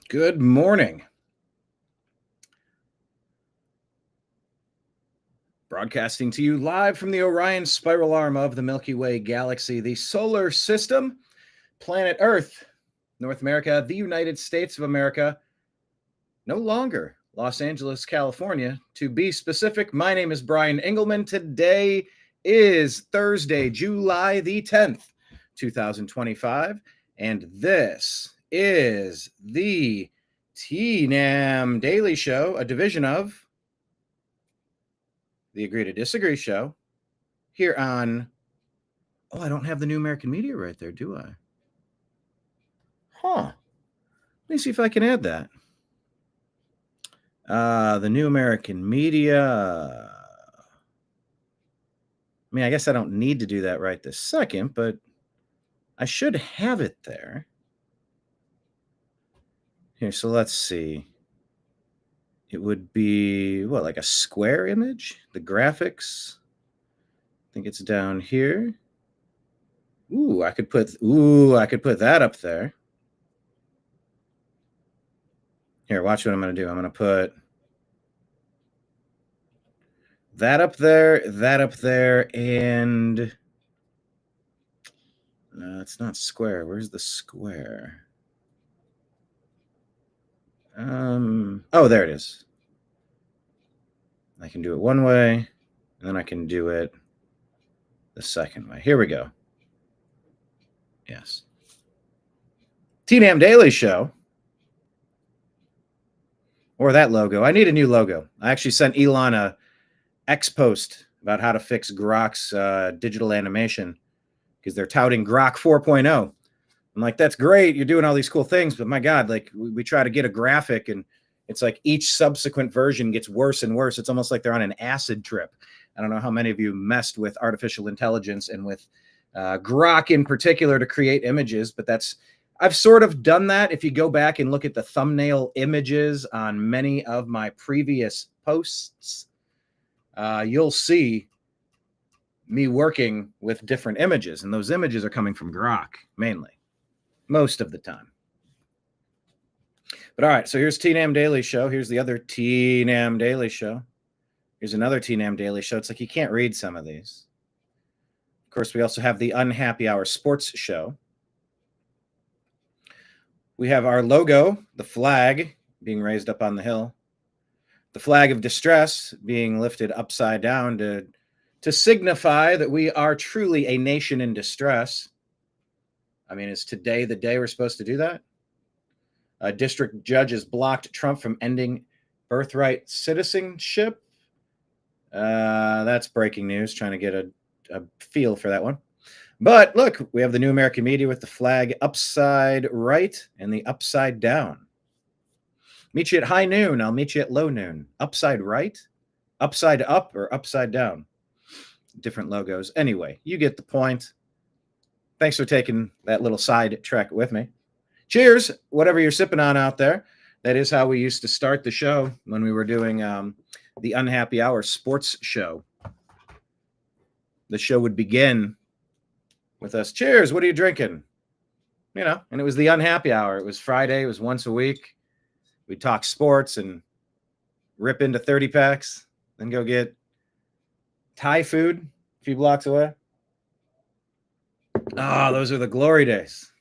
Good morning. Broadcasting to you live from the Orion spiral arm of the Milky Way galaxy, the solar system, planet Earth, North America, the United States of America, no longer Los Angeles, California. To be specific, my name is BrianEngelman. Today is Thursday, July the 10th, 2025, and this is the TNAM Daily Show, a division of the Agree to Disagree show here on, I don't have the New American Media right there, do I? Let me see if I can add that. The New American Media. I mean, I guess I don't need to do that right this second, but I should have it there. Here, so let's see. It would be, like a square image? The graphics. I think it's down here. I could put that up there. Here, watch what I'm going to do. I'm going to put that up there, and it's not square. Where's the square? There it is. I can do it one way, and then I can do it the second way. Here we go. Yes. TNAM Daily Show. Or that logo. I need a new logo. I actually sent Elon a X post about how to fix Grok's digital animation because they're touting Grok 4.0. I'm like, that's great. You're doing all these cool things, but my God, like we try to get a graphic and it's like each subsequent version gets worse and worse. It's almost like they're on an acid trip. I don't know how many of you messed with artificial intelligence and with Grok in particular to create images, but I've sort of done that. If you go back and look at the thumbnail images on many of my previous posts, you'll see me working with different images, and those images are coming from Grok mainly, most of the time. But all right, so here's TNAM Daily Show. Here's the other TNAM Daily Show. Here's another TNAM Daily Show. It's like you can't read some of these. Of course, we also have the Unhappy Hour Sports Show. We have our logo, the flag, being raised up on the hill. The flag of distress being lifted upside down to signify that we are truly a nation in distress. I mean, is today the day we're supposed to do that? A district judge has blocked Trump from ending birthright citizenship. That's breaking news, trying to get a feel for that one. But look, we have the New American Media with the flag upside right and the upside down. Meet you at high noon. I'll meet you at low noon. Upside right, upside up, or upside down. Different logos. Anyway, you get the point. Thanks for taking that little side trek with me. Cheers, whatever you're sipping on out there. That is how we used to start the show when we were doing the Unhappy Hour Sports Show. The show would begin with us. Cheers, what are you drinking? And it was the Unhappy Hour. It was Friday. It was once a week. We'd talk sports and rip into 30 packs, then go get Thai food a few blocks away. Those are the glory days.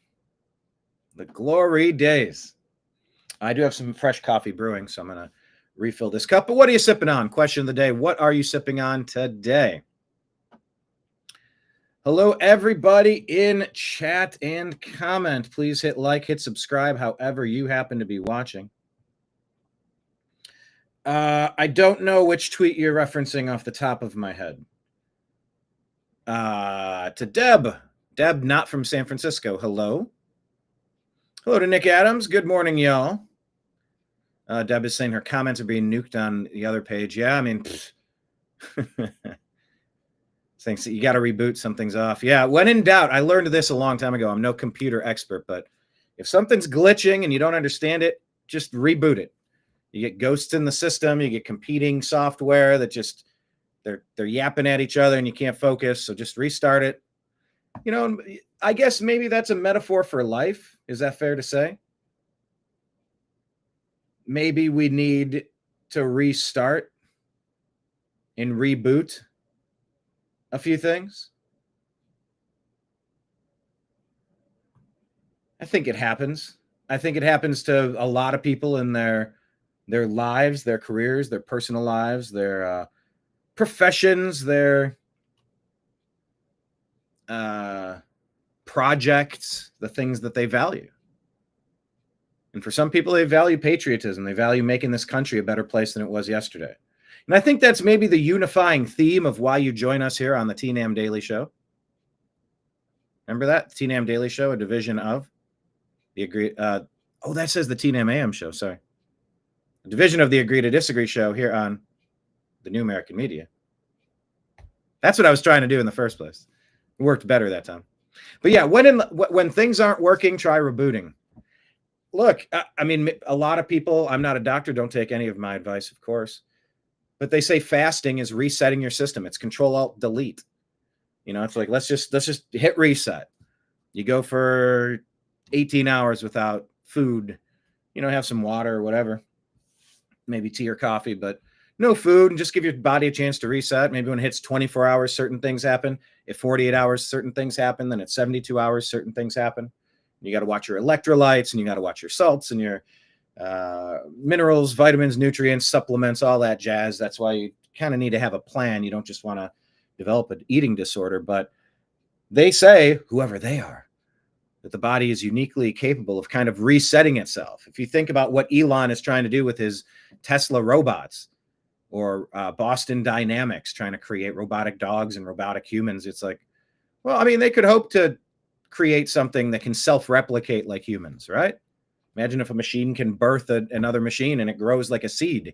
The glory days. I do have some fresh coffee brewing, so I'm going to refill this cup. But what are you sipping on? Question of the day. What are you sipping on today? Hello, everybody in chat and comment. Please hit like, hit subscribe, however you happen to be watching. I don't know which tweet you're referencing off the top of my head. To Deb. Deb, not from San Francisco. Hello. Hello to Nick Adams. Good morning, y'all. Deb is saying her comments are being nuked on the other page. Yeah, I mean, thanks. You got to reboot. Something's off. Yeah, when in doubt, I learned this a long time ago. I'm no computer expert, but if something's glitching and you don't understand it, just reboot it. You get ghosts in the system. You get competing software that just they're yapping at each other and you can't focus. So just restart it. I guess maybe that's a metaphor for life. Is that fair to say? maybe we need to restart and reboot a few things. I think it happens. I think it happens to a lot of people in their lives, their careers, their personal lives, their professions, their projects, the things that they value. And for some people, they value patriotism. They value making this country a better place than it was yesterday. And I think that's maybe the unifying theme of why you join us here on the TNAM Daily Show. Remember that? TNAM Daily Show, a division of the Agree. That says the TNAM AM Show. Sorry. A division of the Agree to Disagree Show here on the New American Media. That's what I was trying to do in the first place. It worked better that time. But yeah, when things aren't working, try rebooting. Look, I mean, a lot of people, I'm not a doctor, don't take any of my advice, of course, but they say fasting is resetting your system. It's Control-Alt-Delete. You know, it's like, let's just hit reset. You go for 18 hours without food, you know, have some water or whatever, maybe tea or coffee, but no food, and just give your body a chance to reset. Maybe when it hits 24 hours, certain things happen. If 48 hours, certain things happen. Then at 72 hours, certain things happen. You got to watch your electrolytes, and you got to watch your salts and your minerals, vitamins, nutrients, supplements, all that jazz. That's why you kind of need to have a plan. You don't just want to develop an eating disorder. But they say, whoever they are, that the body is uniquely capable of kind of resetting itself. If you think about what Elon is trying to do with his Tesla robots, or Boston Dynamics trying to create robotic dogs and robotic humans, it's like, well, I mean, they could hope to create something that can self-replicate like humans, right? Imagine if a machine can birth another machine and it grows like a seed.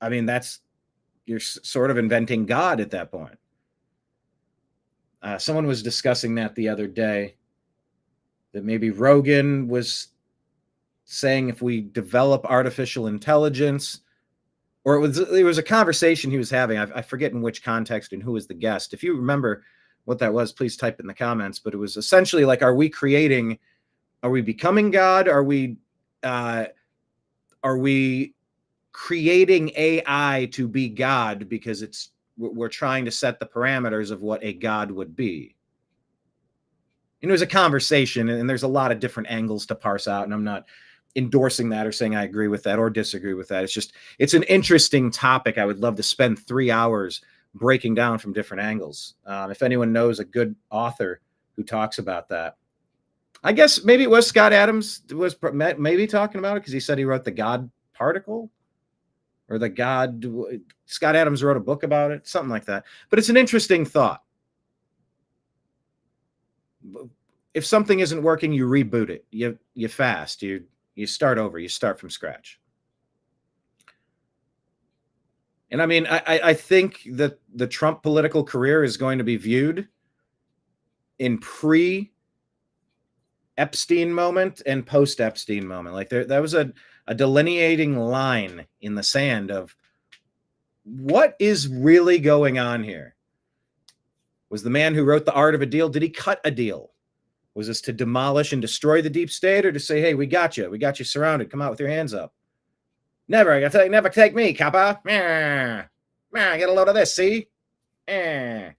I mean, you're sort of inventing God at that point. Someone was discussing that the other day, that maybe Rogan was saying if we develop artificial intelligence, or it was a conversation he was having. I forget in which context and who was the guest. If you remember what that was, please type it in the comments. But it was essentially like, are we becoming God? Are we creating AI to be God because we're trying to set the parameters of what a God would be? And it was a conversation, and there's a lot of different angles to parse out, and I'm not endorsing that or saying I agree with that or disagree with that. It's an interesting topic. I would love to spend 3 hours breaking down from different angles. If anyone knows a good author who talks about that, I guess maybe it was Scott Adams was maybe talking about it, because he said he wrote the God particle, or Scott Adams wrote a book about it, something like that. But it's an interesting thought. If something isn't working, you reboot it. You fast. You start over. You start from scratch. And I mean, I think that the Trump political career is going to be viewed in pre-Epstein moment and post-Epstein moment. Like that was a delineating line in the sand of what is really going on here. Was the man who wrote The Art of a Deal, did he cut a deal? Was this to demolish and destroy the deep state, or to say, hey, we got you surrounded, come out with your hands up? Never take me, copper. Get a load of this, see? You know,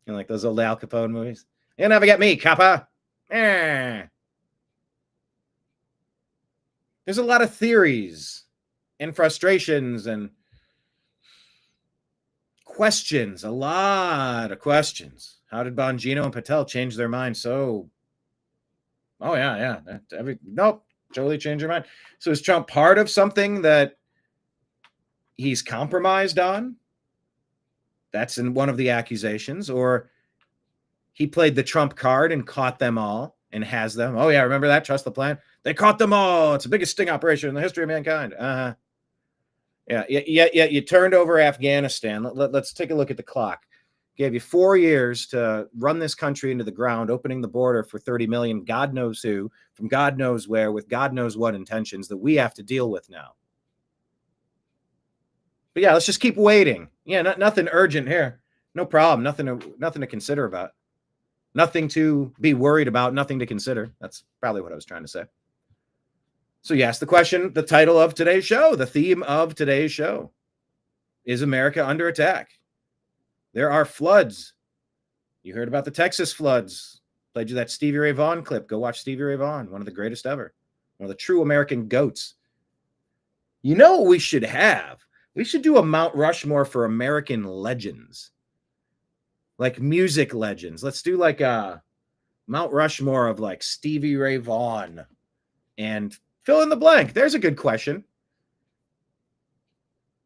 like those old Al Capone movies. You'll never get me, copper. There's a lot of theories and frustrations and questions, a lot of questions. How did Bongino and Patel change their mind? Nope, totally changed their mind. So is Trump part of something that he's compromised on? That's in one of the accusations. Or he played the Trump card and caught them all and has them. Oh yeah, remember that? Trust the plan. They caught them all. It's the biggest sting operation in the history of mankind. Yeah. You turned over Afghanistan. Let's take a look at the clock. Gave you 4 years to run this country into the ground, opening the border for 30 million, God knows who, from God knows where, with God knows what intentions that we have to deal with now. But yeah, let's just keep waiting. Yeah, nothing urgent here. No problem. Nothing to consider about. Nothing to be worried about. Nothing to consider. That's probably what I was trying to say. So you asked the question, the title of today's show, the theme of today's show. Is America under attack? There are floods. You heard about the Texas floods. Played you that Stevie Ray Vaughan clip. Go watch Stevie Ray Vaughan, one of the greatest ever. One of the true American goats. You know what we should have? We should do a Mount Rushmore for American legends. Like music legends. Let's do like a Mount Rushmore of like Stevie Ray Vaughan and fill in the blank. There's a good question.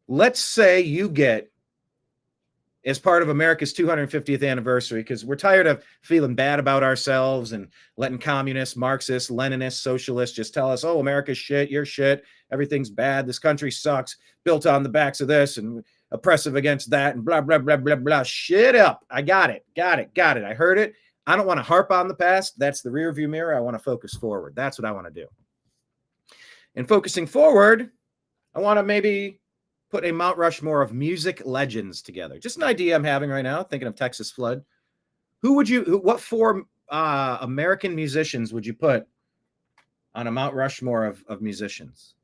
Let's say you get, as part of America's 250th anniversary, because we're tired of feeling bad about ourselves and letting communists, Marxists, Leninists, socialists just tell us, oh, America's shit, you're shit, everything's bad, this country sucks, built on the backs of this and oppressive against that and blah, blah, blah, blah, blah. Shit up. I got it. I heard it. I don't want to harp on the past. That's the rearview mirror. I want to focus forward. That's what I want to do. And focusing forward, I want to maybe put a Mount Rushmore of music legends together. Just an idea I'm having right now, thinking of Texas flood. What four American musicians would you put on a Mount Rushmore of musicians?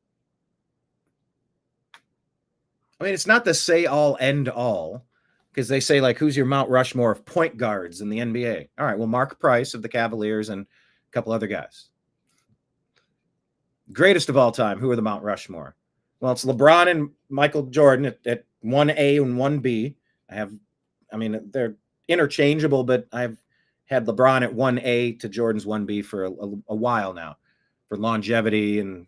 I mean, it's not the say all end all, because they say, like, who's your Mount Rushmore of point guards in the NBA? All right, well, Mark Price of the Cavaliers and a couple other guys. Greatest of all time, who are the Mount Rushmore? Well, it's LeBron and Michael Jordan at 1A and 1B. They're interchangeable, but I've had LeBron at 1A to Jordan's 1B for a while now, for longevity and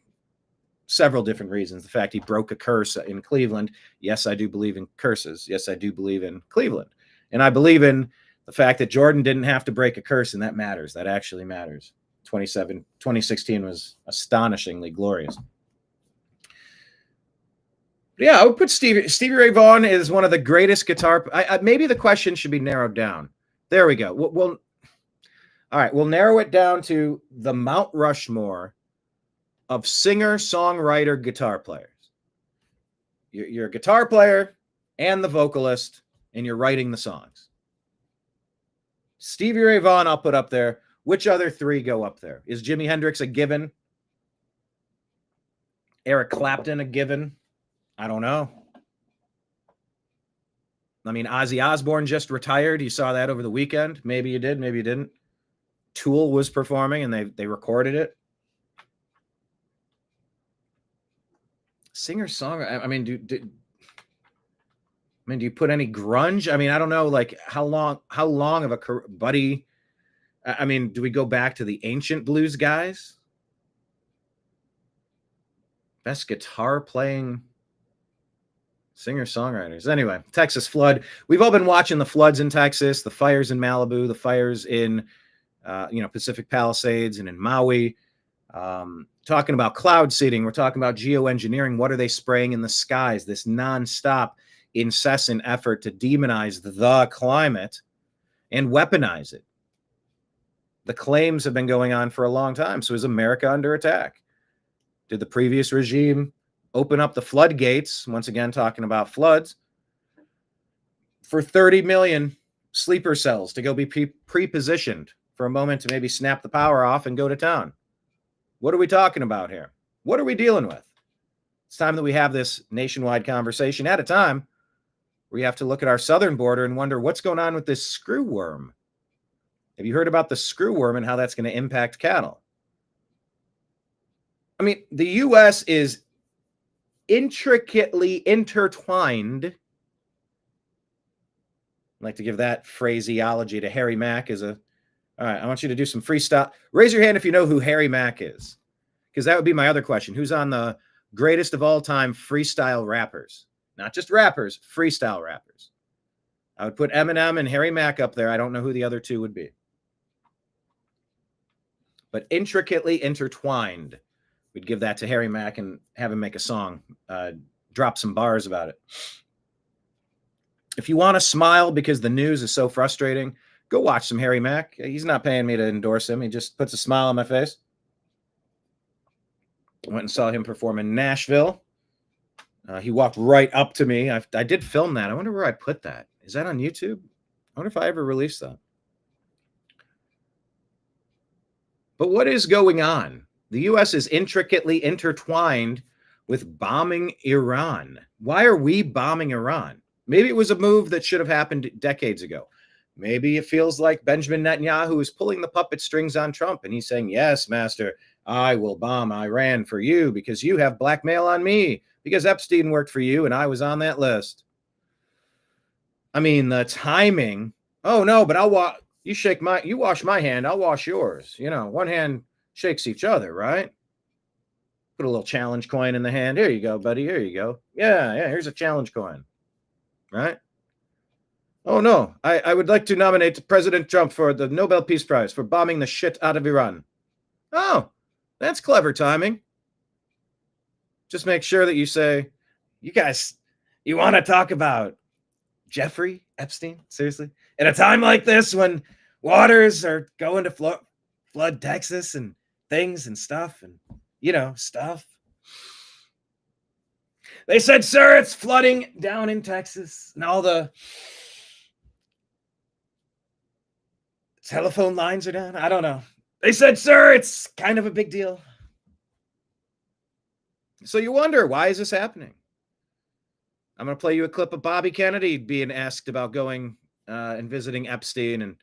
several different reasons. The fact he broke a curse in Cleveland. Yes, I do believe in curses. Yes, I do believe in Cleveland. And I believe in the fact that Jordan didn't have to break a curse, and that matters. That actually matters. 2016 was astonishingly glorious. Yeah, I would put Stevie Ray Vaughan is one of the greatest guitar. Maybe the question should be narrowed down. There we go. All right, we'll narrow it down to the Mount Rushmore of singer, songwriter, guitar players. You're a guitar player and the vocalist, and you're writing the songs. Stevie Ray Vaughan, I'll put up there. Which other three go up there? Is Jimi Hendrix a given? Eric Clapton a given? I don't know. I mean, Ozzy Osbourne just retired. You saw that over the weekend. Maybe you did, maybe you didn't. Tool was performing, and they recorded it. Singer-songwriter. I mean, do you put any grunge? I mean, I don't know, like how long of a buddy? I mean, do we go back to the ancient blues guys? Best guitar playing singer-songwriters. Anyway, Texas flood. We've all been watching the floods in Texas, the fires in Malibu, the fires in Pacific Palisades and in Maui. Talking about cloud seeding. We're talking about geoengineering. What are they spraying in the skies? This nonstop, incessant effort to demonize the climate and weaponize it. The claims have been going on for a long time. So is America under attack? Did the previous regime open up the floodgates, once again talking about floods, for 30 million sleeper cells to go be pre-positioned for a moment to maybe snap the power off and go to town? What are we talking about here? What are we dealing with? It's time that we have this nationwide conversation at a time where we have to look at our southern border and wonder what's going on with this screw worm. Have you heard about the screw worm and how that's going to impact cattle? I mean, the U.S. is intricately intertwined. I'd like to give that phraseology to Harry Mack all right, I want you to do some freestyle. Raise your hand if you know who Harry Mack is, because that would be my other question. Who's on the greatest of all time freestyle rappers? Not just rappers, freestyle rappers. I would put Eminem and Harry Mack up there. I don't know who the other two would be. But intricately intertwined. We'd give that to Harry Mack and have him make a song, drop some bars about it. If you want to smile because the news is so frustrating, go watch some Harry Mack. He's not paying me to endorse him. He just puts a smile on my face. I went and saw him perform in Nashville. He walked right up to me. I did film that. I wonder where I put that. Is that on YouTube? I wonder if I ever released that. But what is going on? The U.S. is intricately intertwined with bombing Iran. Why are we bombing Iran? Maybe it was a move that should have happened decades ago. Maybe it feels like Benjamin Netanyahu is pulling the puppet strings on Trump, and he's saying, yes, master, I will bomb Iran for you because you have blackmail on me, because Epstein worked for you and I was on that list. I mean, the timing. Oh, no, but you wash my hand, I'll wash yours. One hand shakes each other, right? Put a little challenge coin in the hand. Here you go, buddy. Here you go. Yeah, here's a challenge coin, right? Oh, no, I would like to nominate President Trump for the Nobel Peace Prize for bombing the shit out of Iran. Oh, that's clever timing. Just make sure that you say, you guys, you want to talk about Jeffrey Epstein? Seriously? At a time like this when waters are going to flood Texas and things and stuff and, stuff. They said, sir, it's flooding down in Texas and all the telephone lines are down. I don't know. They said, sir, it's kind of a big deal. So you wonder, why is this happening? I'm going to play you a clip of Bobby Kennedy being asked about going and visiting Epstein and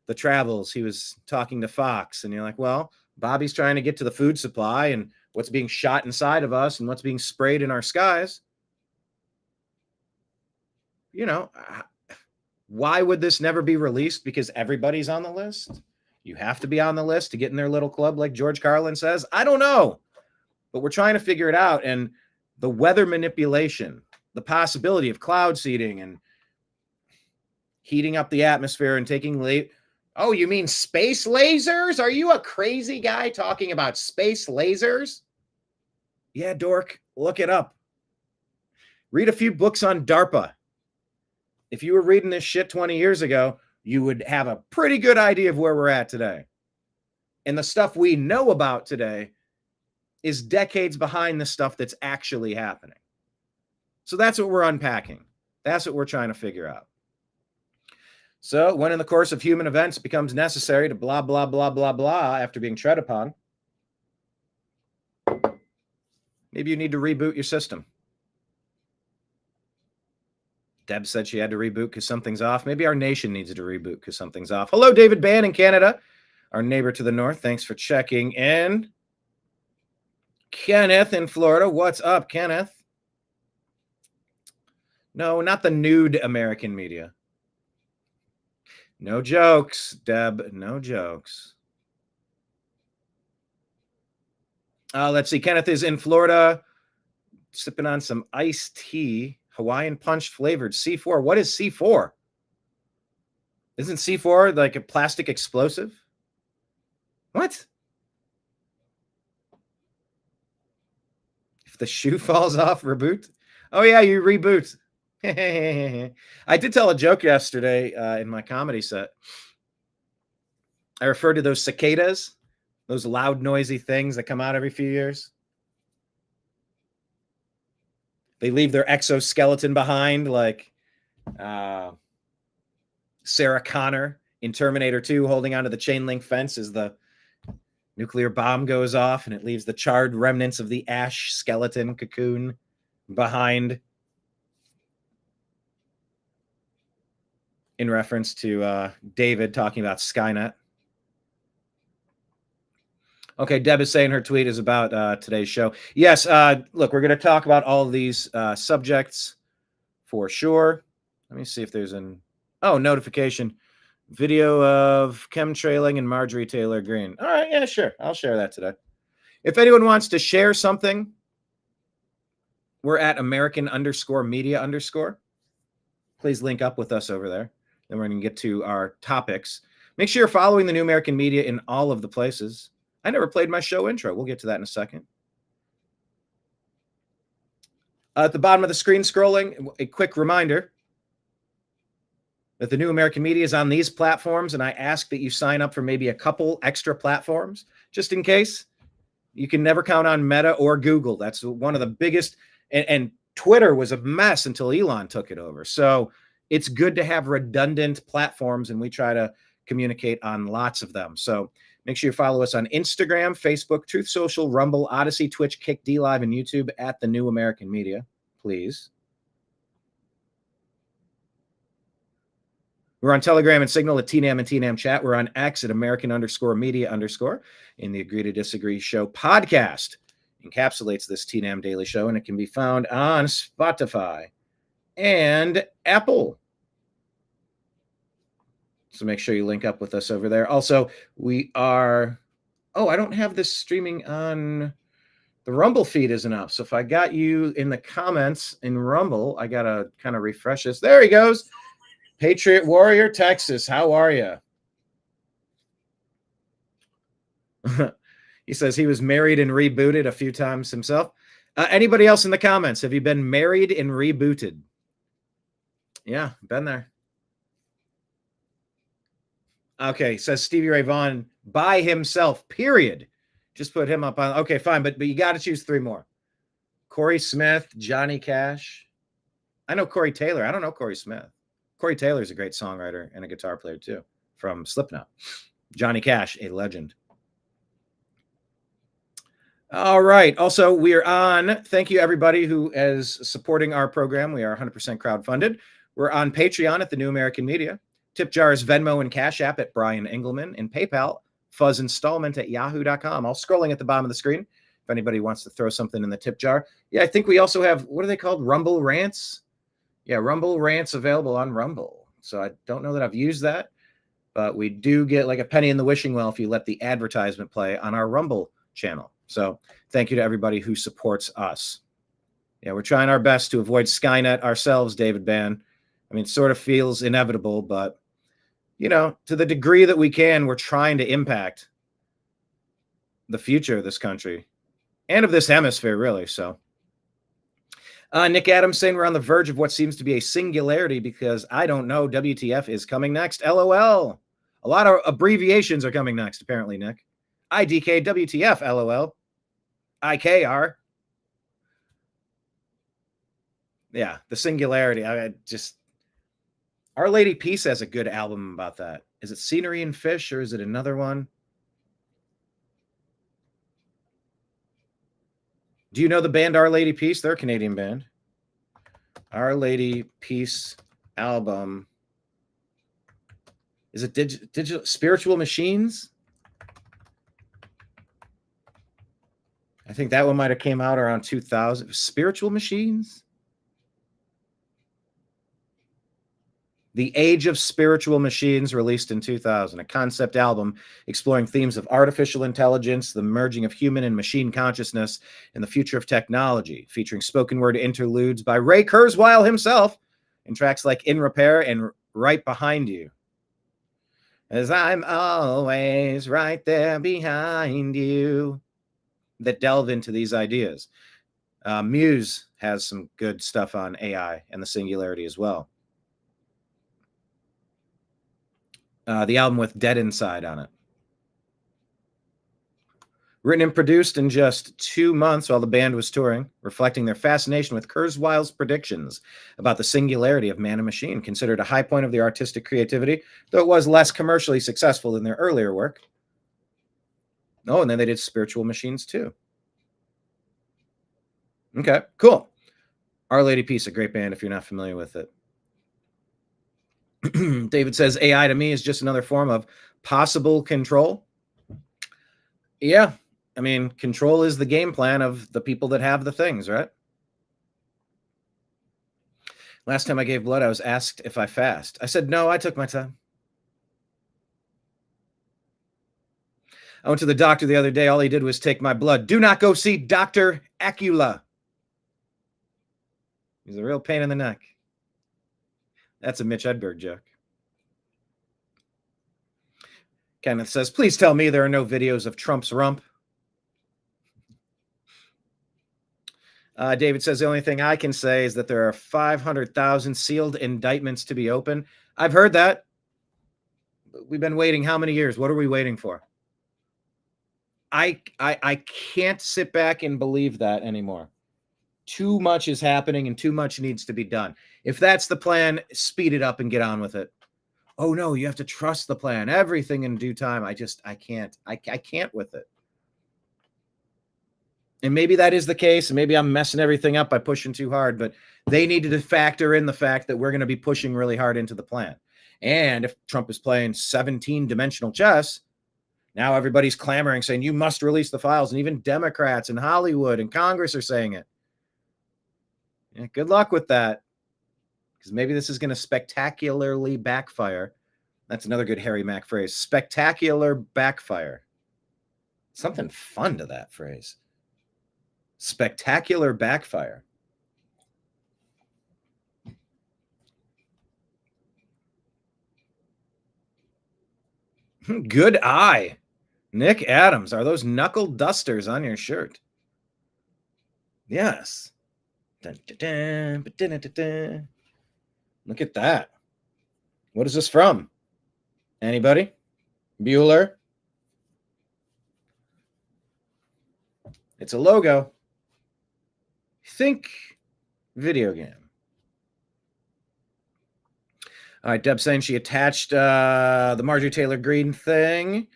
the travels. He was talking to Fox, and you're like, well, Bobby's trying to get to the food supply and what's being shot inside of us and what's being sprayed in our skies. Why would this never be released? Because everybody's on the list? You have to be on the list to get in their little club, like George Carlin says? I don't know. But we're trying to figure it out. And the weather manipulation, the possibility of cloud seeding and heating up the atmosphere and taking oh, you mean space lasers? Are you a crazy guy talking about space lasers? Yeah, dork, look it up. Read a few books on DARPA. If you were reading this shit 20 years ago, you would have a pretty good idea of where we're at today. And the stuff we know about today is decades behind the stuff that's actually happening. So that's what we're unpacking. That's what we're trying to figure out. So when in the course of human events it becomes necessary to blah, blah, blah, blah, blah after being tread upon, maybe you need to reboot your system. Deb said she had to reboot because something's off. Maybe our nation needs to reboot because something's off. Hello, David Bann in Canada, our neighbor to the north. Thanks for checking in. Kenneth in Florida. What's up, Kenneth? No, not the nude American media. No jokes, Deb. No jokes. Let's see. Kenneth is in Florida, sipping on some iced tea. Hawaiian punch flavored C4. What is C4? Isn't C4 like a plastic explosive? What? If the shoe falls off, reboot? Oh, yeah, you reboot. I did tell a joke yesterday in my comedy set. I referred to those cicadas, those loud, noisy things that come out every few years. They leave their exoskeleton behind, like Sarah Connor in Terminator 2 holding onto the chain link fence as the nuclear bomb goes off, and it leaves the charred remnants of the ash skeleton cocoon behind. In reference to David talking about Skynet. Okay, Deb is saying her tweet is about today's show. Yes, look, we're going to talk about all of these subjects for sure. Let me see if there's notification. Video of chemtrailing and Marjorie Taylor Greene. All right, yeah, sure. I'll share that today. If anyone wants to share something, we're at American_media_. Please link up with us over there. Then we're going to get to our topics. Make sure you're following the New American Media in all of the places. I never played my show intro. We'll get to that in a second. At the bottom of the screen scrolling, a quick reminder that the New American Media is on these platforms, and I ask that you sign up for maybe a couple extra platforms, just in case. You can never count on Meta or Google. That's one of the biggest, and Twitter was a mess until Elon took it over. So it's good to have redundant platforms, and we try to communicate on lots of them. So Make sure you follow us on Instagram, Facebook, Truth Social, Rumble, Odysee, Twitch, Kick, DLive, and YouTube at The New American Media, please. We're on Telegram and Signal at TNAM and TNAM Chat. We're on X at American_Media_ in the Agree to Disagree Show podcast. Encapsulates this TNAM Daily Show, and it can be found on Spotify and Apple. So make sure you link up with us over there. Also, we are... Oh, I don't have this streaming on... The Rumble feed isn't up. So if I got you in the comments in Rumble, I got to kind of refresh this. There he goes. Patriot Warrior, Texas. How are you? He says he was married and rebooted a few times himself. Anybody else in the comments? Have you been married and rebooted? Yeah, been there. Okay, says Stevie Ray Vaughan by himself, period. Just put him up on. Okay, fine, but you got to choose 3 more. Corey Smith, Johnny Cash. I know Corey Taylor. I don't know Corey Smith. Corey Taylor is a great songwriter and a guitar player too, from Slipknot. Johnny Cash, a legend. All right. Also, we are on. Thank you, everybody who is supporting our program. We are 100% crowdfunded. We're on Patreon at The New American Media. Tip jars, Venmo, and Cash App at Brian Engelman, and PayPal, Fuzz Installment at yahoo.com. All scrolling at the bottom of the screen. If anybody wants to throw something in the tip jar. Yeah, I think we also have, what are they called? Rumble Rants? Yeah, Rumble Rants available on Rumble. So I don't know that I've used that, but we do get like a penny in the wishing well if you let the advertisement play on our Rumble channel. So thank you to everybody who supports us. Yeah, we're trying our best to avoid Skynet ourselves, David Bann. I mean, it sort of feels inevitable, but, you know, to the degree that we can, we're trying to impact the future of this country and of this hemisphere, really. So Nick Adams saying we're on the verge of what seems to be a singularity because I don't know. WTF is coming next. LOL. A lot of abbreviations are coming next, apparently, Nick. IDK, WTF, LOL. IKR. Yeah, the singularity. I just... Our Lady Peace has a good album about that. Is it Scenery and Fish or is it another one? Do you know the band Our Lady Peace? They're a Canadian band. Our Lady Peace album. Is it digital Spiritual Machines? I think that one might have came out around 2000. Spiritual Machines? The Age of Spiritual Machines, released in 2000, a concept album exploring themes of artificial intelligence, the merging of human and machine consciousness, and the future of technology, featuring spoken word interludes by Ray Kurzweil himself, and tracks like In Repair and Right Behind You. As I'm always right there behind you, that delve into these ideas. Muse has some good stuff on AI and the singularity as well. The album with Dead Inside on it. Written and produced in just 2 months while the band was touring, reflecting their fascination with Kurzweil's predictions about the singularity of man and machine, considered a high point of their artistic creativity, though it was less commercially successful than their earlier work. Oh, and then they did Spiritual Machines too. Okay, cool. Our Lady Peace, a great band if you're not familiar with it. David says AI to me is just another form of possible control. Yeah, I mean, control is the game plan of the people that have the things, right? Last time I gave blood, I was asked if I fast. I said, no, I took my time. I went to the doctor the other day. All he did was take my blood. Do not go see Dr. Acula. He's a real pain in the neck. That's a Mitch Hedberg joke. Kenneth says, please tell me there are no videos of Trump's rump. David says, the only thing I can say is that there are 500,000 sealed indictments to be open. I've heard that. We've been waiting how many years? What are we waiting for? I can't sit back and believe that anymore. Too much is happening and too much needs to be done. If that's the plan, speed it up and get on with it. Oh no, you have to trust the plan. Everything in due time. I can't. I can't with it. And maybe that is the case. And maybe I'm messing everything up by pushing too hard, but they needed to factor in the fact that we're going to be pushing really hard into the plan. And if Trump is playing 17-dimensional chess, now everybody's clamoring, saying you must release the files. And even Democrats in Hollywood and Congress are saying it. Yeah, good luck with that. Because maybe this is going to spectacularly backfire. That's another good Harry Mack phrase. Spectacular backfire. Something fun to that phrase. Spectacular backfire. Good eye. Nick Adams, are those knuckle dusters on your shirt? Yes. Dun, dun, dun, dun, dun, dun. Look at that. What is this from? Anybody? Bueller? It's a logo. Think video game. All right, Deb saying she attached the Marjorie Taylor Greene thing.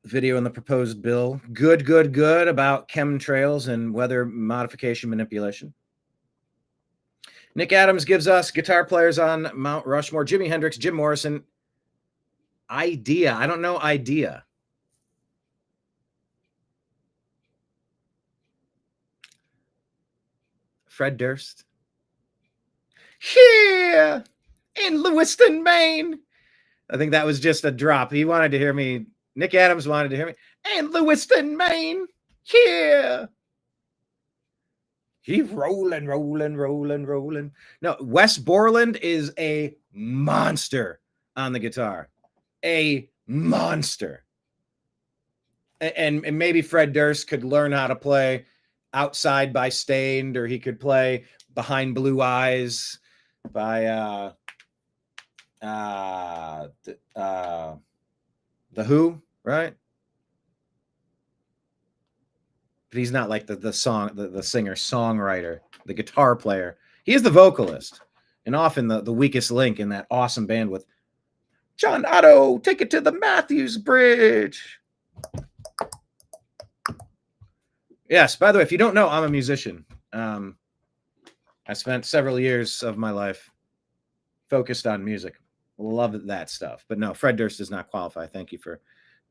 Video in the proposed bill. Good about chemtrails and weather modification manipulation. Nick Adams gives us guitar players on Mount Rushmore. Jimi Hendrix, Jim Morrison. Idea. I don't know idea. Fred Durst. Here in Lewiston, Maine. I think that was just a drop. He wanted to hear me. Nick Adams wanted to hear me. And Lewiston, Maine. Here. He rolling. No, Wes Borland is a monster on the guitar. A monster. And maybe Fred Durst could learn how to play Outside by Stained, or he could play Behind Blue Eyes by The Who, right? But he's not like the singer songwriter, the guitar player. He is the vocalist, and often the weakest link in that awesome band with John Otto. Take it to the Matthews Bridge. Yes, by the way, if you don't know, I'm a musician. I spent several years of my life focused on music. Love that stuff. But no, Fred Durst does not qualify. Thank you for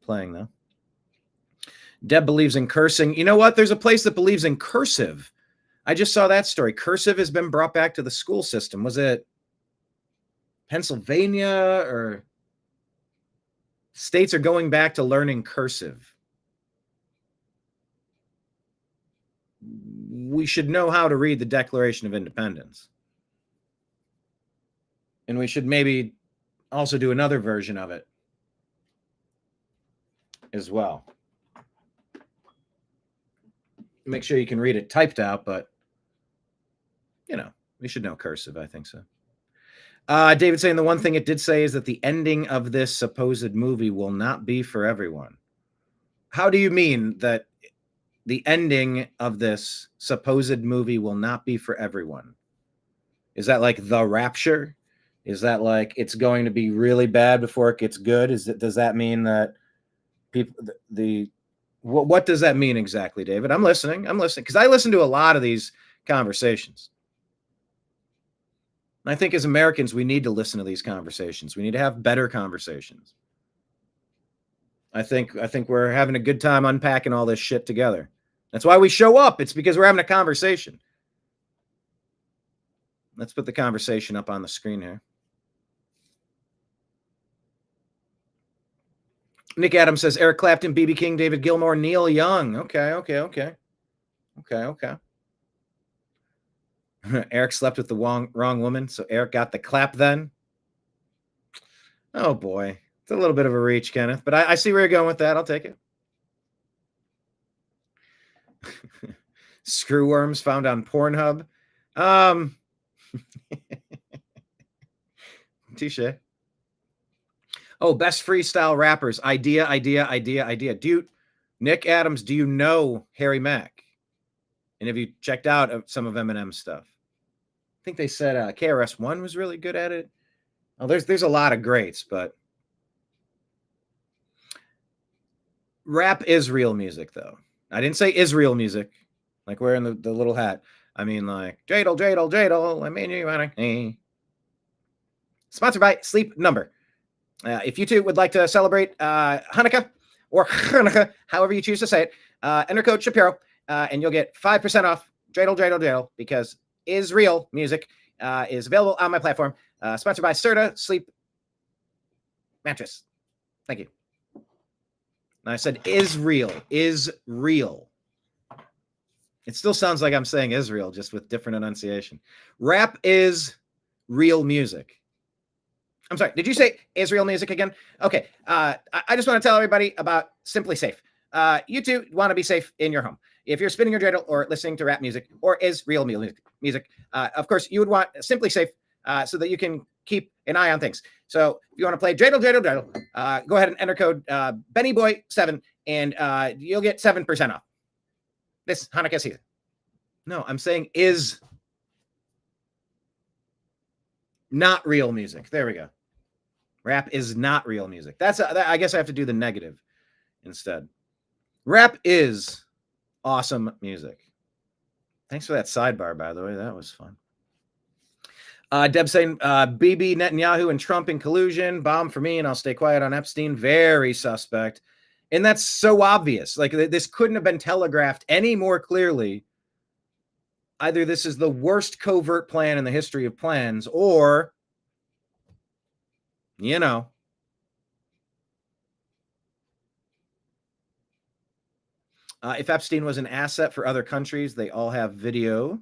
playing, though. Deb believes in cursing. You know what? There's a place that believes in cursive. I just saw that story. Cursive has been brought back to the school system. Was it Pennsylvania or states are going back to learning cursive? We should know how to read the Declaration of Independence. And we should maybe also do another version of it as well. Make sure you can read it typed out, but, you know, we should know cursive. I think so. David saying the one thing it did say is that the ending of this supposed movie will not be for everyone. How do you mean that the ending of this supposed movie will not be for everyone? Is that like The Rapture? Is that like it's going to be really bad before it gets good? Does that mean that people what does that mean exactly, David? I'm listening because I listen to a lot of these conversations. And I think as Americans, we need to listen to these conversations. We need to have better conversations. I think we're having a good time unpacking all this shit together. That's why we show up. It's because we're having a conversation. Let's put the conversation up on the screen here. Nick Adams says Eric Clapton, B.B. King, David Gilmour, Neil Young. Okay. Eric slept with the wrong woman, so Eric got the clap then. Oh boy, it's a little bit of a reach, Kenneth, but I see where you're going with that. I'll take it. Screwworms found on Pornhub. Touche. Oh, best freestyle rappers. Idea. Dude, Nick Adams, do you know Harry Mack? And have you checked out some of Eminem's stuff? I think they said KRS-One was really good at it. Oh, there's a lot of greats, but rap is real music, though. I didn't say Israel music, like wearing the little hat. I mean, like, dreidel, dreidel, dreidel, I mean, you want to. Sponsored by Sleep Number. If you two would like to celebrate Hanukkah or Hanukkah, however you choose to say it, enter code Shapiro, and you'll get 5% off dreidel, dreidel, dreidel, because Israel music is available on my platform. Sponsored by Serta Sleep Mattress. Thank you. And I said Israel. It still sounds like I'm saying Israel, just with different enunciation. Rap is real music. I'm sorry, did you say Israel music again? Okay, I just want to tell everybody about Simply Safe. You two want to be safe in your home. If you're spinning your dreidel or listening to rap music or Israel music, of course, you would want Simply Safe so that you can keep an eye on things. So if you want to play dreidel, dreidel, dreidel, go ahead and enter code BennyBoy7 and you'll get 7% off this Hanukkah season. No, I'm saying is not real music. There we go. Rap is not real music. I guess I have to do the negative instead. Rap is awesome music. Thanks for that sidebar, by the way. That was fun. Deb saying, Bibi, Netanyahu, and Trump in collusion. Bomb for me, and I'll stay quiet on Epstein. Very suspect. And that's so obvious. Like, this couldn't have been telegraphed any more clearly. Either this is the worst covert plan in the history of plans, or, you know, if Epstein was an asset for other countries, they all have video.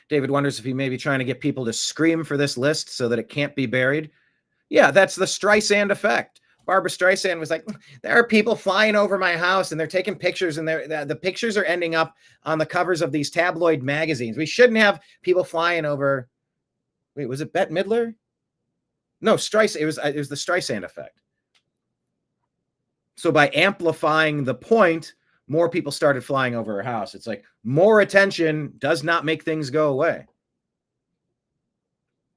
David wonders if he may be trying to get people to scream for this list so that it can't be buried. Yeah, that's the Streisand effect. Barbara Streisand was like, there are people flying over my house and they're taking pictures, and the pictures are ending up on the covers of these tabloid magazines. We shouldn't have people flying over. Wait, was it Bette Midler? No, Streisand. It was the Streisand effect. So by amplifying the point, more people started flying over her house. It's like more attention does not make things go away.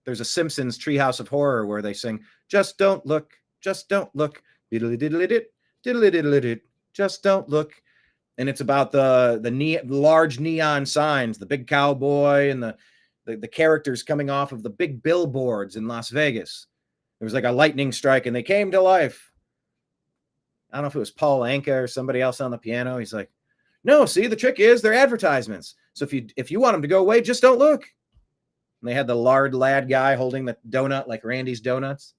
There's a Simpsons Treehouse of Horror where they sing, just don't look, just don't look, diddly diddly dit, diddly diddly dit, just don't look. And it's about the large neon signs, the big cowboy and the characters coming off of the big billboards in Las Vegas. There was like a lightning strike and they came to life. I don't know if it was Paul Anka or somebody else on the piano. He's like, no, see, the trick is they're advertisements. So if you want them to go away, just don't look. And they had the lard lad guy holding the donut like Randy's Donuts.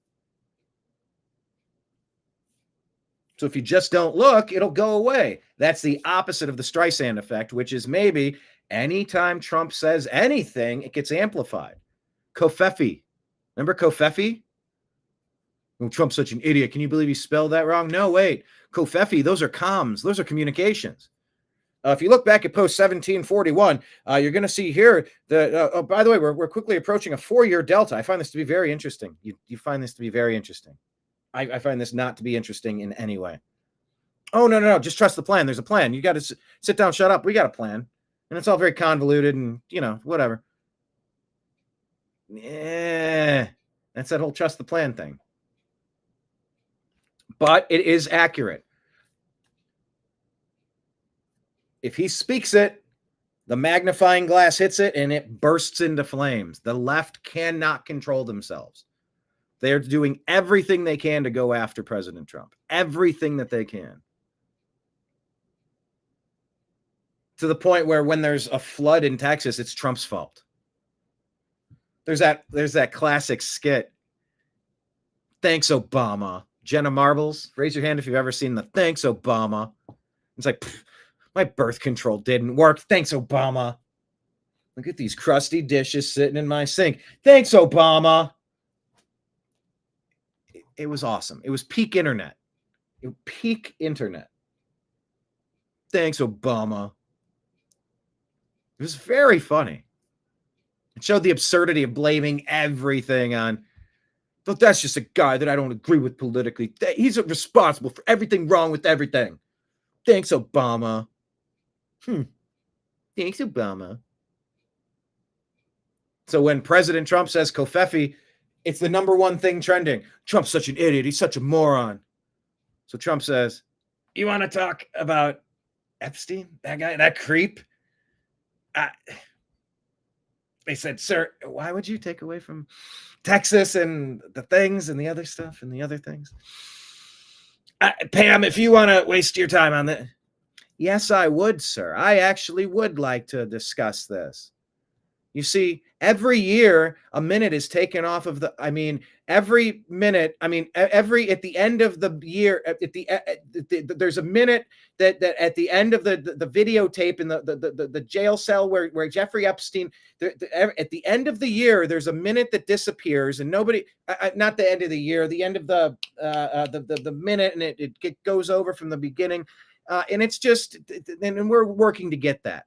So if you just don't look, it'll go away. That's the opposite of the Streisand effect, which is maybe anytime Trump says anything, it gets amplified. Covfefe. Remember Covfefe? Oh, Trump's such an idiot. Can you believe he spelled that wrong? No, wait. Covfefe, those are comms. Those are communications. If you look back at post 1741, you're going to see here that, by the way, we're quickly approaching a 4-year delta. I find this to be very interesting. You find this to be very interesting. I find this not to be interesting in any way. Oh, no. Just trust the plan. There's a plan. You got to sit down, shut up. We got a plan. And it's all very convoluted and, whatever. Yeah, that's that whole trust the plan thing. But it is accurate. If he speaks it, the magnifying glass hits it and it bursts into flames. The left cannot control themselves. They're doing everything they can to go after President Trump. Everything that they can. To the point where when there's a flood in Texas, it's Trump's fault. There's that classic skit. Thanks, Obama. Jenna Marbles, raise your hand if you've ever seen the Thanks, Obama. It's like, my birth control didn't work. Thanks, Obama. Look at these crusty dishes sitting in my sink. Thanks, Obama. It was awesome. It was peak internet. Peak internet. Thanks, Obama. It was very funny. It showed the absurdity of blaming everything on, but that's just a guy that I don't agree with politically. He's responsible for everything wrong with everything. Thanks, Obama. Thanks, Obama. So when President Trump says Kofefi, it's the number one thing trending. Trump's such an idiot. He's such a moron. So Trump says, you want to talk about Epstein, that guy, that creep? They said, sir, why would you take away from Texas and the things and the other stuff and the other things? Pam, if you want to waste your time on that. Yes, I would, sir. I actually would like to discuss this. You see, every year, a minute is taken off of every minute, at the end of the year, there's a minute that at the end of the videotape in the jail cell where Jeffrey Epstein, at the end of the year, there's a minute that disappears and nobody, not the end of the year, the end of the minute, and it goes over from the beginning. And it's just, and we're working to get that.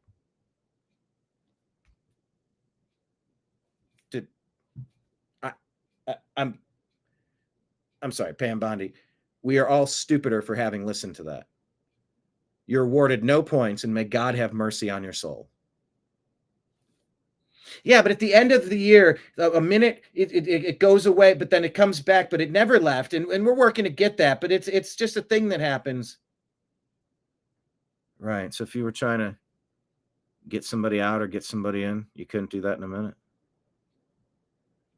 I'm sorry, Pam Bondi. We are all stupider for having listened to that. You're awarded no points, and may God have mercy on your soul. Yeah, but at the end of the year, a minute, it goes away, but then it comes back, but it never left. And we're working to get that, but it's just a thing that happens. Right. So if you were trying to get somebody out or get somebody in, you couldn't do that in a minute.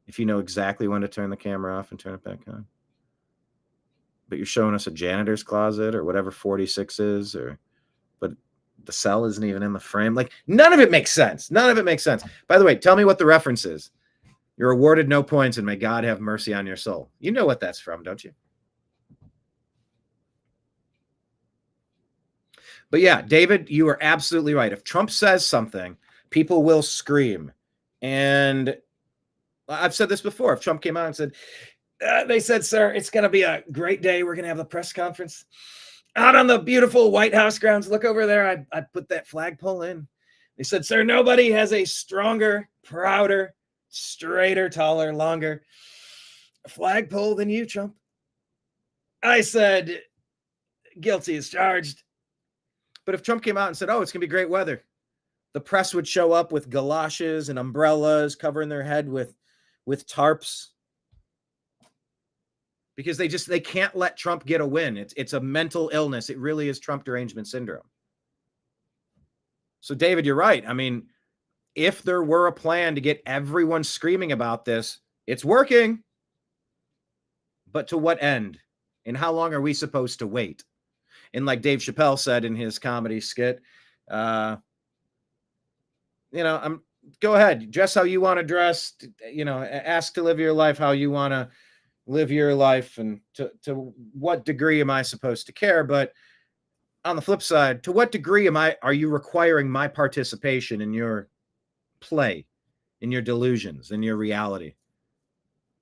If you know exactly when to turn the camera off and turn it back on. But you're showing us a janitor's closet or whatever 46 is, but the cell isn't even in the frame. Like, none of it makes sense. None of it makes sense. By the way, tell me what the reference is. You're awarded no points, and may God have mercy on your soul. You know what that's from, don't you? But yeah, David, you are absolutely right. If Trump says something, people will scream. And I've said this before. If Trump came out and said, they said, sir, it's going to be a great day. We're going to have a press conference out on the beautiful White House grounds. Look over there. I put that flagpole in. They said, sir, nobody has a stronger, prouder, straighter, taller, longer flagpole than you, Trump. I said, guilty as charged. But if Trump came out and said, oh, it's going to be great weather, the press would show up with galoshes and umbrellas, covering their head with tarps. Because they can't let Trump get a win. It's a mental illness. It really is Trump derangement syndrome. So, David, you're right. I mean, if there were a plan to get everyone screaming about this, it's working. But to what end? And how long are we supposed to wait? And like Dave Chappelle said in his comedy skit, go ahead, dress how you want to dress, ask to live your life how you want to live your life, and to what degree am I supposed to care? But on the flip side, to what degree are you requiring my participation in your play, in your delusions, in your reality?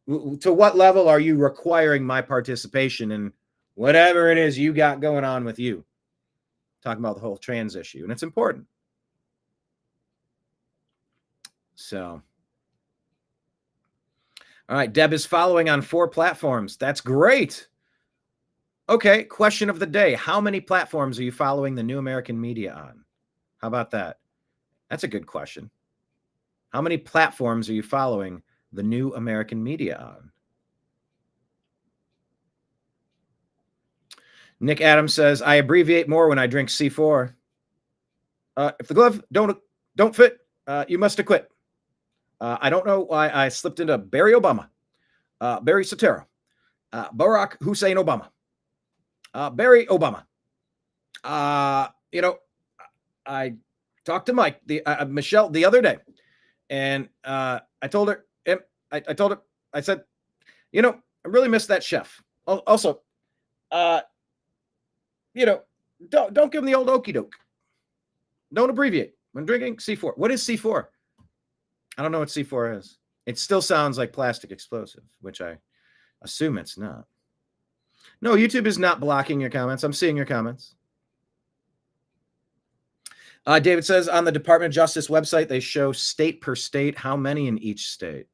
To what level are you requiring my participation in whatever it is you got going on with you? Talking about the whole trans issue, and it's important. So, all right, Deb is following on 4 platforms. That's great. Okay, question of the day. How many platforms are you following the New American Media on? How about that? That's a good question. How many platforms are you following the New American Media on? Nick Adams says, I abbreviate more when I drink C4. If the glove don't fit, you must have quit. I don't know why I slipped into Barry Obama, Barry Soetoro, Barack Hussein Obama, Barry Obama. I talked to Michelle the other day, and I told her, I said, I really miss that chef. Also, don't give him the old okey doke. Don't abbreviate when drinking C4. What is C4? I don't know what C4 is. It still sounds like plastic explosive, which I assume it's not. No, YouTube is not blocking your comments. I'm seeing your comments. David says on the Department of Justice website, they show state per state. How many in each state?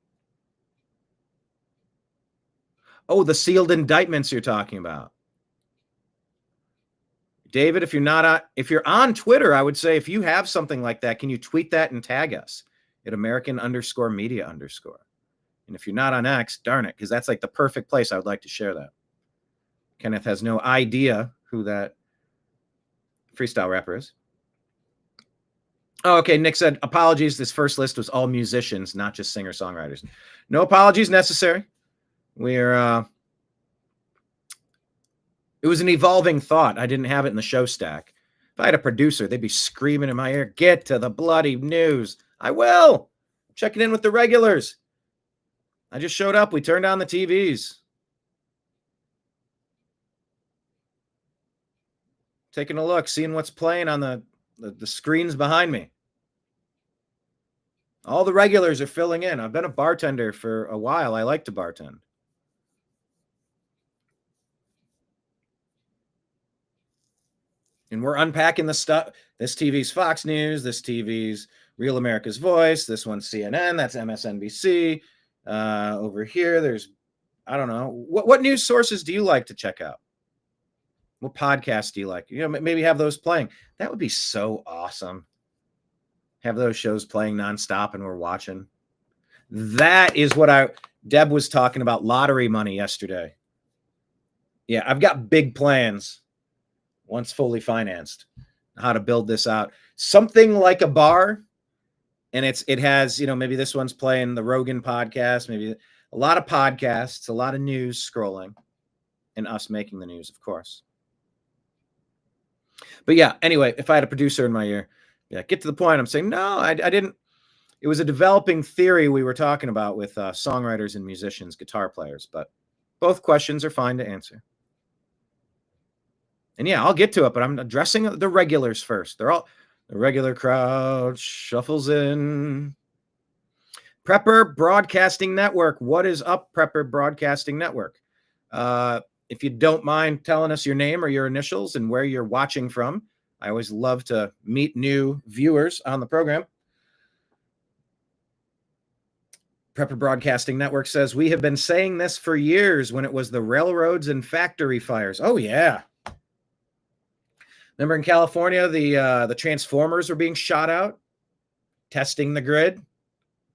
Oh, the sealed indictments you're talking about. David, if you're on Twitter, I would say if you have something like that, can you tweet that and tag us? at American_media_. And if you're not on X, darn it, because that's like the perfect place I would like to share that. Kenneth has no idea who that freestyle rapper is. Oh, okay. Nick said, apologies. This first list was all musicians, not just singer-songwriters. No apologies necessary. It was an evolving thought. I didn't have it in the show stack. If I had a producer, they'd be screaming in my ear, get to the bloody news. I will. Checking in with the regulars. I just showed up. We turned on the TVs. Taking a look, seeing what's playing on the screens behind me. All the regulars are filling in. I've been a bartender for a while. I like to bartend. And we're unpacking the stuff. This TV's Fox News. This TV's Real America's Voice. This one's CNN. That's MSNBC. Over here, there's, I don't know. What news sources do you like to check out? What podcasts do you like? Maybe have those playing. That would be so awesome. Have those shows playing nonstop and we're watching. That is what Deb was talking about lottery money yesterday. Yeah, I've got big plans once fully financed, how to build this out. Something like a bar. And it has, maybe this one's playing the Rogan podcast, maybe a lot of podcasts, a lot of news scrolling, and us making the news, of course. But yeah, anyway, if I had a producer in my ear, yeah, get to the point. I'm saying, no, I didn't. It was a developing theory we were talking about with songwriters and musicians, guitar players, but both questions are fine to answer. And yeah, I'll get to it, but I'm addressing the regulars first. The regular crowd shuffles in. Prepper Broadcasting Network. What is up, Prepper Broadcasting Network? If you don't mind telling us your name or your initials and where you're watching from, I always love to meet new viewers on the program. Prepper Broadcasting Network says, we have been saying this for years when it was the railroads and factory fires. Oh, yeah. Remember in California, the transformers were being shot out, testing the grid,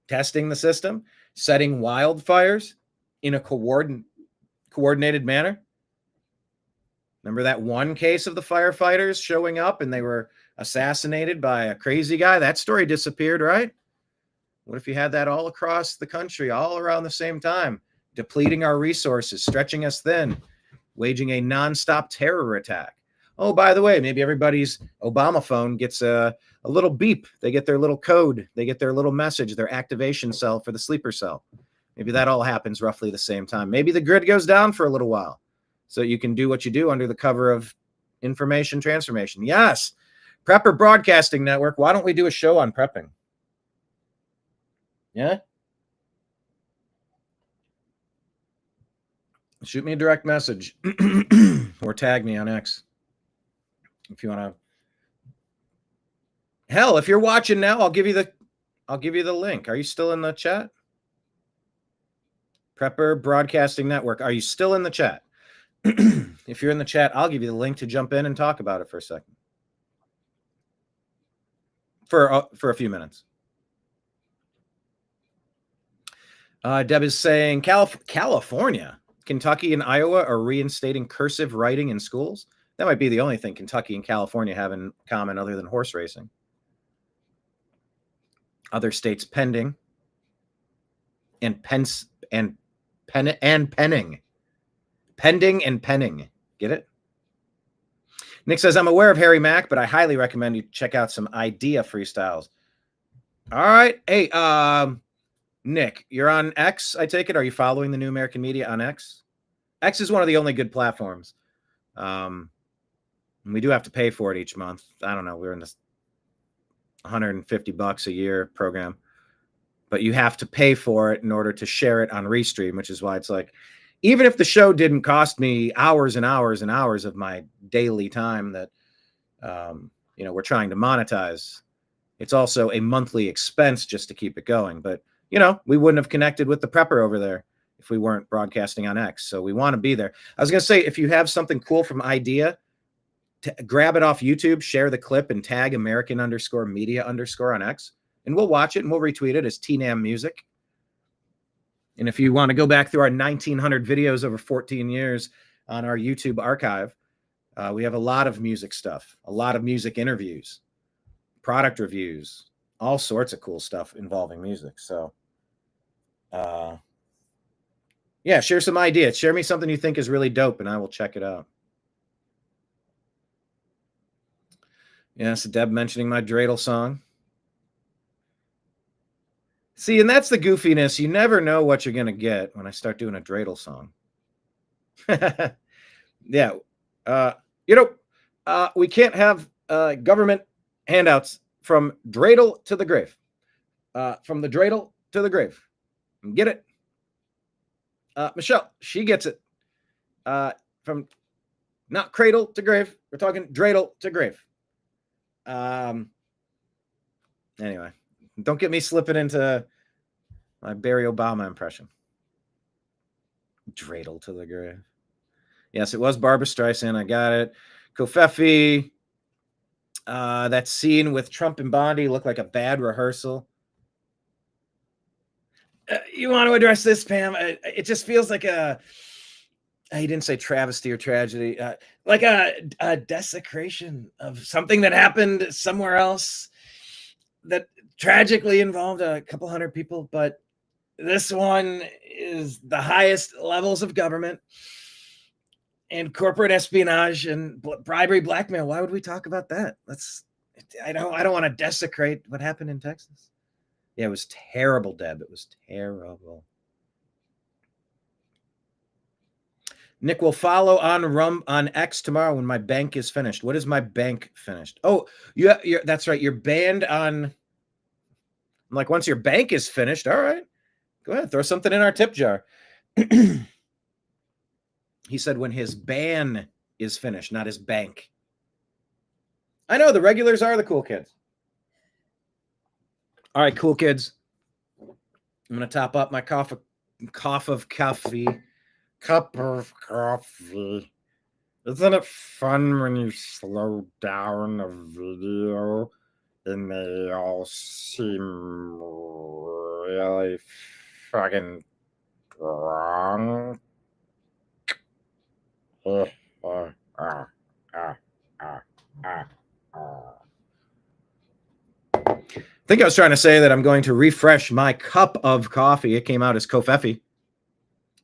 testing the system, setting wildfires in a coordinated manner. Remember that one case of the firefighters showing up and they were assassinated by a crazy guy? That story disappeared, right? What if you had that all across the country, all around the same time, depleting our resources, stretching us thin, waging a nonstop terror attack? Oh, by the way, maybe everybody's Obama phone gets a little beep. They get their little code. They get their little message, their activation cell for the sleeper cell. Maybe that all happens roughly the same time. Maybe the grid goes down for a little while so you can do what you do under the cover of information transformation. Yes. Prepper Broadcasting Network. Why don't we do a show on prepping? Yeah. Shoot me a direct message or tag me on X if you want to. Hell, if you're watching now, I'll give you the link. Are you still in the chat? Prepper Broadcasting Network. Are you still in the chat? If you're in the chat, I'll give you the link to jump in and talk about it for a second. For a few minutes. Deb is saying California, Kentucky, and Iowa are reinstating cursive writing in schools. That might be the only thing Kentucky and California have in common other than horse racing. Other states pending. And penning. Pending and penning. Get it? Nick says, I'm aware of Harry Mack, but I highly recommend you check out some idea freestyles. All right. Hey, Nick, you're on X, I take it? Are you following the New American Media on X? X is one of the only good platforms. We do have to pay for it each month. I don't know. We're in this $150 a year program. But you have to pay for it in order to share it on Restream, which is why it's like, even if the show didn't cost me hours and hours and hours of my daily time that, we're trying to monetize, it's also a monthly expense just to keep it going. But, we wouldn't have connected with the prepper over there if we weren't broadcasting on X. So we want to be there. I was going to say, if you have something cool from Idea, grab it off YouTube, share the clip, and tag American_media_ on X. and we'll watch it and we'll retweet it as TNAM Music. And if you want to go back through our 1,900 videos over 14 years on our YouTube archive, we have a lot of music stuff, a lot of music interviews, product reviews, all sorts of cool stuff involving music. So, yeah, share some ideas. Share me something you think is really dope, and I will check it out. Yes, Deb mentioning my dreidel song. See, and that's the goofiness. You never know what you're going to get when I start doing a dreidel song. Yeah. We can't have government handouts from dreidel to the grave. From the dreidel to the grave. Get it? Michelle, she gets it. From not cradle to grave. We're talking dreidel to grave. Anyway, don't get me slipping into my Barry Obama impression. Dreidel to the grave. Yes, it was Barbara Streisand. I got it. Kofefi. That scene with Trump and Bondi looked like a bad rehearsal. You want to address this, Pam? It just feels like he didn't say travesty or tragedy, like a desecration of something that happened somewhere else that tragically involved a couple hundred people. But this one is the highest levels of government and corporate espionage and bribery, blackmail. Why would we talk about that? I don't want to desecrate what happened in Texas. Yeah, it was terrible, Deb. It was terrible. Nick will follow on X tomorrow when my bank is finished. What is my bank finished? Oh, that's right. You're banned on. I'm like, once your bank is finished, all right, go ahead, throw something in our tip jar. He said when his ban is finished, not his bank. I know the regulars are the cool kids. All right, cool kids. I'm gonna top up my cup of coffee. Isn't it fun when you slow down a video and they all seem really fucking wrong? I think I was trying to say that I'm going to refresh my cup of coffee. It came out as Kofefi.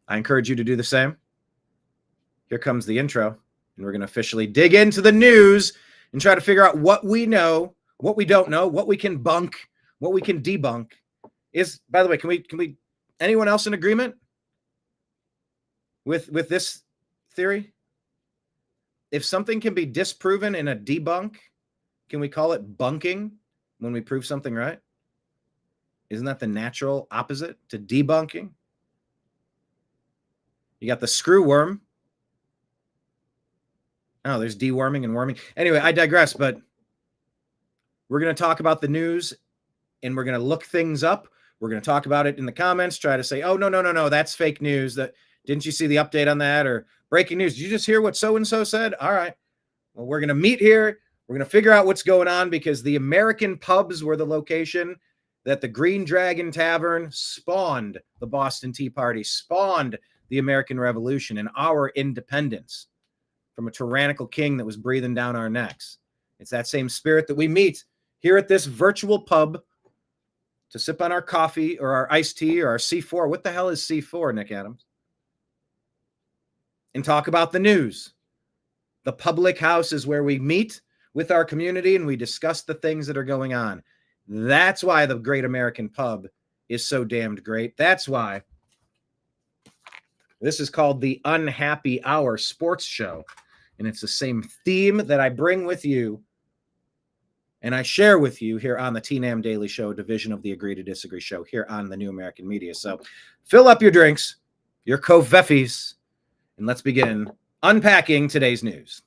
I encourage you to do the same. Here comes the intro, and we're going to officially dig into the news and try to figure out what we know, what we don't know, what we can bunk, what we can debunk. By the way, can we anyone else in agreement with this theory? If something can be disproven in a debunk, can we call it bunking when we prove something right? Isn't that the natural opposite to debunking? You got the screw worm. Oh, there's deworming and worming. Anyway, I digress, but we're going to talk about the news and we're going to look things up. We're going to talk about it in the comments, try to say, oh, no, that's fake news. Didn't you see the update on that? Or breaking news. Did you just hear what so-and-so said? All right. Well, we're going to meet here. We're going to figure out what's going on because the American pubs were the location that the Green Dragon Tavern spawned the Boston Tea Party, spawned the American Revolution and our independence from a tyrannical king that was breathing down our necks. It's that same spirit that we meet here at this virtual pub to sip on our coffee or our iced tea or our C4. What the hell is C4, Nick Adams? And talk about the news. The public house is where we meet with our community and we discuss the things that are going on. That's why the Great American Pub is so damned great. That's why this is called the Unhappy Hour Sports Show. And it's the same theme that I bring with you and I share with you here on the TNAM Daily Show, division of the Agree to Disagree show here on the New American Media. So fill up your drinks, your Kofefis, and let's begin unpacking today's news.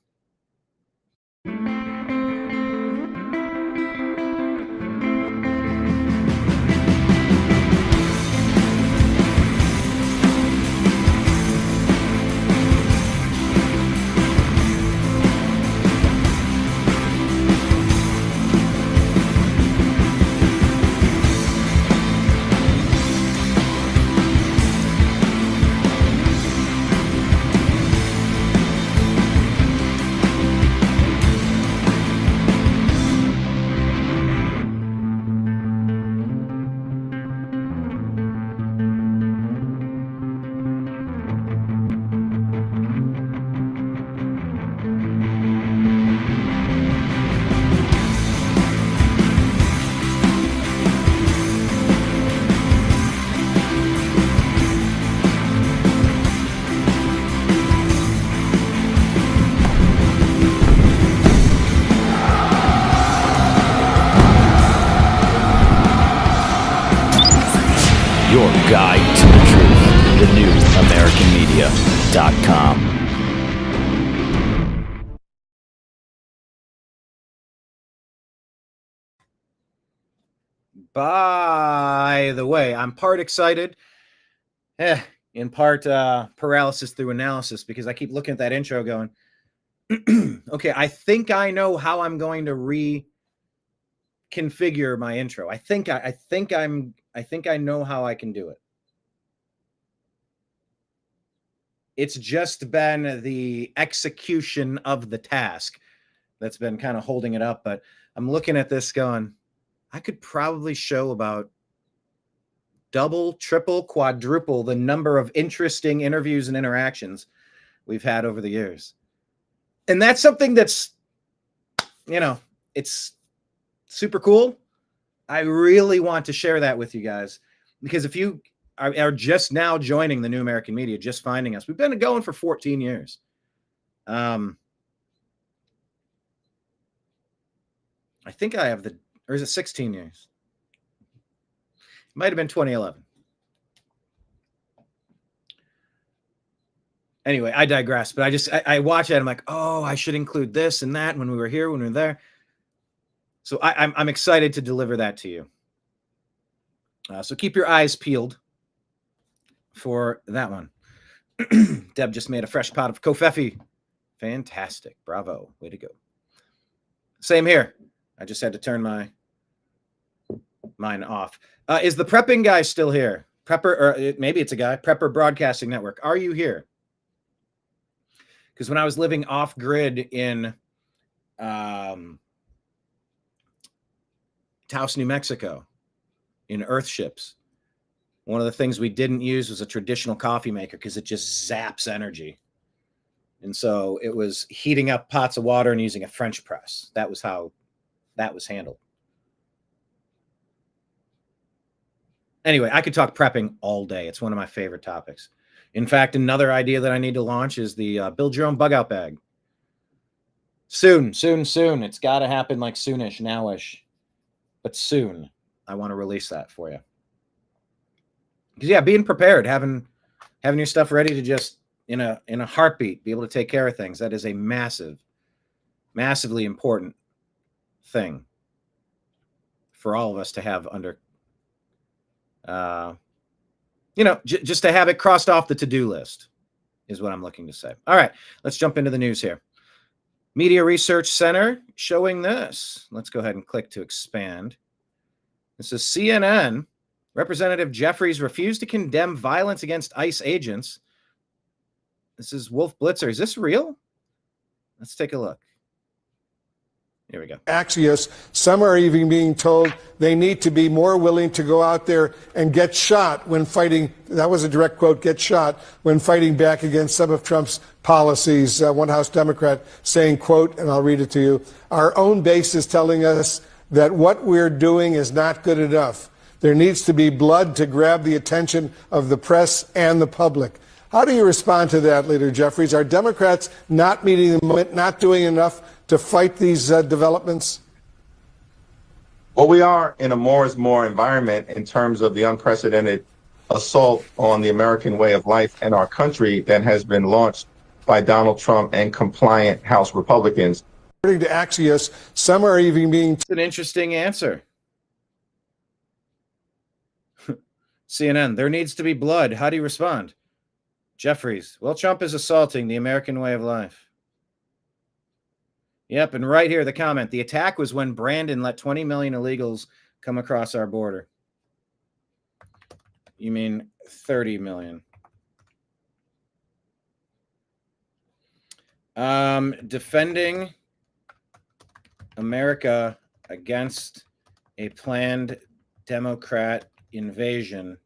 guide to the truth. thenewamericanmedia.com. By the way, I'm part excited, in part paralysis through analysis, because I keep looking at that intro going, okay, I think I know how I'm going to reconfigure my intro. I think I know how I can do it. It's just been the execution of the task that's been kind of holding it up. But I'm looking at this going, I could probably show about double, triple, quadruple the number of interesting interviews and interactions we've had over the years. And that's something that's, it's super cool. I really want to share that with you guys, because if you are just now joining the New American Media, just finding us, we've been going for 14 years. I think I have or is it 16 years? It might have been 2011. Anyway, I digress, but I watch it. I'm like, oh, I should include this and that when we were here, when we were there. So I'm excited to deliver that to you. So keep your eyes peeled for that one. Deb just made a fresh pot of kofefe. Fantastic. Bravo. Way to go. Same here. I just had to turn mine off. Is the prepping guy still here? Prepper, or maybe it's a guy. Prepper Broadcasting Network. Are you here? Because when I was living off grid in Taos, New Mexico, in Earthships, one of the things we didn't use was a traditional coffee maker because it just zaps energy. And so it was heating up pots of water and using a French press. That was how that was handled. Anyway, I could talk prepping all day. It's one of my favorite topics. In fact, another idea that I need to launch is the build your own bug out bag. Soon. It's got to happen like soonish, nowish. But soon, I want to release that for you. Because yeah, being prepared, having your stuff ready to just in a heartbeat be able to take care of things. That is a massively important thing for all of us to have under. Just to have it crossed off the to-do list is what I'm looking to say. All right, let's jump into the news here. Media Research Center showing this. Let's go ahead and click to expand. This is CNN. Representative Jeffries refused to condemn violence against ICE agents. This is Wolf Blitzer. Is this real? Let's take a look. Here we go. Axios. Some are even being told they need to be more willing to go out there and get shot when fighting. That was a direct quote, get shot when fighting back against some of Trump's policies. One House Democrat saying, quote, and I'll read it to you, our own base is telling us that what we're doing is not good enough. There needs to be blood to grab the attention of the press and the public. How do you respond to that, Leader Jeffries? Are Democrats not meeting the moment, not doing enough to fight these developments? Well, we are in a more is more environment in terms of the unprecedented assault on the American way of life and our country that has been launched by Donald Trump and compliant House Republicans. According to Axios, some are even being... It's an interesting answer. CNN, there needs to be blood. How do you respond? Jeffries, well, Trump is assaulting the American way of life. Yep, and right here, the comment. The attack was when Brandon let 20 million illegals come across our border. You mean 30 million. Defending America against a planned Democrat invasion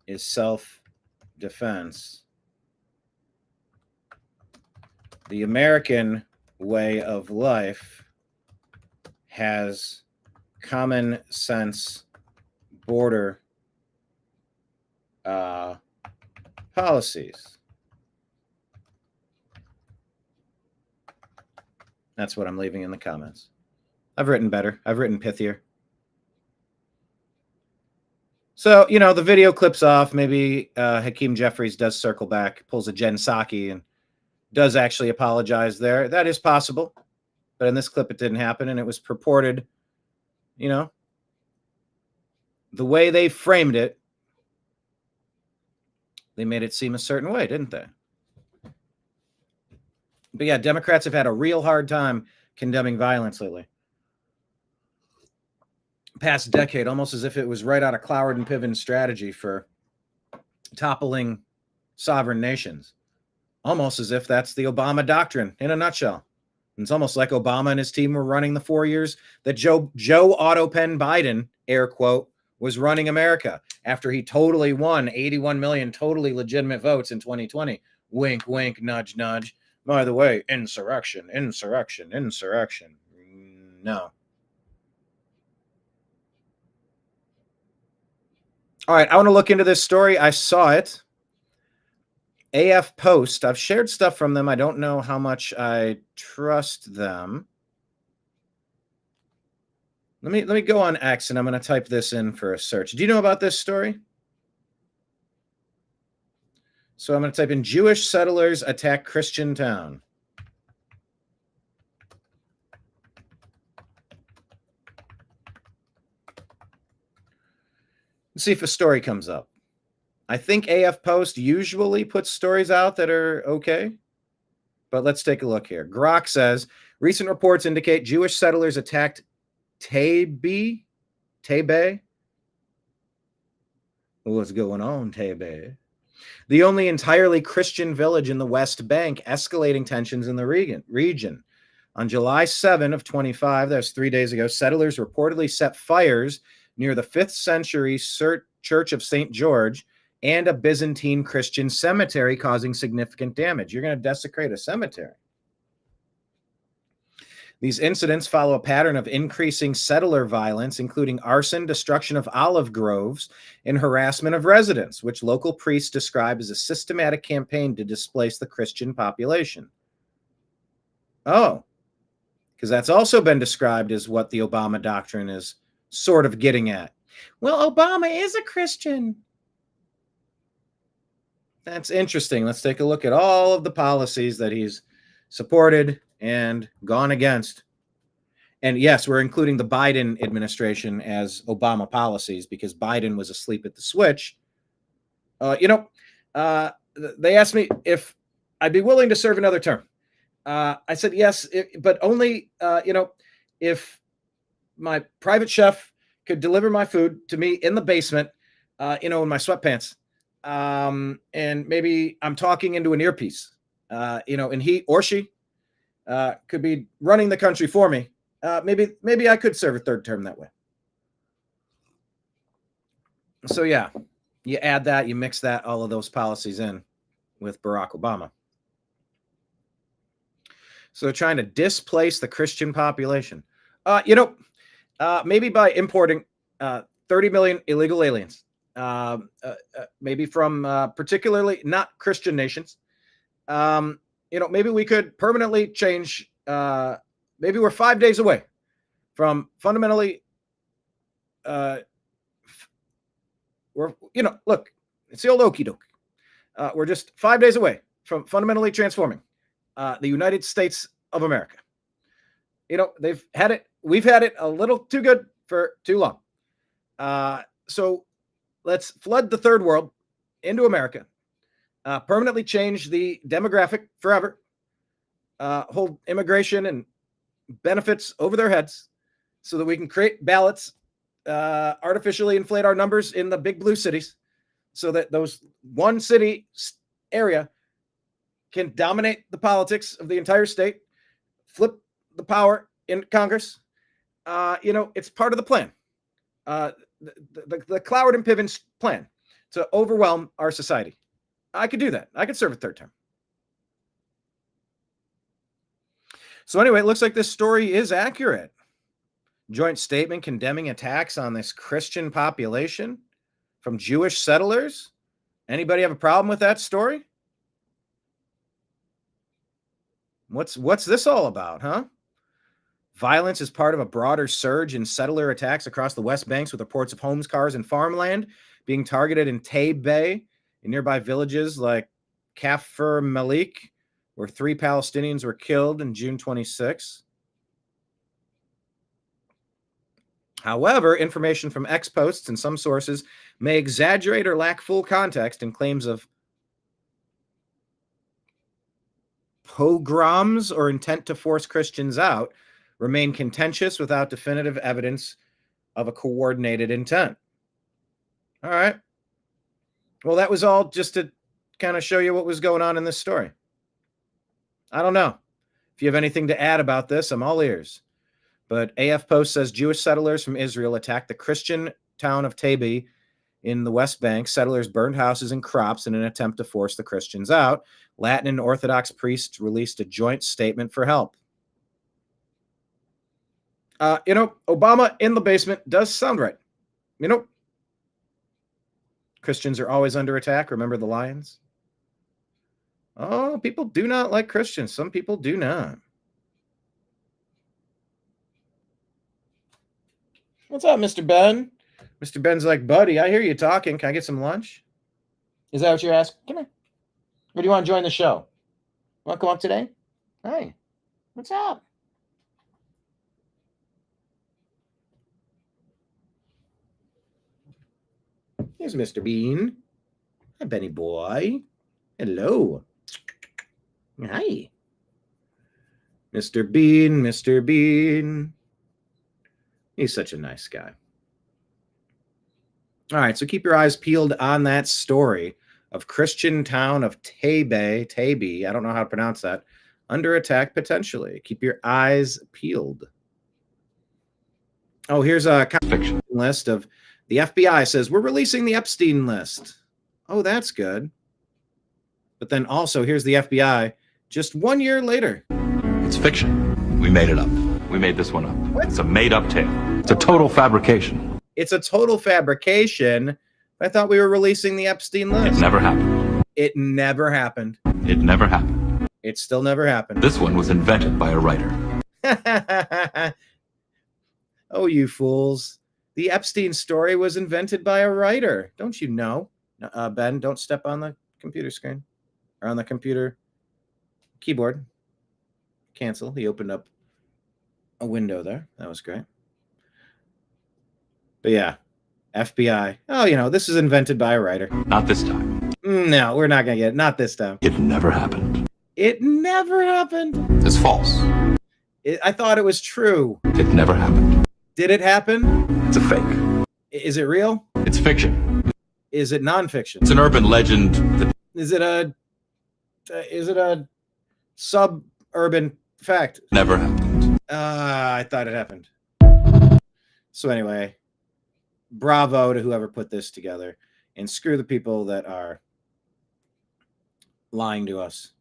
is self-defense. The American way of life has common sense border policies. That's what I'm leaving in the comments. I've written better. I've written pithier. So, the video clips off. Maybe Hakeem Jeffries does circle back, pulls a Jen Psaki, and does actually apologize there. That is possible. But in this clip, it didn't happen, and it was purported, the way they framed it, they made it seem a certain way, didn't they? But yeah, Democrats have had a real hard time condemning violence lately. Past decade, almost as if it was right out of Cloward and Piven's strategy for toppling sovereign nations. Almost as if that's the Obama doctrine in a nutshell. And it's almost like Obama and his team were running the 4 years that Joe Autopen Biden, air quote, was running America after he totally won 81 million totally legitimate votes in 2020. Wink, wink, nudge, nudge. By the way, insurrection. No. All right, I want to look into this story. I saw it. AF Post. I've shared stuff from them. I don't know how much I trust them. Let me go on X, and I'm going to type this in for a search. Do you know about this story? So I'm going to type in Jewish settlers attack Christian town. Let's see if a story comes up. I think AF Post usually puts stories out that are okay, but let's take a look here. Grok says, recent reports indicate Jewish settlers attacked Tebe. What's going on, Tebe? The only entirely Christian village in the West Bank, escalating tensions in the region. On July 7 of 25, that was 3 days ago, settlers reportedly set fires near the 5th century Church of St. George and a Byzantine Christian cemetery, causing significant damage. You're going to desecrate a cemetery. These incidents follow a pattern of increasing settler violence, including arson, destruction of olive groves, and harassment of residents, which local priests describe as a systematic campaign to displace the Christian population. Oh, because that's also been described as what the Obama doctrine is sort of getting at. Well, Obama is a Christian. That's interesting. Let's take a look at all of the policies that he's supported and gone against. And yes, we're including the Biden administration as Obama policies because Biden was asleep at the switch. They asked me if I'd be willing to serve another term. I said yes, but only, if my private chef could deliver my food to me in the basement, in my sweatpants. And maybe I'm talking into an earpiece, and he or she could be running the country for me. Maybe I could serve a third term that way. So yeah, you add that, you mix that, all of those policies in with Barack Obama. So they're trying to displace the Christian population. Maybe by importing 30 million illegal aliens. Maybe from particularly not Christian nations. Maybe we could permanently change. Maybe we're 5 days away from fundamentally. Look, it's the old okey doke. We're just 5 days away from fundamentally transforming the United States of America. They've had it. We've had it a little too good for too long. So let's flood the third world into America, permanently change the demographic forever, hold immigration and benefits over their heads so that we can create ballots, artificially inflate our numbers in the big blue cities so that those one city area can dominate the politics of the entire state, flip the power in Congress. It's part of the plan. The Cloward and Piven's plan to overwhelm our society. I could do that. I could serve a third term. So anyway, it looks like this story is accurate. Joint statement condemning attacks on this Christian population from Jewish settlers. Anybody have a problem with that story? What's this all about, huh? Violence is part of a broader surge in settler attacks across the West Banks, with reports of homes, cars, and farmland being targeted in Taib Bay, in nearby villages like Kafir Malik, where 3 Palestinians were killed in June 26. However, information from X posts and some sources may exaggerate or lack full context, and claims of pogroms or intent to force Christians out remain contentious without definitive evidence of a coordinated intent. All right. Well, that was all just to kind of show you what was going on in this story. I don't know. If you have anything to add about this, I'm all ears. But AF Post says Jewish settlers from Israel attacked the Christian town of Tabi in the West Bank. Settlers burned houses and crops in an attempt to force the Christians out. Latin and Orthodox priests released a joint statement for help. Obama in the basement does sound right. Christians are always under attack. Remember the lions? Oh, people do not like Christians. Some people do not. What's up, Mr. Ben? Mr. Ben's like, buddy, I hear you talking. Can I get some lunch? Is that what you're asking? Come here. Or do you want to join the show? Want to come up today? Hey, what's up? Here's Mr. Bean. Hi, Benny boy. Hello. Hi. Mr. Bean, Mr. Bean. He's such a nice guy. All right, so keep your eyes peeled on that story of Christian town of Tabi, I don't know how to pronounce that, under attack potentially. Keep your eyes peeled. Oh, here's a fiction list of the FBI says we're releasing the Epstein list. Oh, that's good. But then also here's the FBI just 1 year later. It's fiction. We made it up. We made this one up. What? It's a made-up tale. It's a total fabrication. It's a total fabrication. I thought we were releasing the Epstein list. It never happened. It never happened. It never happened. It still never happened. This one was invented by a writer. Oh, you fools. The Epstein story was invented by a writer. Don't you know? Ben, don't step on the computer screen. Or on the computer keyboard. Cancel. He opened up a window there. That was great. But yeah, FBI. Oh, this is invented by a writer. Not this time. No, we're not going to get it. Not this time. It never happened. It never happened. It's false. I thought it was true. It never happened. Did it happen? It's a fake. Is it real? It's fiction. Is it nonfiction? It's an urban legend. Is it a suburban fact? Never happened. I thought it happened. So anyway, bravo to whoever put this together, and screw the people that are lying to us.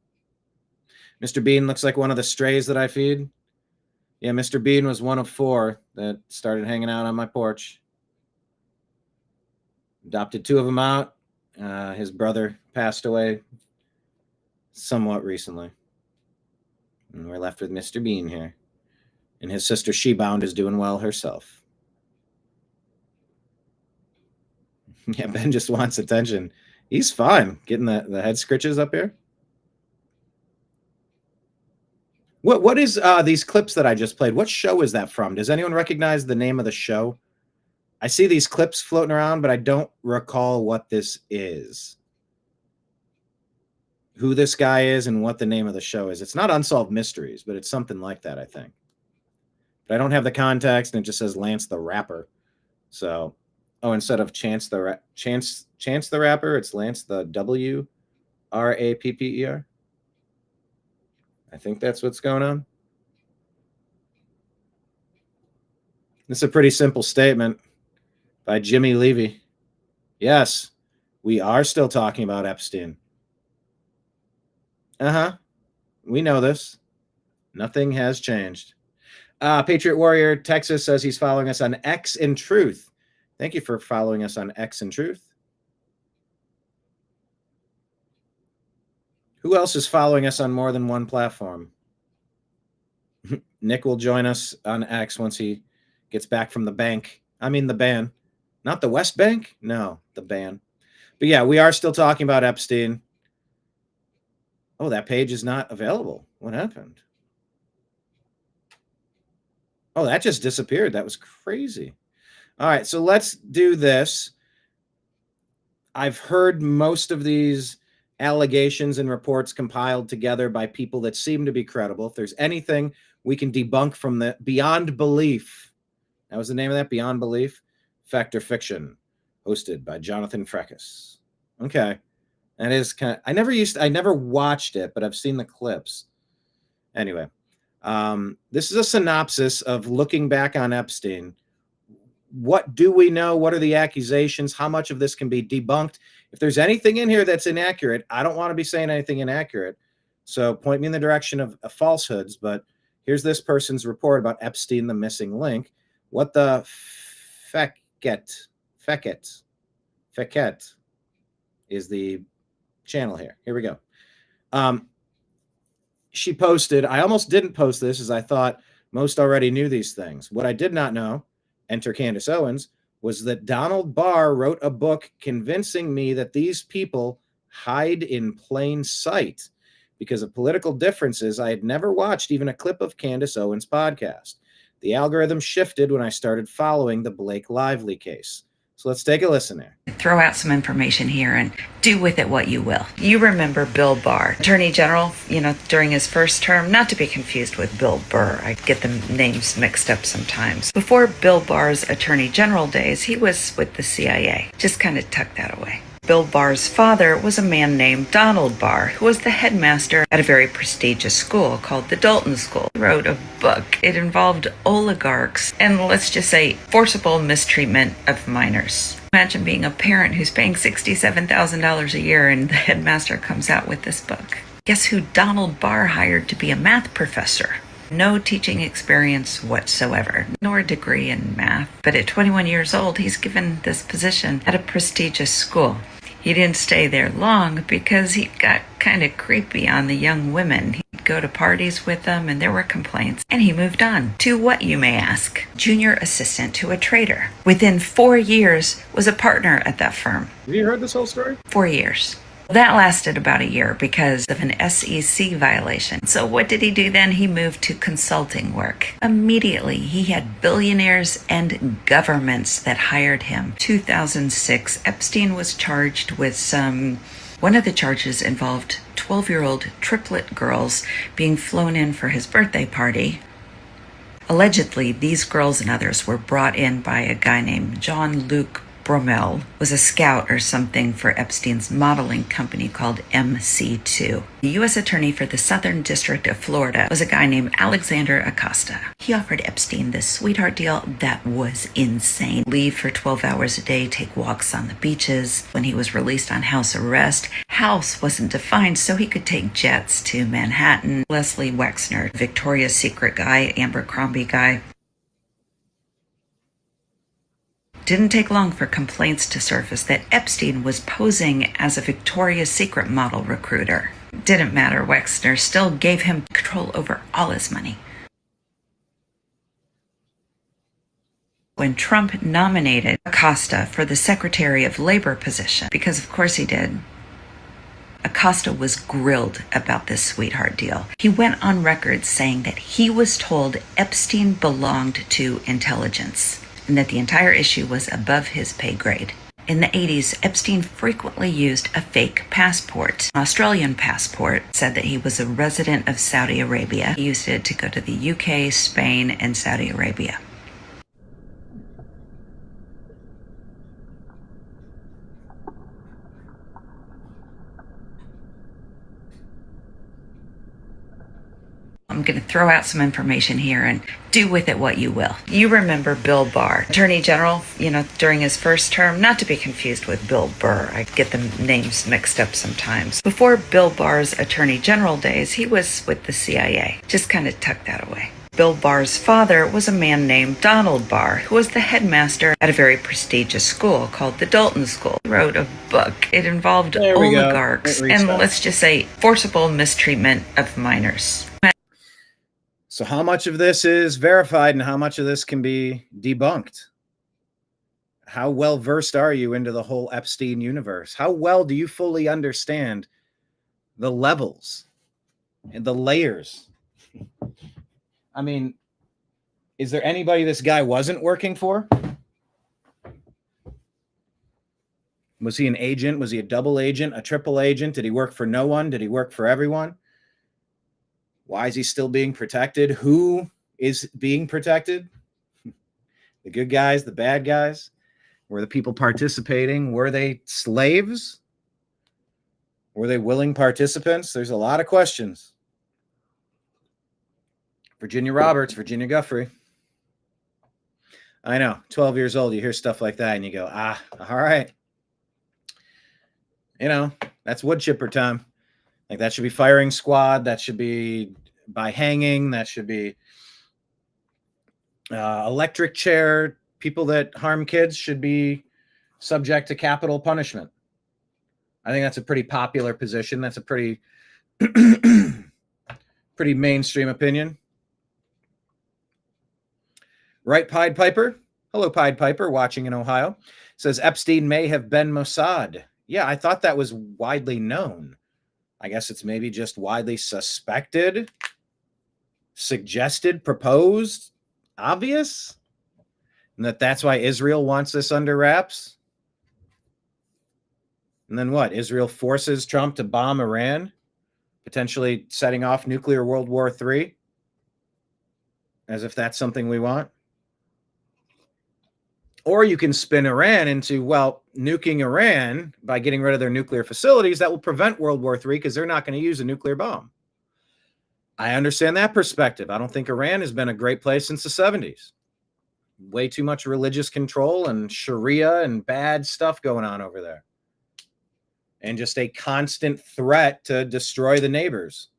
Mr. Bean looks like one of the strays that I feed. Yeah, Mr. Bean was one of 4 that started hanging out on my porch. Adopted 2 of them out. His brother passed away somewhat recently. And we're left with Mr. Bean here. And his sister Shebound is doing well herself. Yeah, Ben just wants attention. He's fine getting the head scritches up here. What is these clips that I just played? What show is that from? Does anyone recognize the name of the show? I see these clips floating around, but I don't recall what this is. Who this guy is and what the name of the show is. It's not Unsolved Mysteries, but it's something like that, I think. But I don't have the context, and it just says Lance the Rapper. So, instead of Chance the Rapper, it's Lance the WRAPPER. I think that's what's going on. This is a pretty simple statement by Jimmy Levy. Yes, we are still talking about Epstein. We know this. Nothing has changed. Patriot Warrior Texas says he's following us on X in Truth. Thank you for following us on X in Truth. Who else is following us on more than one platform? Nick will join us on X once he gets back from the bank. I mean, the ban. Not the West Bank? No, the ban. But yeah, we are still talking about Epstein. Oh, that page is not available. What happened? Oh, that just disappeared. That was crazy. All right, so let's do this. I've heard most of these allegations and reports compiled together by people that seem to be credible. If there's anything we can debunk from the Beyond Belief, that was the name of that, Beyond Belief, Fact or Fiction, hosted by Jonathan Freckes. Okay, that is kind of, I never watched it, but I've seen the clips. Anyway, this is a synopsis of looking back on Epstein. What do we know? What are the accusations? How much of this can be debunked? If there's anything in here that's inaccurate, I don't want to be saying anything inaccurate. So point me in the direction of falsehoods. But here's this person's report about Epstein, the missing link. What the fecket is the channel here. Here we go. She posted, I almost didn't post this as I thought most already knew these things. What I did not know, enter Candace Owens, was that Donald Barr wrote a book convincing me that these people hide in plain sight. Because of political differences, I had never watched even a clip of Candace Owens' podcast. The algorithm shifted when I started following the Blake Lively case. So let's take a listen there. Throw out some information here and do with it what you will. You remember Bill Barr, Attorney General, during his first term, not to be confused with Bill Burr. I get the names mixed up sometimes. Before Bill Barr's Attorney General days, he was with the CIA. Just kind of tuck that away. Bill Barr's father was a man named Donald Barr, who was the headmaster at a very prestigious school called the Dalton School. He wrote a book. It involved oligarchs and, let's just say, forcible mistreatment of minors. Imagine being a parent who's paying $67,000 a year and the headmaster comes out with this book. Guess who Donald Barr hired to be a math professor? No teaching experience whatsoever, nor a degree in math. But at 21 years old, he's given this position at a prestigious school. He didn't stay there long because he got kind of creepy on the young women. He'd go to parties with them and there were complaints. And he moved on to what, you may ask? Junior assistant to a trader. Within 4 years, was a partner at that firm. Have you heard this whole story? 4 years. That lasted about a year because of an SEC violation. So what did he do then? He moved to consulting work. Immediately, he had billionaires and governments that hired him. 2006, Epstein was charged with one of the charges involved 12-year-old triplet girls being flown in for his birthday party. Allegedly, these girls and others were brought in by a guy named Jean-Luc Bromel, was a scout or something for Epstein's modeling company called MC2. The U.S. attorney for the Southern District of Florida was a guy named Alexander Acosta. He offered Epstein this sweetheart deal that was insane. Leave for 12 hours a day, take walks on the beaches. When he was released on house arrest, house wasn't defined, so he could take jets to Manhattan. Leslie Wexner, Victoria's Secret guy, Abercrombie guy. Didn't take long for complaints to surface that Epstein was posing as a Victoria's Secret model recruiter. Didn't matter, Wexner still gave him control over all his money. When Trump nominated Acosta for the Secretary of Labor position, because of course he did, Acosta was grilled about this sweetheart deal. He went on record saying that he was told Epstein belonged to intelligence, and that the entire issue was above his pay grade. In the 80s, Epstein frequently used a fake passport. An Australian passport said that he was a resident of Saudi Arabia. He used it to go to the UK, Spain, and Saudi Arabia. I'm going to throw out some information here and do with it what you will. You remember Bill Barr, Attorney General, during his first term, not to be confused with Bill Burr. I get the names mixed up sometimes. Before Bill Barr's Attorney General days, he was with the CIA. Just kind of tuck that away. Bill Barr's father was a man named Donald Barr, who was the headmaster at a very prestigious school called the Dalton School. He wrote a book. It involved oligarchs and, let's just say, forcible mistreatment of minors. So how much of this is verified and how much of this can be debunked? How well versed are you into the whole Epstein universe? How well do you fully understand the levels and the layers? I mean, is there anybody this guy wasn't working for? Was he an agent? Was he a double agent, a triple agent? Did he work for no one? Did he work for everyone? Why is he still being protected? Who is being protected? The good guys, the bad guys? Were the people participating? Were they slaves? Were they willing participants? There's a lot of questions. Virginia Roberts, Virginia Guffrey. I know, 12 years old, you hear stuff like that and you go, all right. You know, that's wood chipper time. Like that should be firing squad. That should be by hanging. That should be electric chair. People that harm kids should be subject to capital punishment. I think that's a pretty popular position. That's a pretty, pretty mainstream opinion. Right, Pied Piper. Hello, Pied Piper, watching in Ohio. Says Epstein may have been Mossad. Yeah, I thought that was widely known. I guess it's maybe just widely suspected, suggested, proposed, obvious, and that's why Israel wants this under wraps. And then what? Israel forces Trump to bomb Iran, potentially setting off nuclear World War III, as if that's something we want. Or you can spin Iran into, well, nuking Iran by getting rid of their nuclear facilities. That will prevent World War III because they're not going to use a nuclear bomb. I understand that perspective. I don't think Iran has been a great place since the 70s. Way too much religious control and Sharia and bad stuff going on over there. And just a constant threat to destroy the neighbors.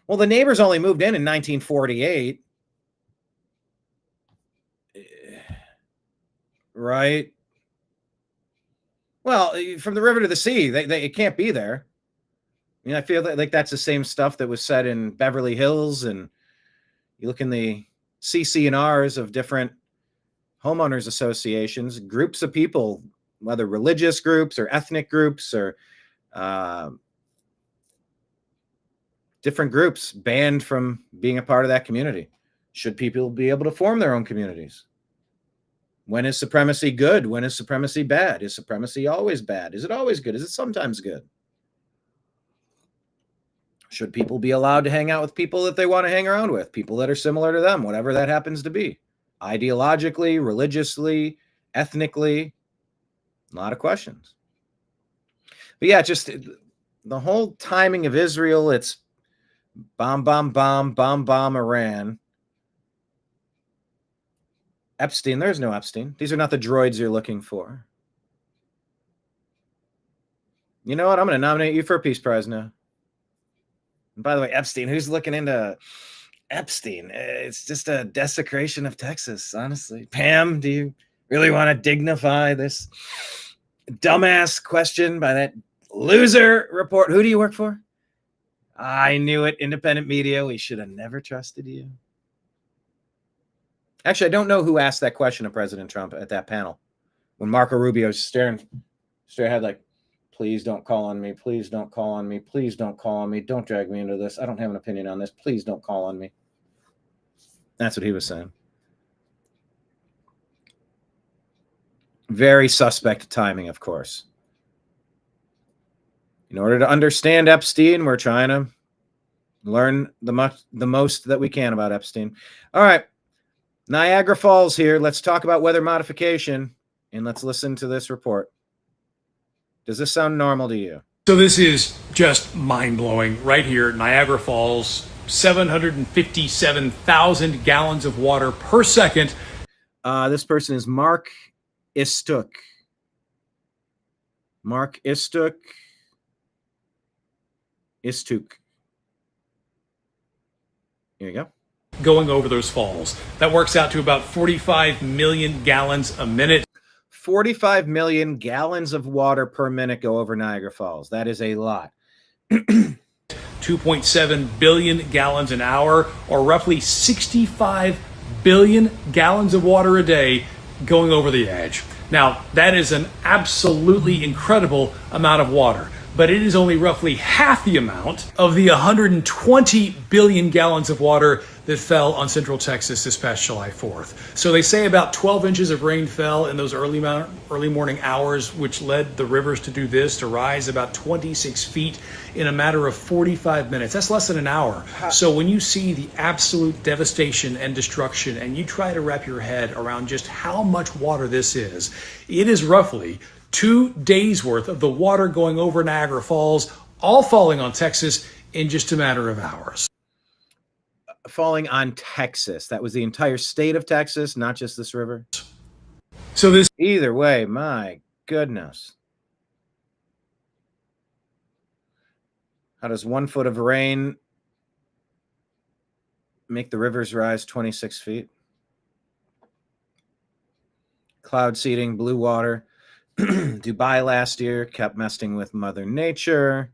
Well, the neighbors only moved in 1948. Right. Well, from the river to the sea, it can't be there. I mean, I feel like that's the same stuff that was said in Beverly Hills, and you look in the CC&Rs of different homeowners associations, groups of people, whether religious groups or ethnic groups or different groups banned from being a part of that community. Should people be able to form their own communities? When is supremacy good? When is supremacy bad? Is supremacy always bad? Is it always good? Is it sometimes good? Should people be allowed to hang out with people that they want to hang around with? People that are similar to them, whatever that happens to be. Ideologically, religiously, ethnically. A lot of questions. But yeah, just the whole timing of Israel, it's bomb, bomb, bomb, bomb, bomb, Iran. Epstein, there's no Epstein. These are not the droids you're looking for. You know what? I'm going to nominate you for a Peace Prize now. And by the way, Epstein, who's looking into Epstein? It's just a desecration of Texas, honestly. Pam, do you really want to dignify this dumbass question by that loser report? Who do you work for? I knew it. Independent media. We should have never trusted you. Actually, I don't know who asked that question of President Trump at that panel when Marco Rubio was straight ahead like, please don't call on me. Please don't call on me. Please don't call on me. Don't drag me into this. I don't have an opinion on this. Please don't call on me. That's what he was saying. Very suspect timing, of course. In order to understand Epstein, we're trying to learn the most that we can about Epstein. All right. Niagara Falls here. Let's talk about weather modification, and let's listen to this report. Does this sound normal to you? So this is just mind-blowing. Right here, Niagara Falls, 757,000 gallons of water per second. This person is Mark Istuk. Mark Istuk. Istuk. Here you go. Going over those falls. That works out to about 45 million gallons a minute. 45 million gallons of water per minute go over Niagara Falls. That is a lot. To 2.7 billion gallons an hour, or roughly 65 billion gallons of water a day going over the edge. Now, that is an absolutely incredible amount of water, but it is only roughly half the amount of the 120 billion gallons of water that fell on central Texas this past July 4th. So they say about 12 inches of rain fell in those early morning hours, which led the rivers to do this, to rise about 26 feet in a matter of 45 minutes. That's less than an hour. So when you see the absolute devastation and destruction, and you try to wrap your head around just how much water this is, it is roughly 2 days worth of the water going over Niagara Falls, all falling on Texas in just a matter of hours. Falling on Texas. That was the entire state of Texas, not just this river. So this, either way, my goodness. How does 1 foot of rain make the rivers rise 26 feet? Cloud seeding, blue water. Dubai last year kept messing with Mother Nature.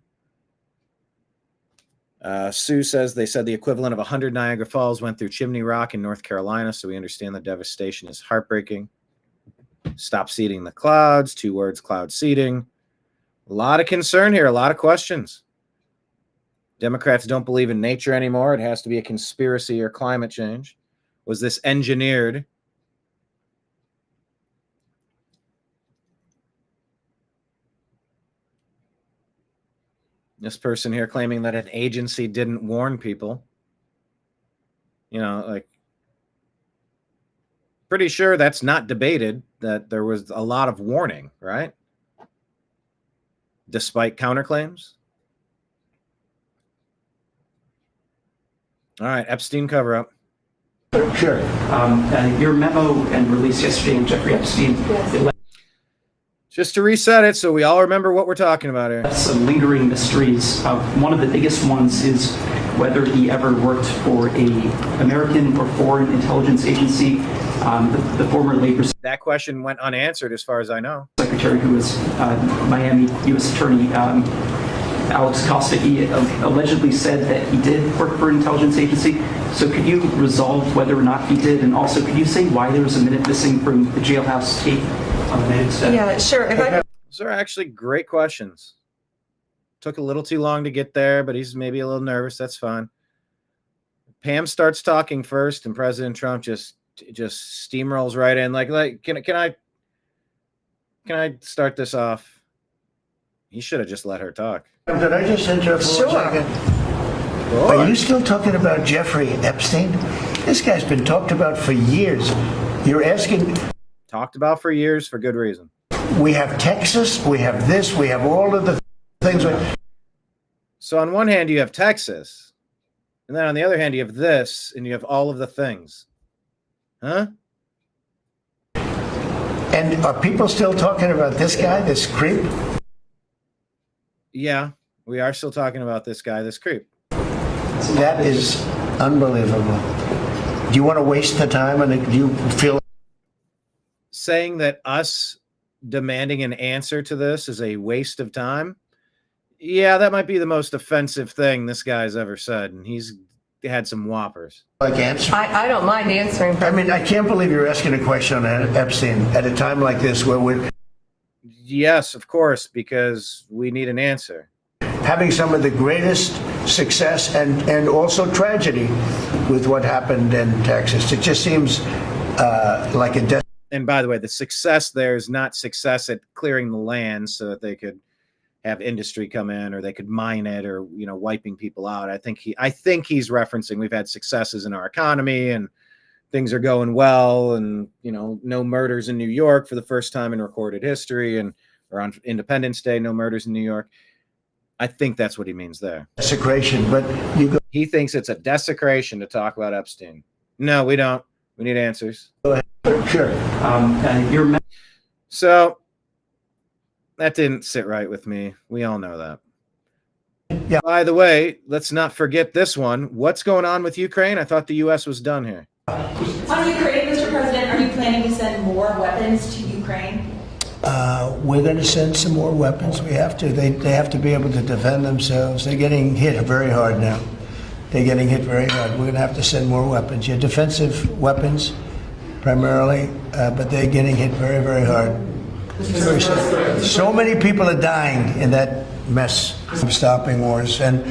Sue says they said the equivalent of 100 Niagara Falls went through Chimney Rock in North Carolina, so we understand the devastation is heartbreaking. Stop seeding the clouds. 2 words, cloud seeding. A lot of concern here, a lot of questions. Democrats don't believe in nature anymore. It has to be a conspiracy or climate change. Was this engineered? This person here claiming that an agency didn't warn people. You know, like, pretty sure that's not debated, that there was a lot of warning, right? Despite counterclaims. All right, Epstein cover-up. Sure. Your memo and release yesterday on Jeffrey Epstein. Yes. Just to reset it so we all remember what we're talking about here. Some lingering mysteries. One of the biggest ones is whether he ever worked for a American or foreign intelligence agency. The former labor that question went unanswered as far as I know. Secretary, who was Miami U.S. Attorney Alex Costa, he allegedly said that he did work for an intelligence agency. So could you resolve whether or not he did? And also, could you say why there was a minute missing from the jailhouse tape on the minute set? Yeah, sure. Those are actually great questions. Took a little too long to get there, but he's maybe a little nervous. That's fine. Pam starts talking first, and President Trump just steamrolls right in. Like, can I start this off? He should have just let her talk. Did I just interrupt for 1 second? Are you still talking about Jeffrey Epstein? This guy's been talked about for years. You're asking... Talked about for years for good reason. We have Texas, we have this, we have all of the things. So on one hand, you have Texas. And then on the other hand, you have this, and you have all of the things. Huh? And are people still talking about this guy, this creep? Yeah, we are still talking about this guy, this creep. That is unbelievable. Do you want to waste the time, and do you feel... Saying that us demanding an answer to this is a waste of time? Yeah, that might be the most offensive thing this guy's ever said, and he's had some whoppers. Like answer? I don't mind answering. I mean, I can't believe you're asking a question on Epstein at a time like this where we're... Yes, of course, because we need an answer. Having some of the greatest success and also tragedy with what happened in Texas. It just seems like a... And by the way, the success there is not success at clearing the land so that they could have industry come in, or they could mine it, or, you know, wiping people out. I think he's referencing we've had successes in our economy and things are going well, and, you know, no murders in New York for the first time in recorded history, and or on Independence Day, no murders in New York. I think that's what he means there. Desecration, but he thinks it's a desecration to talk about Epstein. No, we don't. We need answers. Go ahead. Sure. So that didn't sit right with me. We all know that. Yeah. By the way, let's not forget this one. What's going on with Ukraine? I thought the U.S. was done here. On Ukraine, Mr. President, are you planning to send more weapons to Ukraine? We're going to send some more weapons. We have to. They have to be able to defend themselves. They're getting hit very hard now. They're getting hit very hard. We're going to have to send more weapons. Yeah, defensive weapons primarily, but they're getting hit very, very hard. Very sad. So many people are dying in that mess of stopping wars, and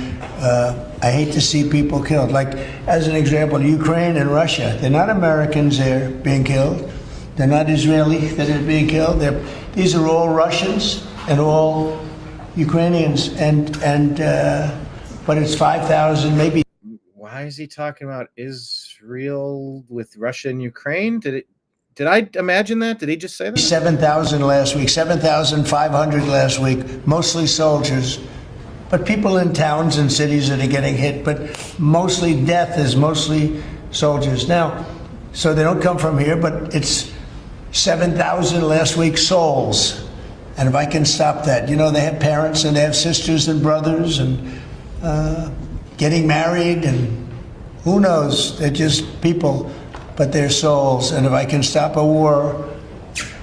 I hate to see people killed. Like, as an example, Ukraine and Russia, they're not Americans there being killed. They're not Israeli that are being killed. These are all Russians and all Ukrainians, but it's 5,000, maybe. Why is he talking about Israel with Russia and Ukraine? Did I imagine that? Did he just say that? 7,000 last week, 7,500 last week, mostly soldiers, but people in towns and cities that are getting hit, but mostly death is mostly soldiers. Now, so they don't come from here, but it's 7,000 last week souls. And if I can stop that, you know, they have parents and they have sisters and brothers and getting married, and who knows, they're just people, but they're souls. And if I can stop a war,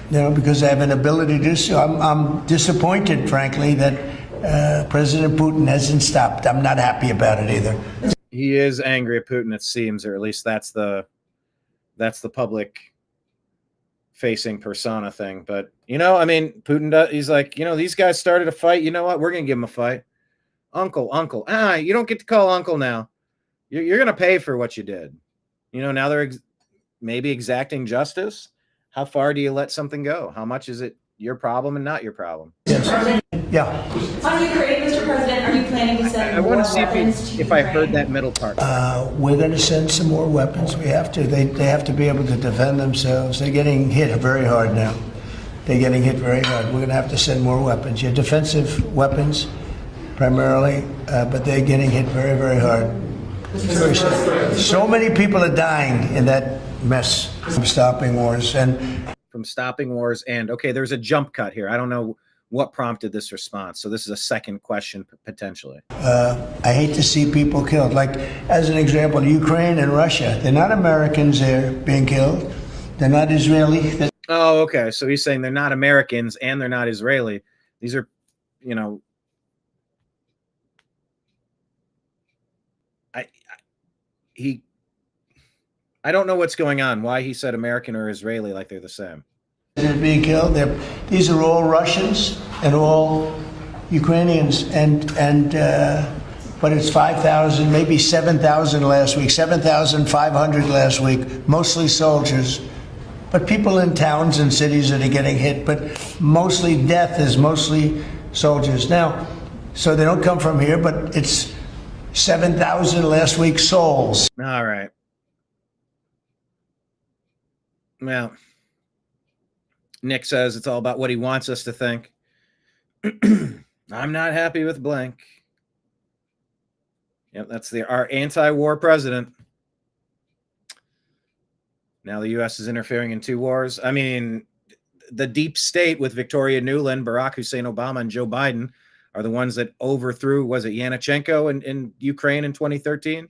you know, because I have an ability to do so, I'm disappointed, frankly, that President Putin hasn't stopped. I'm not happy about it either. He is angry at Putin, it seems, or at least that's the public facing persona thing. But, you know, I mean, Putin he's like, you know, these guys started a fight. You know what? We're going to give them a fight. Uncle. You don't get to call uncle now. You're going to pay for what you did. You know, now they're maybe exacting justice. How far do you let something go? How much is it your problem and not your problem? Yes. Yeah. On Ukraine, Mr. President, are you planning to send I more want to see weapons to if I Ukraine? heard that middle part. We're going to send some more weapons. We have to. They have to be able to defend themselves. They're getting hit very hard now. They're getting hit very hard. We're going to have to send more weapons. Yeah, defensive weapons primarily, but they're getting hit very, very hard. Very sad. So many people are dying in that mess from stopping wars. From stopping wars okay, there's a jump cut here. I don't know what prompted this response. So this is a second question potentially. I hate to see people killed. Like, as an example, Ukraine and Russia, they're not Americans there being killed. They're not Israeli. Oh, okay. So he's saying they're not Americans and they're not Israeli. These are, you know, I don't know what's going on. Why he said American or Israeli like they're the same. They're being killed. These are all Russians and all Ukrainians, but it's 5,000, maybe 7,000 last week, 7,500 last week, mostly soldiers, but people in towns and cities that are getting hit, but mostly death is mostly soldiers. Now, so they don't come from here, but it's 7,000 last week souls. All right. Well, Nick says it's all about what he wants us to think. I'm not happy with blank. Yep, that's our anti-war president. Now the U.S. is interfering in 2 wars. I mean, the deep state with Victoria Nuland, Barack Hussein Obama, and Joe Biden are the ones that overthrew, was it Yanukovych in Ukraine in 2013,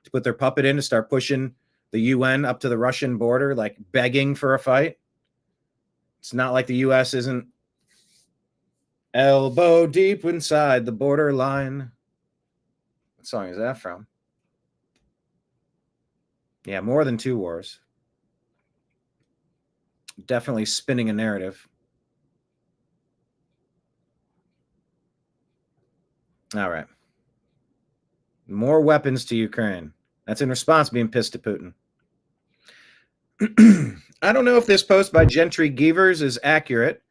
to put their puppet in to start pushing the UN up to the Russian border, like begging for a fight. It's not like the U.S. isn't elbow deep inside the borderline. What song is that from? Yeah, more than 2 wars. Definitely spinning a narrative. All right. More weapons to Ukraine. That's in response to being pissed at Putin. I don't know if this post by Gentry Gevers is accurate.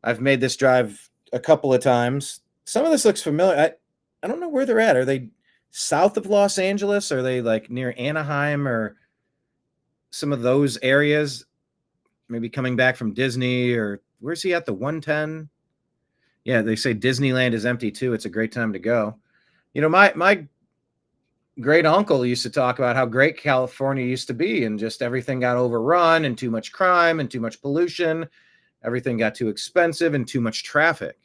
I've made this drive a couple of times. Some of this looks familiar. I don't know where they're at. Are they south of Los Angeles? Are they like near Anaheim or some of those areas? Maybe coming back from Disney, or where's he at? The 110? Yeah, they say Disneyland is empty too. It's a great time to go. You know, my great uncle used to talk about how great California used to be, and just everything got overrun and too much crime and too much pollution. Everything got too expensive and too much traffic.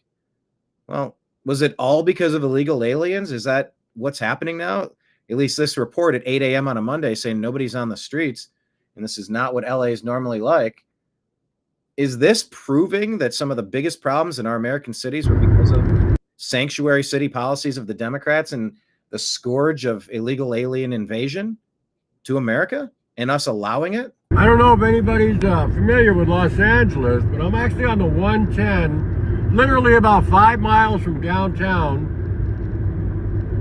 Well, was it all because of illegal aliens? Is that what's happening now? At least this report at 8 a.m. on a Monday saying nobody's on the streets, and this is not what LA is normally like. Is this proving that some of the biggest problems in our American cities were because of sanctuary city policies of the Democrats and the scourge of illegal alien invasion to America and us allowing it? I don't know if anybody's familiar with Los Angeles, but I'm actually on the 110, literally about 5 miles from downtown.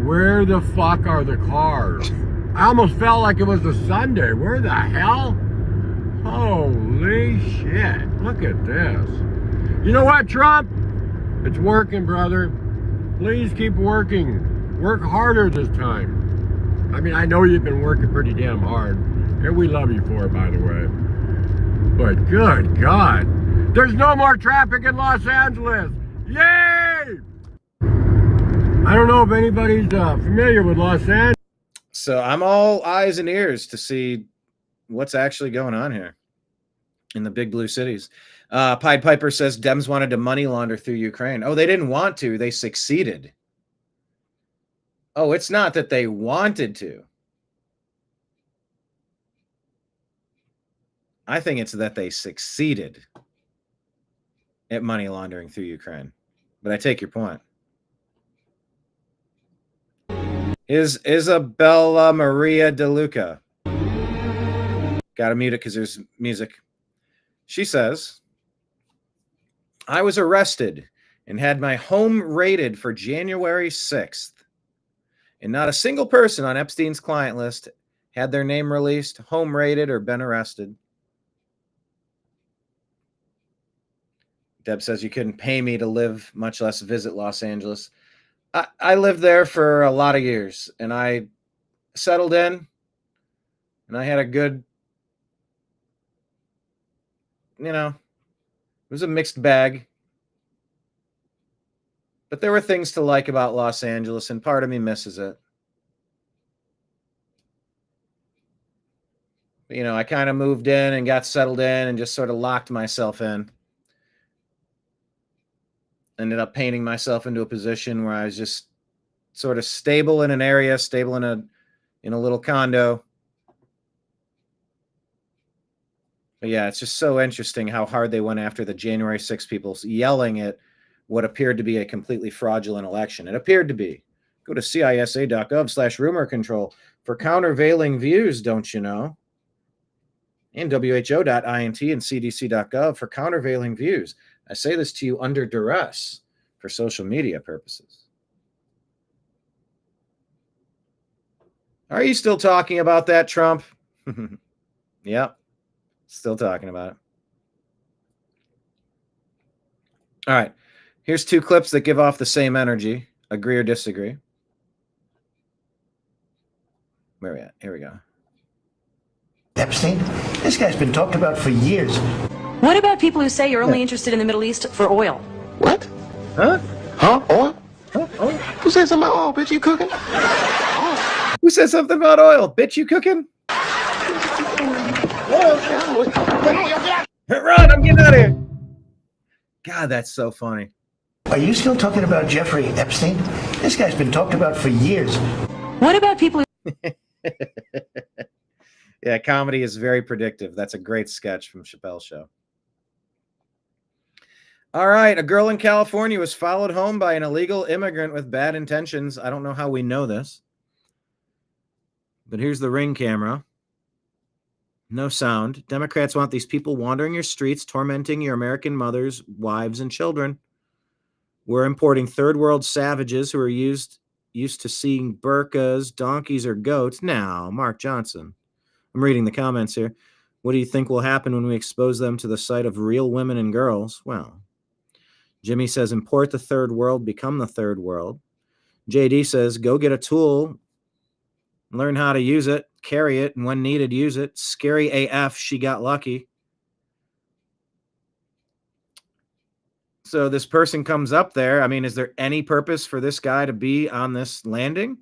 Where the fuck are the cars? I almost felt like it was a Sunday. Where the hell? Holy shit. Look at this. You know what, Trump? It's working, brother. Please keep working. Work harder this time. I mean, I know you've been working pretty damn hard. And we love you for it, by the way. But good God. There's no more traffic in Los Angeles. Yay! I don't know if anybody's familiar with Los Angeles. So I'm all eyes and ears to see what's actually going on here in the big blue cities. Pied Piper says Dems wanted to money launder through Ukraine. Oh, they didn't want to. They succeeded. Oh, it's not that they wanted to. I think it's that they succeeded at money laundering through Ukraine. But I take your point. Is Isabella Maria DeLuca. Gotta mute it because there's music. She says, I was arrested and had my home raided for January 6th. And not a single person on Epstein's client list had their name released, home raided, or been arrested. Deb says you couldn't pay me to live, much less visit Los Angeles. I lived there for a lot of years, and I settled in, and I had a good, it was a mixed bag. But there were things to like about Los Angeles, and part of me misses it. But, I kind of moved in and got settled in and just sort of locked myself in. Ended up painting myself into a position where I was just sort of stable in an area, stable in a little condo. But yeah, it's just so interesting how hard they went after the January 6th people, yelling at what appeared to be a completely fraudulent election. It appeared to be. Go to cisa.gov/rumor control for countervailing views, don't you know? And who.int and cdc.gov for countervailing views. I say this to you under duress for social media purposes. Are you still talking about that, Trump? Yep. Still talking about it. All right. Here's 2 clips that give off the same energy. Agree or disagree? Where are we at? Here we go. Epstein, this guy's been talked about for years. What about people who say you're only interested in the Middle East for oil? What? Huh? Huh? Oil? Huh? Oil? Who said something about oil, bitch? You cooking? Who said something about oil? Bitch, you cooking? Run, I'm getting out of here. God, that's so funny. Are you still talking about Jeffrey Epstein? This guy's been talked about for years. What about people who... Yeah, comedy is very predictive. That's a great sketch from Chappelle's Show. All right, a girl in California was followed home by an illegal immigrant with bad intentions. I don't know how we know this. But here's the Ring camera. No sound. Democrats want these people wandering your streets, tormenting your American mothers, wives, and children. We're importing third world savages who are used to seeing burqas, donkeys, or goats. Now, Mark Johnson. I'm reading the comments here. What do you think will happen when we expose them to the sight of real women and girls? Well, Jimmy says, import the third world, become the third world. JD says, go get a tool, learn how to use it, carry it, and when needed, use it. Scary AF, she got lucky. So this person comes up there. I mean, is there any purpose for this guy to be on this landing?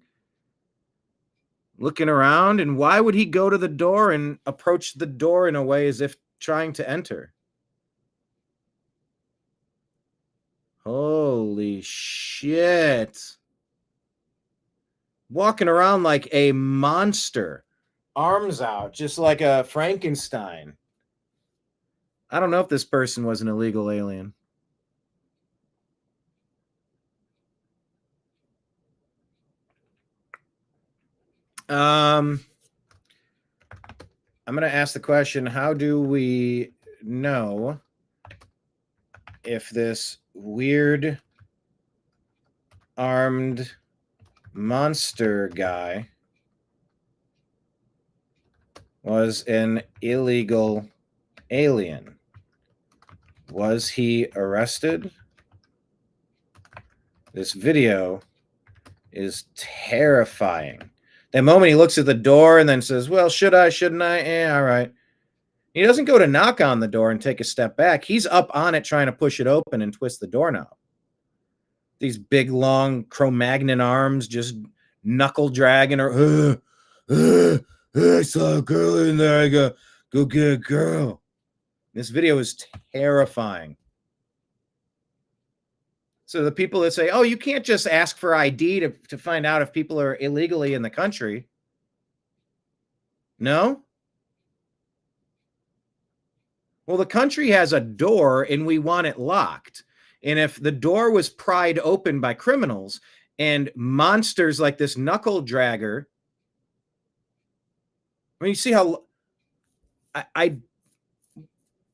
Looking around, and why would he go to the door and approach the door in a way as if trying to enter? Holy shit. Walking around like a monster, arms out, just like a Frankenstein. I don't know if this person was an illegal alien. I'm going to ask the question, how do we know if this weird armed monster guy was an illegal alien? Was he arrested? This video is terrifying. That moment he looks at the door and then says, well, should I, shouldn't I? All right. He doesn't go to knock on the door and take a step back. He's up on it trying to push it open and twist the doorknob. These big, long Cro-Magnon arms just knuckle dragging her. I saw a girl in there. I go get a girl. This video is terrifying. So the people that say, oh, you can't just ask for ID to find out if people are illegally in the country. No? Well, the country has a door and we want it locked. And if the door was pried open by criminals and monsters like this knuckle dragger, I mean, you see how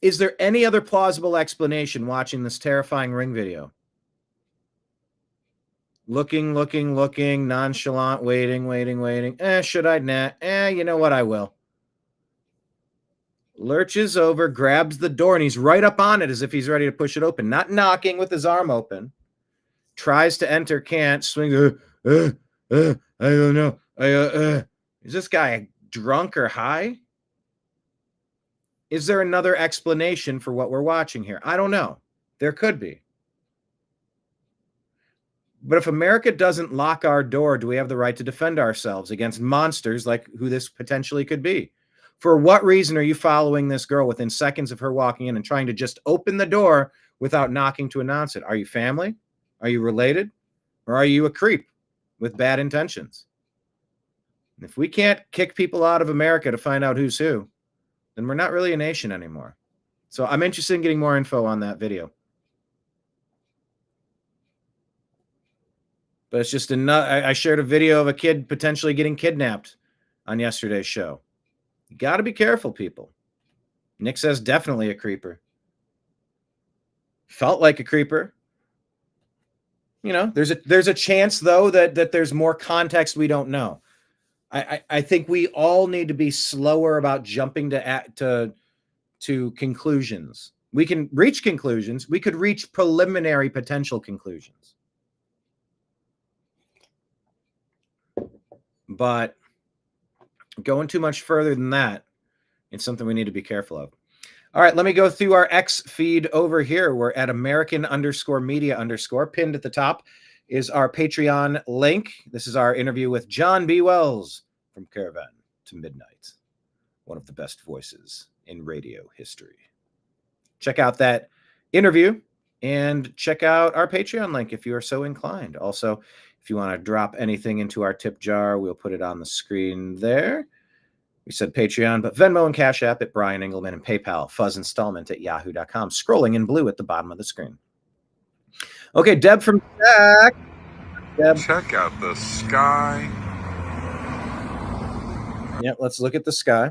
is there any other plausible explanation watching this terrifying Ring video? Looking, nonchalant, waiting. Should I? Nah. You know what? I will. Lurches over, grabs the door, and he's right up on it as if he's ready to push it open. Not knocking, with his arm open. Tries to enter, can't. Swings. I don't know. Is this guy drunk or high? Is there another explanation for what we're watching here? I don't know. There could be. But if America doesn't lock our door, do we have the right to defend ourselves against monsters like who this potentially could be? For what reason are you following this girl within seconds of her walking in and trying to just open the door without knocking to announce it? Are you family? Are you related? Or are you a creep with bad intentions? And if we can't kick people out of America to find out who's who, then we're not really a nation anymore. So I'm interested in getting more info on that video. But it's just I shared a video of a kid potentially getting kidnapped on yesterday's show. You got to be careful, people. Nick says definitely a creeper. Felt like a creeper. You know, there's a chance, though, that there's more context we don't know. I think we all need to be slower about jumping to conclusions. We can reach conclusions. We could reach preliminary potential conclusions. But going too much further than that, it's something we need to be careful of. All right, let me go through our X feed over here. We're at American_media_. Pinned at the top is our Patreon link. This is our interview with John B. Wells from Caravan to Midnight, one of the best voices in radio history. Check out that interview and check out our Patreon link if you are so inclined. Also, if you want to drop anything into our tip jar, we'll put it on the screen there. We said Patreon, but Venmo and Cash App at Brian Engelman and PayPal, Fuzz Installment at yahoo.com, scrolling in blue at the bottom of the screen. Okay, Deb from Sac. Deb. Check out the sky. Yep, let's look at the sky.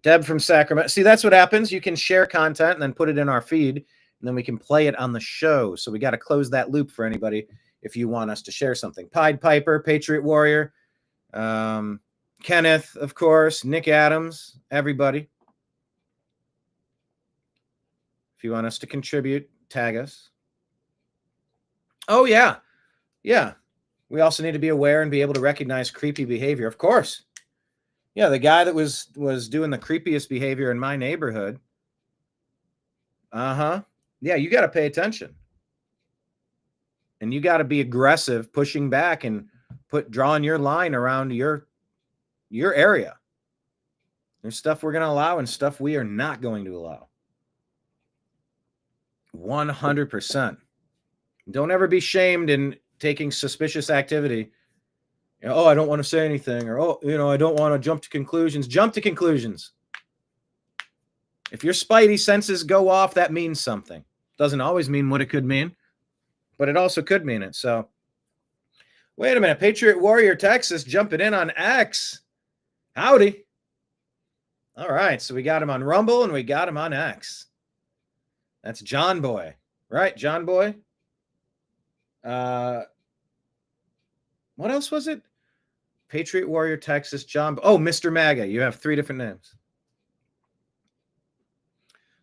Deb from Sacramento. See, that's what happens. You can share content and then put it in our feed, and then we can play it on the show. So we got to close that loop for anybody if you want us to share something. Pied Piper, Patriot Warrior, Kenneth, of course, Nick Adams, everybody. If you want us to contribute, tag us. Oh, yeah. Yeah. We also need to be aware and be able to recognize creepy behavior. Of course. Yeah, the guy that was doing the creepiest behavior in my neighborhood. Uh-huh. Yeah, you got to pay attention. And you got to be aggressive, pushing back and drawing your line around your area. There's stuff we're going to allow and stuff we are not going to allow. 100%. Don't ever be shamed in taking suspicious activity. You know, oh, I don't want to say anything, or, oh, I don't want to jump to conclusions. Jump to conclusions. If your spidey senses go off, that means something. Doesn't always mean what it could mean, but it also could mean it. So, wait a minute. Patriot Warrior Texas jumping in on X. Howdy. All right, so we got him on Rumble and we got him on X. That's John Boy, right? John Boy. What else was it? Patriot Warrior Texas, John. Oh, Mr. MAGA. You have 3 different names.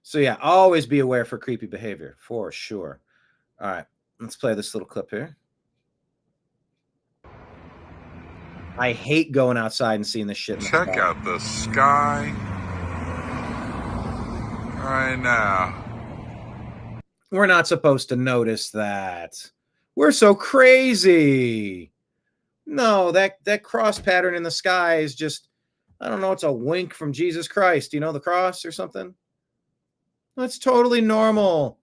So yeah, always be aware for creepy behavior, for sure. All right, let's play this little clip here. I hate going outside and seeing this shit. Check out the sky right now. We're not supposed to notice that. We're so crazy. No, that cross pattern in the sky is just, I don't know, it's a wink from Jesus Christ. You know, the cross or something? That's totally normal.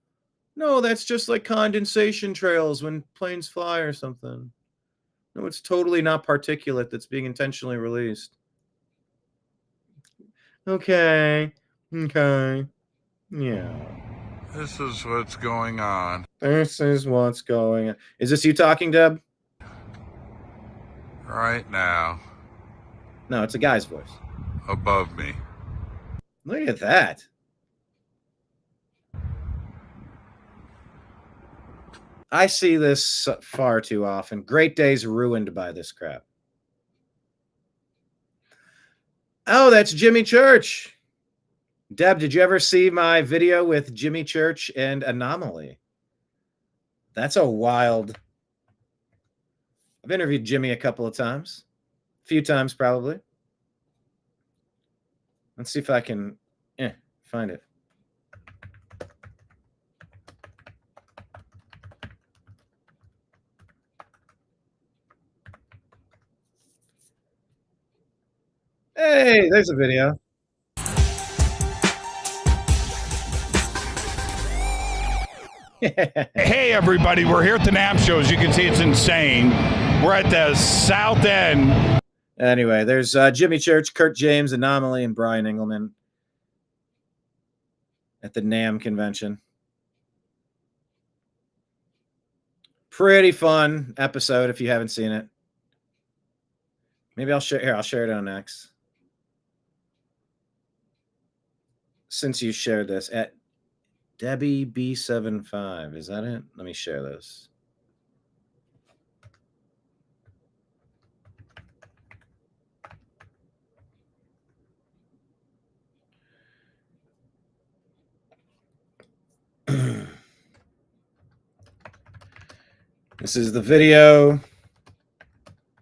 No, that's just like condensation trails when planes fly or something. No, it's totally not particulate that's being intentionally released. Okay. Yeah. This is what's going on. This is what's going on. Is this you talking, Deb? Right now. No, it's a guy's voice. Above me. Look at that. I see this far too often. Great days ruined by this crap. Oh, that's Jimmy Church. Deb, did you ever see my video with Jimmy Church and Anomaly? That's a wild. I've interviewed Jimmy a couple of times. A few times, probably. Let's see if I can find it. Hey, there's a video. Hey, everybody. We're here at the NAMP show. As you can see, it's insane. We're at the south end. Anyway, there's Jimmy Church, Kurt James, Anomaly, and Brian Engelman at the NAM convention. Pretty fun episode if you haven't seen it. Maybe I'll share it on X. Since you shared this at Debbie B75, is that it? Let me share this. This is the video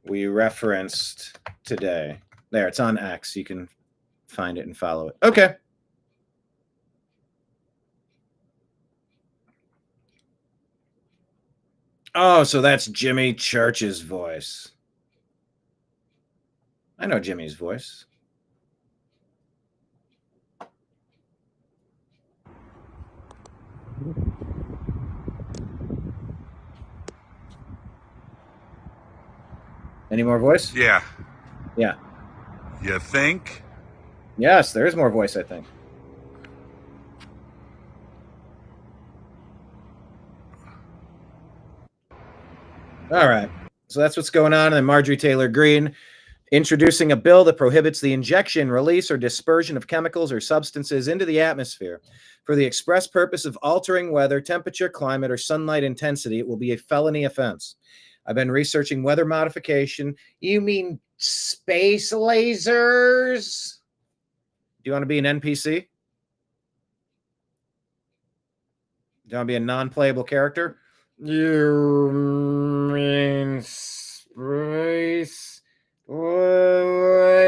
we referenced today. There, it's on X. You can find it and follow it. Okay. Oh, so that's Jimmy Church's voice. I know Jimmy's voice. Any more voice? Yeah. Yeah. You think? Yes, there is more voice, I think. All right. So that's what's going on. And then Marjorie Taylor Greene introducing a bill that prohibits the injection, release, or dispersion of chemicals or substances into the atmosphere for the express purpose of altering weather, temperature, climate, or sunlight intensity. It will be a felony offense. I've been researching weather modification. You mean space lasers? Do you want to be an NPC? Do you want to be a non-playable character? You mean space lasers?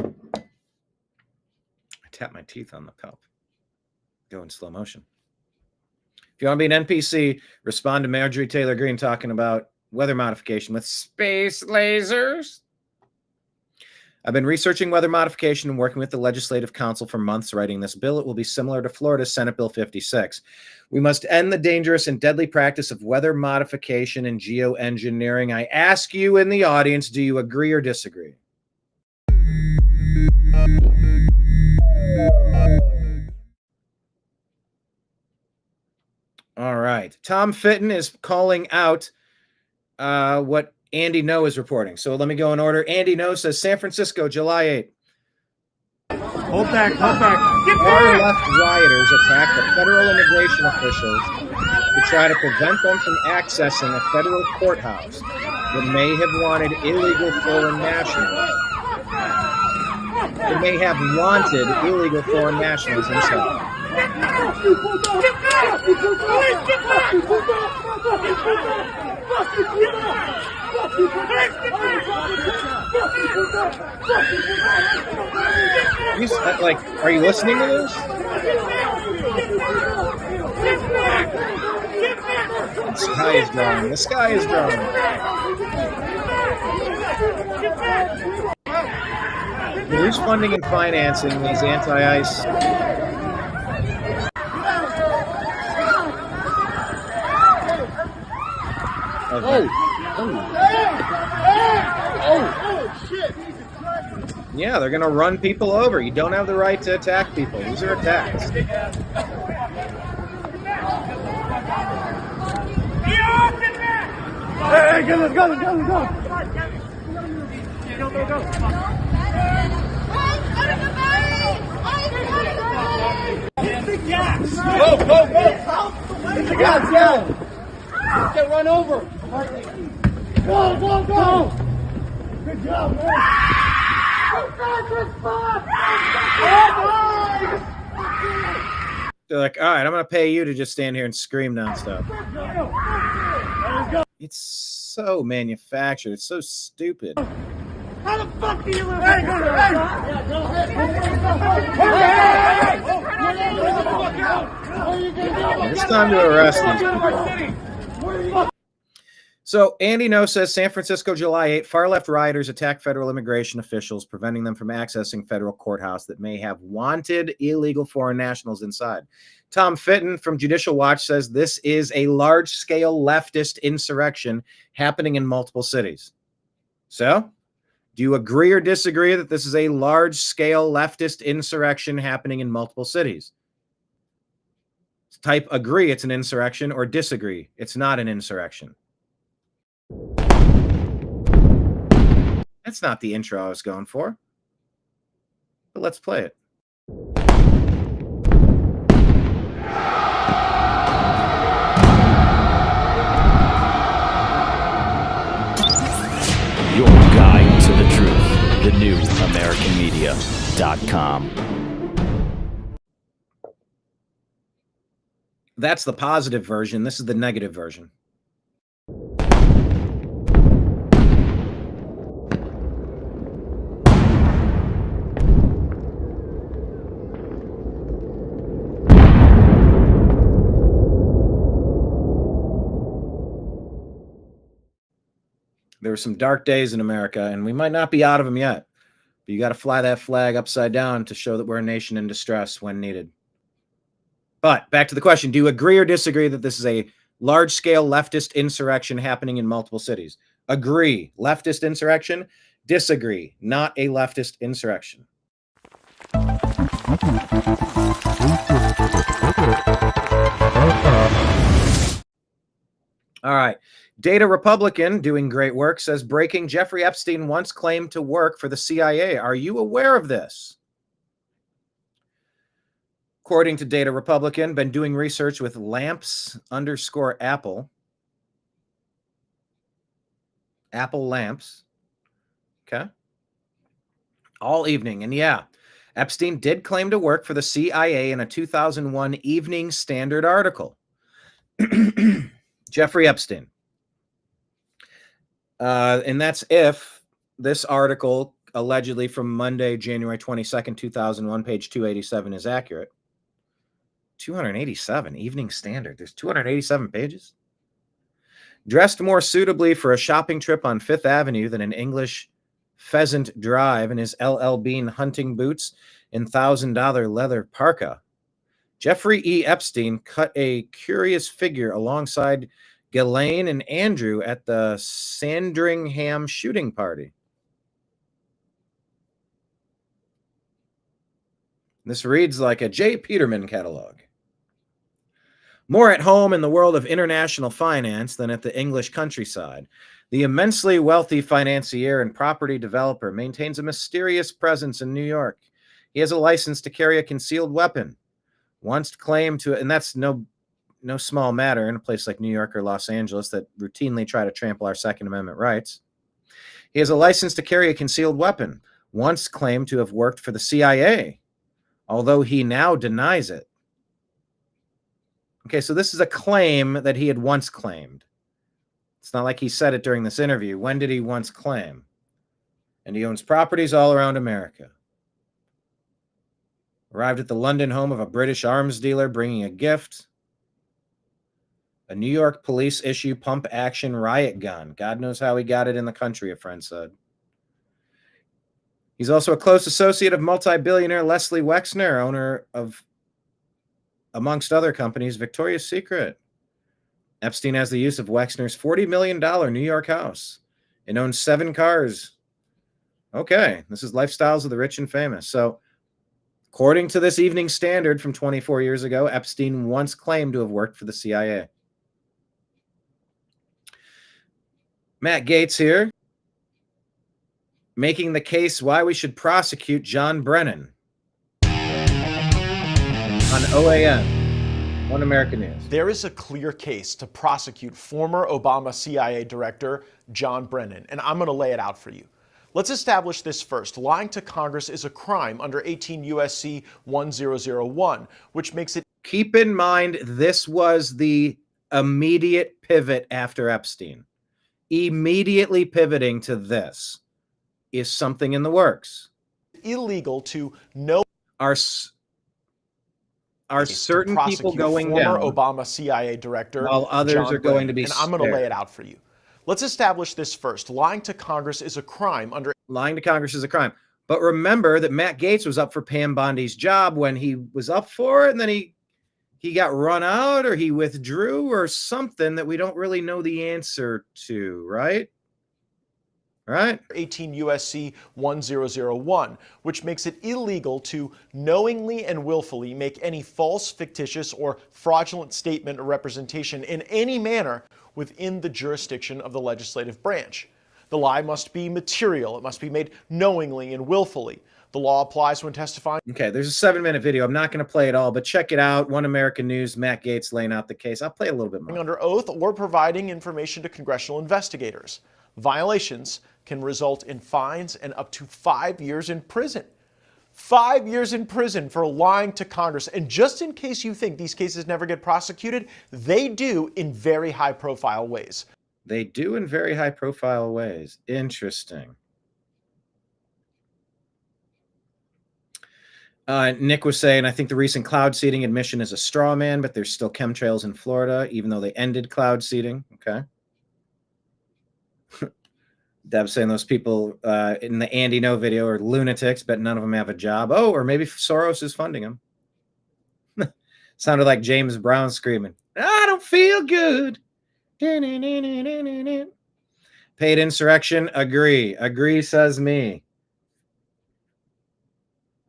I tap my teeth on the cup. Go in slow motion. If you want to be an NPC, respond to Marjorie Taylor Greene talking about weather modification with space lasers. I've been researching weather modification and working with the Legislative Council for months writing this bill. It will be similar to Florida's Senate Bill 56. We must end the dangerous and deadly practice of weather modification and geoengineering. I ask you in the audience, do you agree or disagree? All right. Tom Fitton is calling out what Andy No is reporting. So let me go in order. Andy No says San Francisco, July 8th. Hold back, hold back. Far-left rioters attacked the federal immigration officials to try to prevent them from accessing a federal courthouse that may have wanted illegal foreign nationals. That may have wanted illegal foreign nationals inside. Are you listening to this? The sky is drawing. The sky is drawing. Who's funding and financing these anti-ICE? Okay. Oh, shit. Yeah, they're going to run people over. You don't have the right to attack people. These are attacks. Hey, go, let's go, let's go, let's go. Go, go, go. Go, go, go. Get the gas down. Let's get run over. Go, go, go. Good job, man. They're like, all right, I'm going to pay you to just stand here and scream nonstop. It's so manufactured. It's so stupid. How the fuck do you live? It's time to arrest these people. So Andy No says San Francisco, July 8th, far-left rioters attack federal immigration officials, preventing them from accessing federal courthouse that may have wanted illegal foreign nationals inside. Tom Fitton from Judicial Watch says this is a large-scale leftist insurrection happening in multiple cities. So, do you agree or disagree that this is a large-scale leftist insurrection happening in multiple cities? Type agree it's an insurrection, or disagree it's not an insurrection. That's not the intro I was going for. But let's play it. Your guide to the truth. The new AmericanMedia.com. That's the positive version. This is the negative version. There were some dark days in America, and we might not be out of them yet. But you got to fly that flag upside down to show that we're a nation in distress when needed. But back to the question, do you agree or disagree that this is a large-scale leftist insurrection happening in multiple cities? Agree, leftist insurrection. Disagree, not a leftist insurrection. All right. Data Republican, doing great work, says breaking: Jeffrey Epstein once claimed to work for the CIA. Are you aware of this? According to Data Republican, been doing research with lamps_Apple. Apple lamps. Okay. All evening. And yeah, Epstein did claim to work for the CIA in a 2001 Evening Standard article. Jeffrey Epstein. And that's if this article, allegedly from Monday, January 22nd, 2001, page 287, is accurate. 287, Evening Standard. There's 287 pages. Dressed more suitably for a shopping trip on Fifth Avenue than an English Pheasant Drive in his LL Bean hunting boots and $1,000 leather parka. Jeffrey E. Epstein cut a curious figure alongside Ghislaine and Andrew at the Sandringham shooting party. This reads like a J. Peterman catalog. More at home in the world of international finance than at the English countryside, the immensely wealthy financier and property developer maintains a mysterious presence in New York. He has a license to carry a concealed weapon. Once claimed to, and that's no small matter in a place like New York or Los Angeles that routinely try to trample our Second Amendment rights. He has a license to carry a concealed weapon. Once claimed to have worked for the CIA, although he now denies it. Okay, so this is a claim that he had once claimed. It's not like he said it during this interview. When did he once claim? And he owns properties all around America. Arrived at the London home of a British arms dealer bringing a gift. A New York police issue pump-action riot gun. God knows how he got it in the country, a friend said. He's also a close associate of multi-billionaire Leslie Wexner, owner of, amongst other companies, Victoria's Secret. Epstein has the use of Wexner's $40 million New York house and owns 7 cars. Okay, this is lifestyles of the rich and famous. So, according to this Evening Standard from 24 years ago, Epstein once claimed to have worked for the CIA. Matt Gaetz here, making the case why we should prosecute John Brennan on OAN, One American News. There is a clear case to prosecute former Obama CIA Director John Brennan, and I'm going to lay it out for you. Let's establish this first. Lying to Congress is a crime under 18 U.S.C. 1001, which makes it... Keep in mind, this was the immediate pivot after Epstein. Immediately pivoting to this is something in the works. Illegal to know... Are certain people going former down Obama CIA Director while others John are going Brennan, to be and I'm going to lay spared? it out for you. Let's establish this first. Lying to Congress is a crime under... Lying to Congress is a crime. But remember that Matt Gaetz was up for Pam Bondi's job when he was up for it, and then he got run out or he withdrew or something that we don't really know the answer to, right? Right? 18 U.S.C. 1001, which makes it illegal to knowingly and willfully make any false, fictitious, or fraudulent statement or representation in any manner within the jurisdiction of the legislative branch. The lie must be material. It must be made knowingly and willfully. The law applies when testifying. Okay, there's a 7-minute video. I'm not going to play it all, but check it out. One American News, Matt Gaetz laying out the case. I'll play a little bit more. Under oath or providing information to congressional investigators. Violations can result in fines and up to 5 years in prison. 5 years in prison for lying to Congress. And just in case you think these cases never get prosecuted, they do in very high-profile ways. They do in very high-profile ways. Interesting. Nick was saying, I think the recent cloud seeding admission is a straw man, but there's still chemtrails in Florida, even though they ended cloud seeding. Okay. Deb's saying those people in the Andy No video are lunatics, but none of them have a job. Oh, or maybe Soros is funding them. Sounded like James Brown screaming, I don't feel good. Paid insurrection, agree. Agree, says me.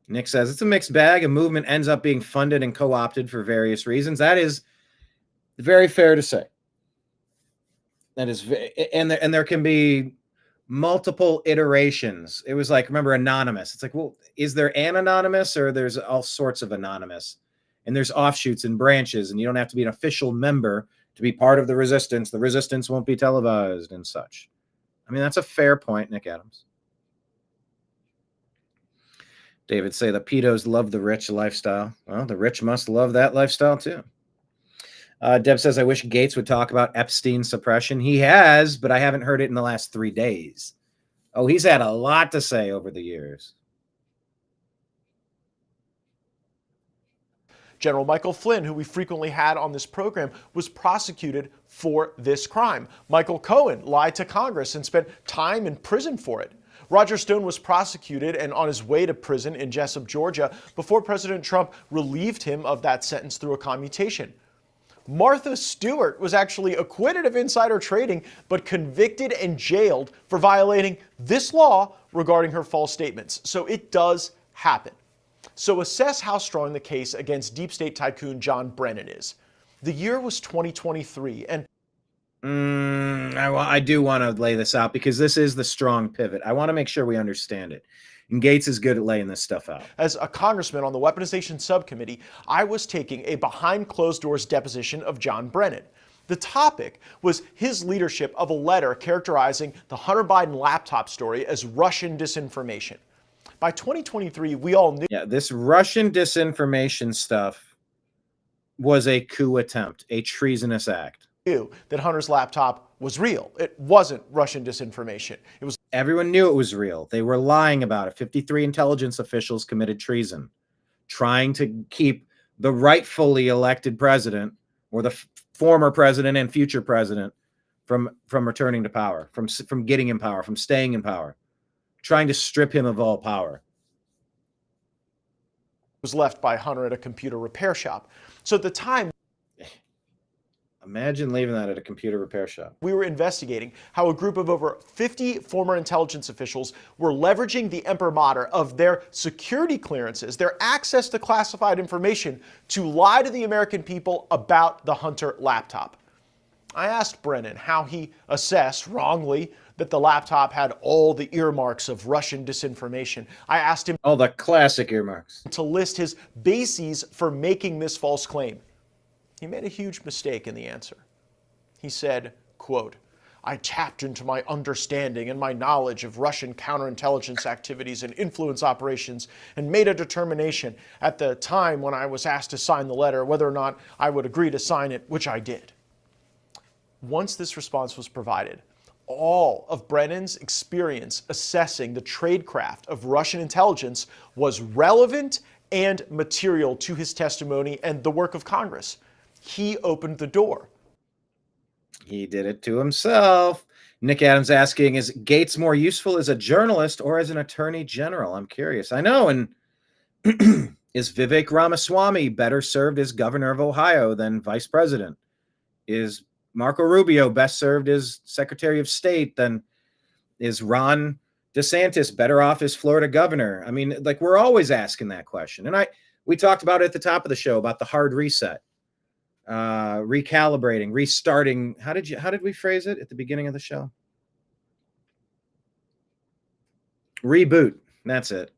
Nick says, it's a mixed bag. A movement ends up being funded and co-opted for various reasons. That is very fair to say. That is, and there can be multiple iterations. It was like, remember, anonymous. It's like, well, is there an anonymous, or there's all sorts of anonymous? And there's offshoots and branches, and you don't have to be an official member to be part of the resistance. The resistance won't be televised and such. I mean, that's a fair point, Nick Adams. David say the pedos love the rich lifestyle. Well, the rich must love that lifestyle too. Deb says, I wish Gaetz would talk about Epstein suppression. He has, but I haven't heard it in the last 3 days. Oh, he's had a lot to say over the years. General Michael Flynn, who we frequently had on this program, was prosecuted for this crime. Michael Cohen lied to Congress and spent time in prison for it. Roger Stone was prosecuted and on his way to prison in Jessup, Georgia, before President Trump relieved him of that sentence through a commutation. Martha Stewart was actually acquitted of insider trading, but convicted and jailed for violating this law regarding her false statements. So it does happen. So assess how strong the case against deep state tycoon John Brennan is. The year was 2023, and I do want to lay this out because this is the strong pivot. I want to make sure we understand it. And Gates is good at laying this stuff out. As a congressman on the Weaponization Subcommittee, I was taking a behind closed doors deposition of John Brennan. The topic was his leadership of a letter characterizing the Hunter Biden laptop story as Russian disinformation. By 2023, we all knew. Yeah, this Russian disinformation stuff was a coup attempt, a treasonous act. That Hunter's laptop was real. It wasn't Russian disinformation. It was. Everyone knew it was real. They were lying about it. 53 intelligence officials committed treason, trying to keep the rightfully elected president or the former president and future president from returning to power, from getting in power, from staying in power, trying to strip him of all power. Was left by Hunter at a computer repair shop. So at the time, imagine leaving that at a computer repair shop. We were investigating how a group of over 50 former intelligence officials were leveraging the imprimatur of their security clearances, their access to classified information, to lie to the American people about the Hunter laptop. I asked Brennan how he assessed, wrongly, that the laptop had all the earmarks of Russian disinformation. I asked him all the classic earmarks to list his bases for making this false claim. He made a huge mistake in the answer. He said, quote, "I tapped into my understanding and my knowledge of Russian counterintelligence activities and influence operations and made a determination at the time when I was asked to sign the letter whether or not I would agree to sign it, which I did." Once this response was provided, all of Brennan's experience assessing the tradecraft of Russian intelligence was relevant and material to his testimony and the work of Congress. He opened the door. He did it to himself. Nick Adams asking, is Gates more useful as a journalist or as an attorney general? I'm curious. I know. And is Vivek Ramaswamy better served as governor of Ohio than vice president? Is Marco Rubio best served as Secretary of State than is Ron DeSantis better off as Florida governor? I mean, like, we're always asking that question. And we talked about it at the top of the show about the hard reset. Recalibrating, restarting. How did we phrase it at the beginning of the show? Reboot. That's it.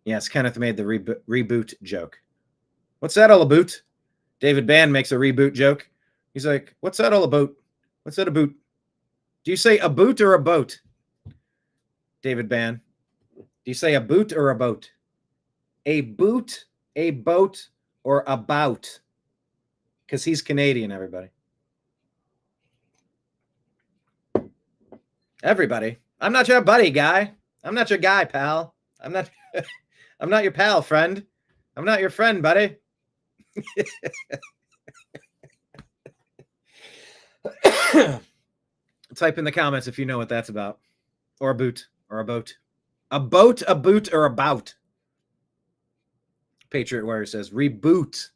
Yes, Kenneth made the reboot joke. What's that all about? David Band makes a reboot joke. He's like, what's that all about? What's that about? Do you say a boot or a boat? David Band. Do you say a boot or a boat? A boot, a boat, or about? Because he's Canadian, everybody. Everybody. I'm not your buddy, guy. I'm not your guy, pal. I'm not your pal, friend. I'm not your friend, buddy. Type in the comments if you know what that's about. Or a boot, or a boat. A boat, a boot, or about. Patriot Warrior says, reboot.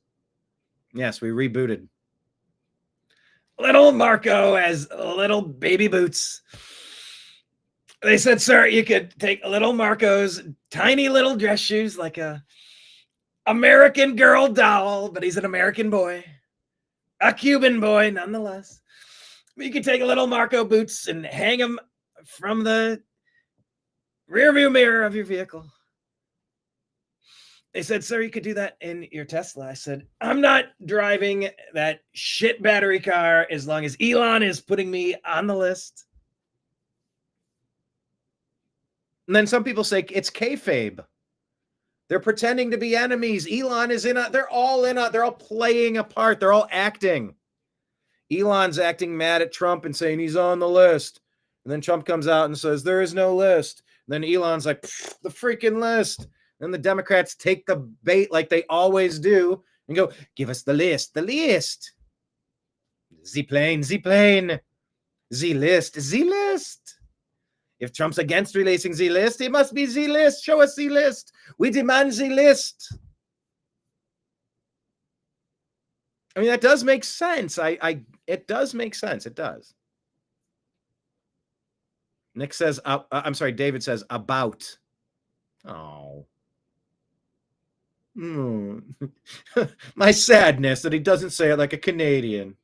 Yes, we rebooted. Little Marco as little baby boots. They said, sir, you could take little Marco's tiny little dress shoes like a American Girl doll, but he's an American boy. A Cuban boy, nonetheless. You could take little Marco boots and hang them from the rearview mirror of your vehicle. They said, sir, you could do that in your Tesla. I said, I'm not driving that shit battery car as long as Elon is putting me on the list. And then some people say it's kayfabe. They're pretending to be enemies. Elon is they're all playing a part. They're all acting. Elon's acting mad at Trump and saying he's on the list. And then Trump comes out and says, there is no list. And then Elon's like, the freaking list. And the Democrats take the bait like they always do and go, give us the list, the list. The plane, the plane. The list, the list. If Trump's against releasing the list, it must be the list. Show us the list. We demand the list. I mean, that does make sense. It does make sense. It does. Nick says, I'm sorry, David says about. Oh. My sadness that he doesn't say it like a Canadian.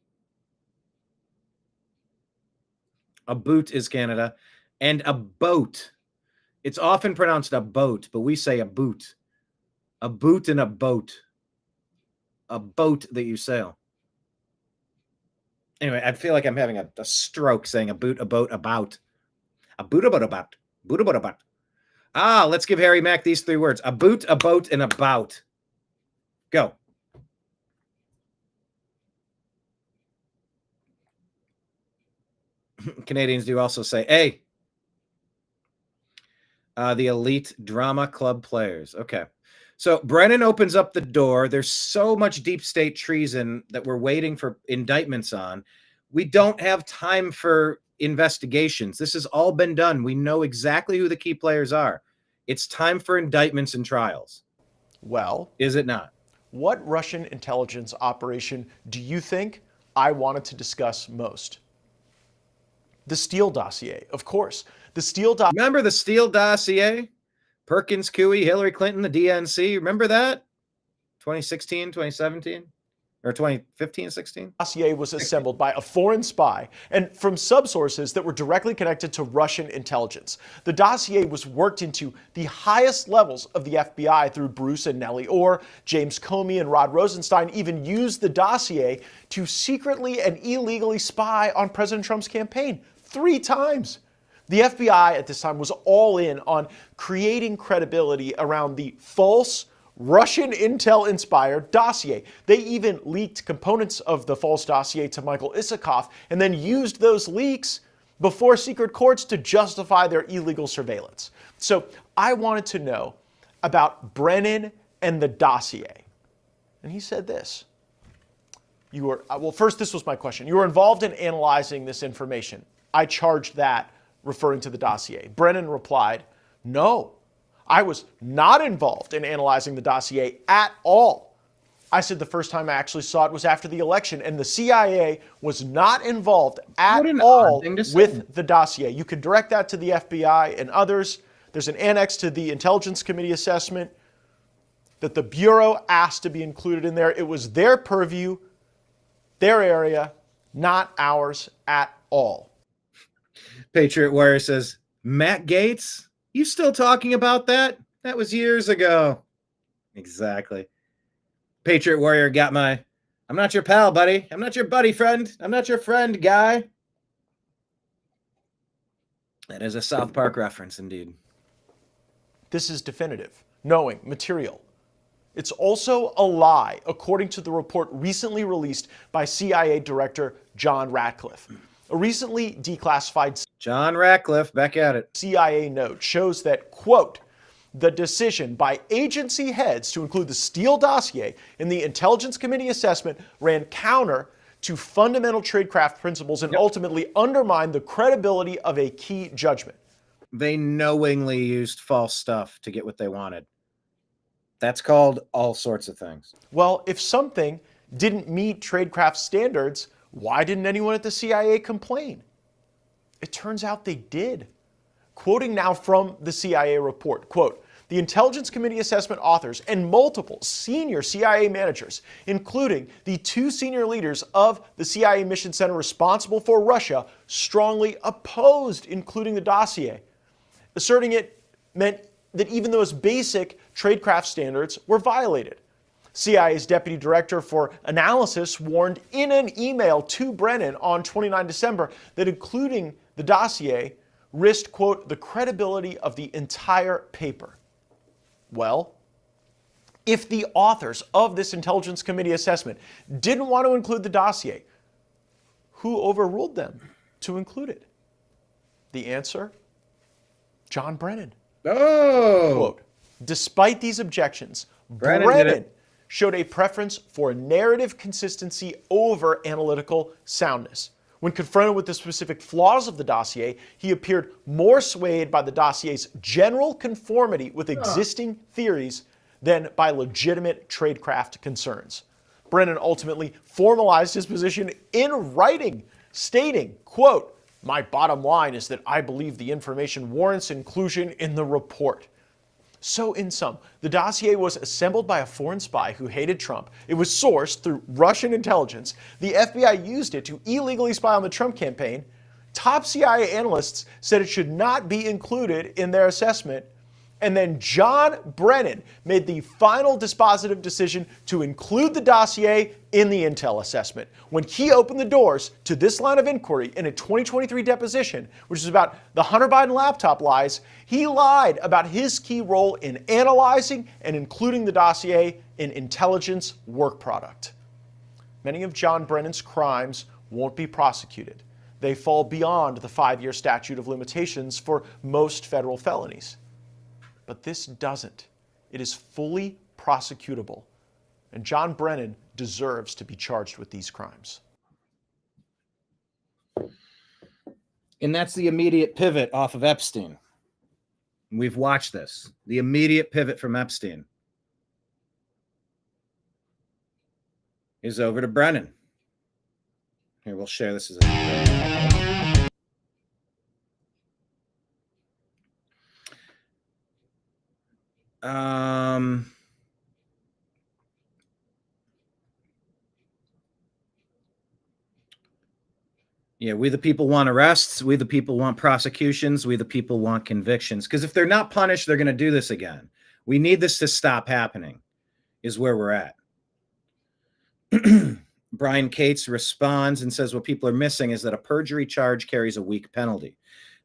A boot is Canada. And a boat. It's often pronounced a boat, but we say a boot. A boot and a boat. A boat that you sail. Anyway, I feel like I'm having a stroke saying a boot, a boat, about. A boot, about, about. Boot, about, about. Ah, let's give Harry Mack these 3 words. A boot, a boat, and about. Go. Canadians do also say, hey. The elite drama club players. Okay. So Brennan opens up the door. There's so much deep state treason that we're waiting for indictments on. We don't have time for investigations. This has all been done. We know exactly who the key players are. It's time for indictments and trials. Well, is it not? What Russian intelligence operation do you think I wanted to discuss most? The Steele dossier, of course. The Steele dossier. Remember the Steele dossier? Perkins, Coie, Hillary Clinton, the DNC. Remember that? 2016, 2017? Or 2015, 16? Dossier was assembled by a foreign spy and from subsources that were directly connected to Russian intelligence. The dossier was worked into the highest levels of the FBI through Bruce and Nellie Orr. James Comey and Rod Rosenstein even used the dossier to secretly and illegally spy on President Trump's campaign 3 times. The FBI at this time was all in on creating credibility around the false Russian intel-inspired dossier. They even leaked components of the false dossier to Michael Isikoff and then used those leaks before secret courts to justify their illegal surveillance. So I wanted to know about Brennan and the dossier. And he said this. Well, first, this was my question. You were involved in analyzing this information. I charged that, referring to the dossier. Brennan replied, no. I was not involved in analyzing the dossier at all. I said the first time I actually saw it was after the election, and the CIA was not involved at all with the dossier. You could direct that to the FBI and others. There's an annex to the Intelligence Committee assessment that the Bureau asked to be included in there. It was their purview, their area, not ours at all. Patriot Warrior says, Matt Gaetz? You still talking about that? That was years ago. Exactly. Patriot Warrior got my, I'm not your pal, buddy. I'm not your buddy friend. I'm not your friend, guy. That is a South Park reference, indeed. This is definitive, knowing, material. It's also a lie, according to the report recently released by CIA Director John Ratcliffe. A recently declassified John Ratcliffe, back at it. CIA note shows that, quote, the decision by agency heads to include the Steele dossier in the Intelligence Committee assessment ran counter to fundamental tradecraft principles and ultimately undermined the credibility of a key judgment. They knowingly used false stuff to get what they wanted. That's called all sorts of things. Well, if something didn't meet tradecraft standards, why didn't anyone at the CIA complain? It turns out they did. Quoting now from the CIA report, quote, the Intelligence Committee assessment authors and multiple senior CIA managers, including the 2 senior leaders of the CIA Mission Center responsible for Russia, strongly opposed including the dossier, asserting it meant that even those basic tradecraft standards were violated. CIA's Deputy Director for Analysis warned in an email to Brennan on 29 December that including the dossier risked, quote, the credibility of the entire paper. Well, if the authors of this Intelligence Committee assessment didn't want to include the dossier, who overruled them to include it? The answer? John Brennan. Oh! Quote, despite these objections, Brennan showed a preference for narrative consistency over analytical soundness. When confronted with the specific flaws of the dossier, he appeared more swayed by the dossier's general conformity with existing theories than by legitimate tradecraft concerns. Brennan ultimately formalized his position in writing, stating, quote, "My bottom line is that I believe the information warrants inclusion in the report." So in sum, the dossier was assembled by a foreign spy who hated Trump. It was sourced through Russian intelligence. The FBI used it to illegally spy on the Trump campaign. Top CIA analysts said it should not be included in their assessment. And then John Brennan made the final dispositive decision to include the dossier in the intel assessment. When he opened the doors to this line of inquiry in a 2023 deposition, which is about the Hunter Biden laptop lies, he lied about his key role in analyzing and including the dossier in intelligence work product. Many of John Brennan's crimes won't be prosecuted. They fall beyond the 5-year statute of limitations for most federal felonies. But this doesn't. It is fully prosecutable. And John Brennan deserves to be charged with these crimes. And that's the immediate pivot off of Epstein. We've watched this. The immediate pivot from Epstein is over to Brennan. Here, we'll share this as a... Yeah, we the people want arrests. We the people want prosecutions. We the people want convictions. Because if they're not punished, they're going to do this again. We need this to stop happening, is where we're at. Brian Cates responds and says what people are missing is that a perjury charge carries a weak penalty.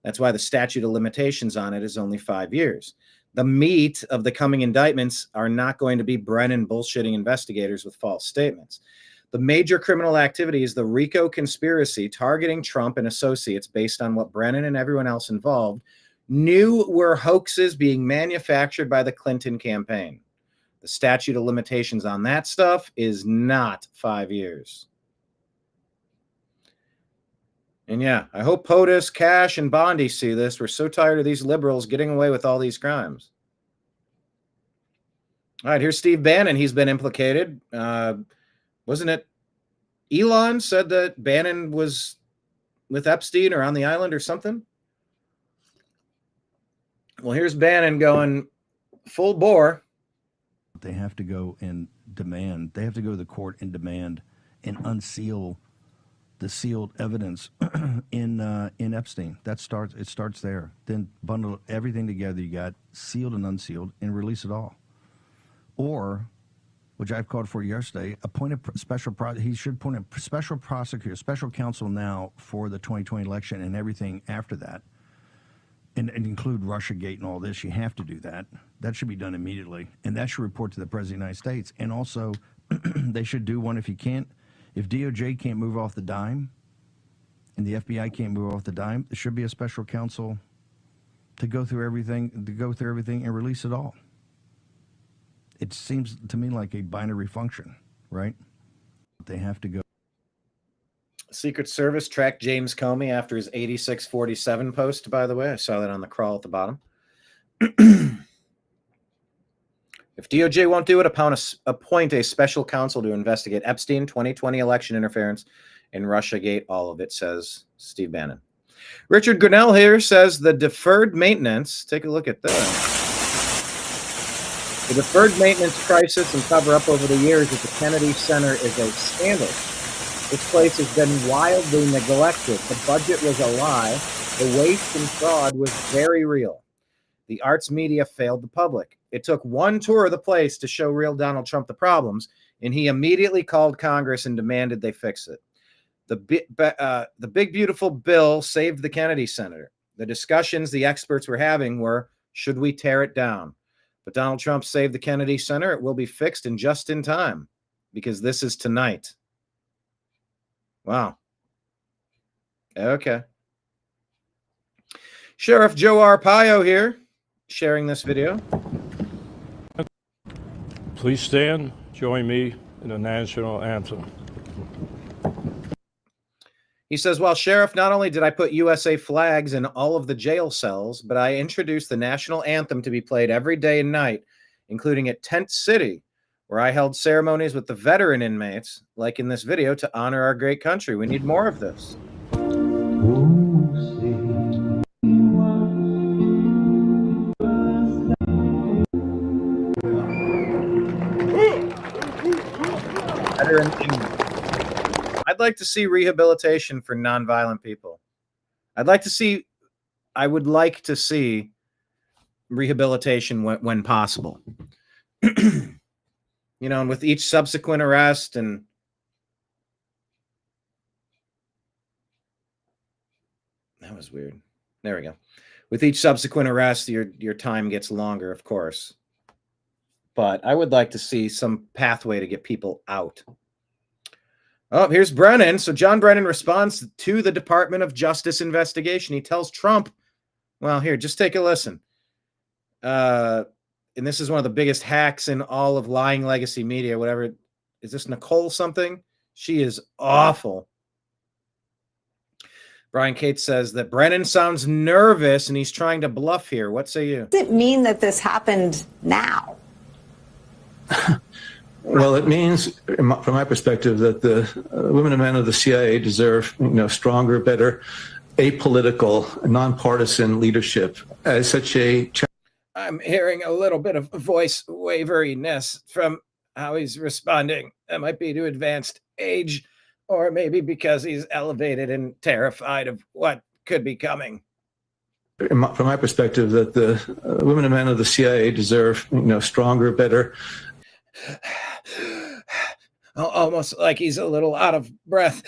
That's why the statute of limitations on it is only 5 years. The meat of the coming indictments are not going to be Brennan bullshitting investigators with false statements. The major criminal activity is the RICO conspiracy targeting Trump and associates based on what Brennan and everyone else involved knew were hoaxes being manufactured by the Clinton campaign. The statute of limitations on that stuff is not 5 years. And yeah, I hope POTUS, Cash, and Bondi see this. We're so tired of these liberals getting away with all these crimes. All right, here's Steve Bannon. He's been implicated. Wasn't it Elon said that Bannon was with Epstein or on the island or something? Well, here's Bannon going full bore. They have to go and demand, they have to go to the court and demand and unseal the sealed evidence in Epstein. It starts there. Then bundle everything together you got, sealed and unsealed, and release it all. Or, which I've called for yesterday, appoint a special he should appoint a special prosecutor, special counsel now for the 2020 election and everything after that, and include Russiagate and all this. You have to do that. That should be done immediately, and that should report to the President of the United States. And also, they should do one if DOJ can't move off the dime, and the FBI can't move off the dime. There should be a special counsel to go through everything, and release it all. It seems to me like a binary function, right? They have to go. Secret Service tracked James Comey after his 8647 post, by the way. I saw that on the crawl at the bottom. If DOJ won't do it, appoint a special counsel to investigate Epstein, 2020 election interference, and Russiagate, all of it, says Steve Bannon. Richard Grinnell here says the deferred maintenance, take a look at that. The deferred maintenance crisis and cover-up over the years at the Kennedy Center is a scandal. This place has been wildly neglected. The budget was a lie. The waste and fraud was very real. The arts media failed the public. It took one tour of the place to show real Donald Trump the problems, and he immediately called Congress and demanded they fix it. The big, beautiful bill saved the Kennedy Center. The discussions the experts were having were, should we tear it down? But Donald Trump saved the Kennedy Center. It will be fixed and just in time, because this is tonight. Wow. Okay. Sheriff Joe Arpaio here, sharing this video. Please stand, join me in the national anthem. He says, well, Sheriff, not only did I put USA flags in all of the jail cells, but I introduced the national anthem to be played every day and night, including at Tent City, where I held ceremonies with the veteran inmates, like in this video, to honor our great country. We need more of this. I'd like to see rehabilitation for nonviolent people. I would like to see rehabilitation when possible. You know, and with each subsequent arrest and that was weird. There we go. With each subsequent arrest, your time gets longer, of course. But I would like to see some pathway to get people out. Oh, here's Brennan. So John Brennan responds to the Department of Justice investigation. He tells Trump, well, here, just take a listen. And this is one of the biggest hacks in all of lying legacy media, whatever. Is this Nicole something? She is awful. Brian Cates says that Brennan sounds nervous and he's trying to bluff here. What say you? Does it mean that this happened now? Well, it means, from my perspective, that the women and men of the CIA deserve, stronger, better, apolitical, nonpartisan leadership. As such a, I'm hearing a little bit of voice waveriness from how he's responding. That might be to advanced age, or maybe because he's elevated and terrified of what could be coming. From my perspective, that the women and men of the CIA deserve, stronger, better. Almost like he's a little out of breath.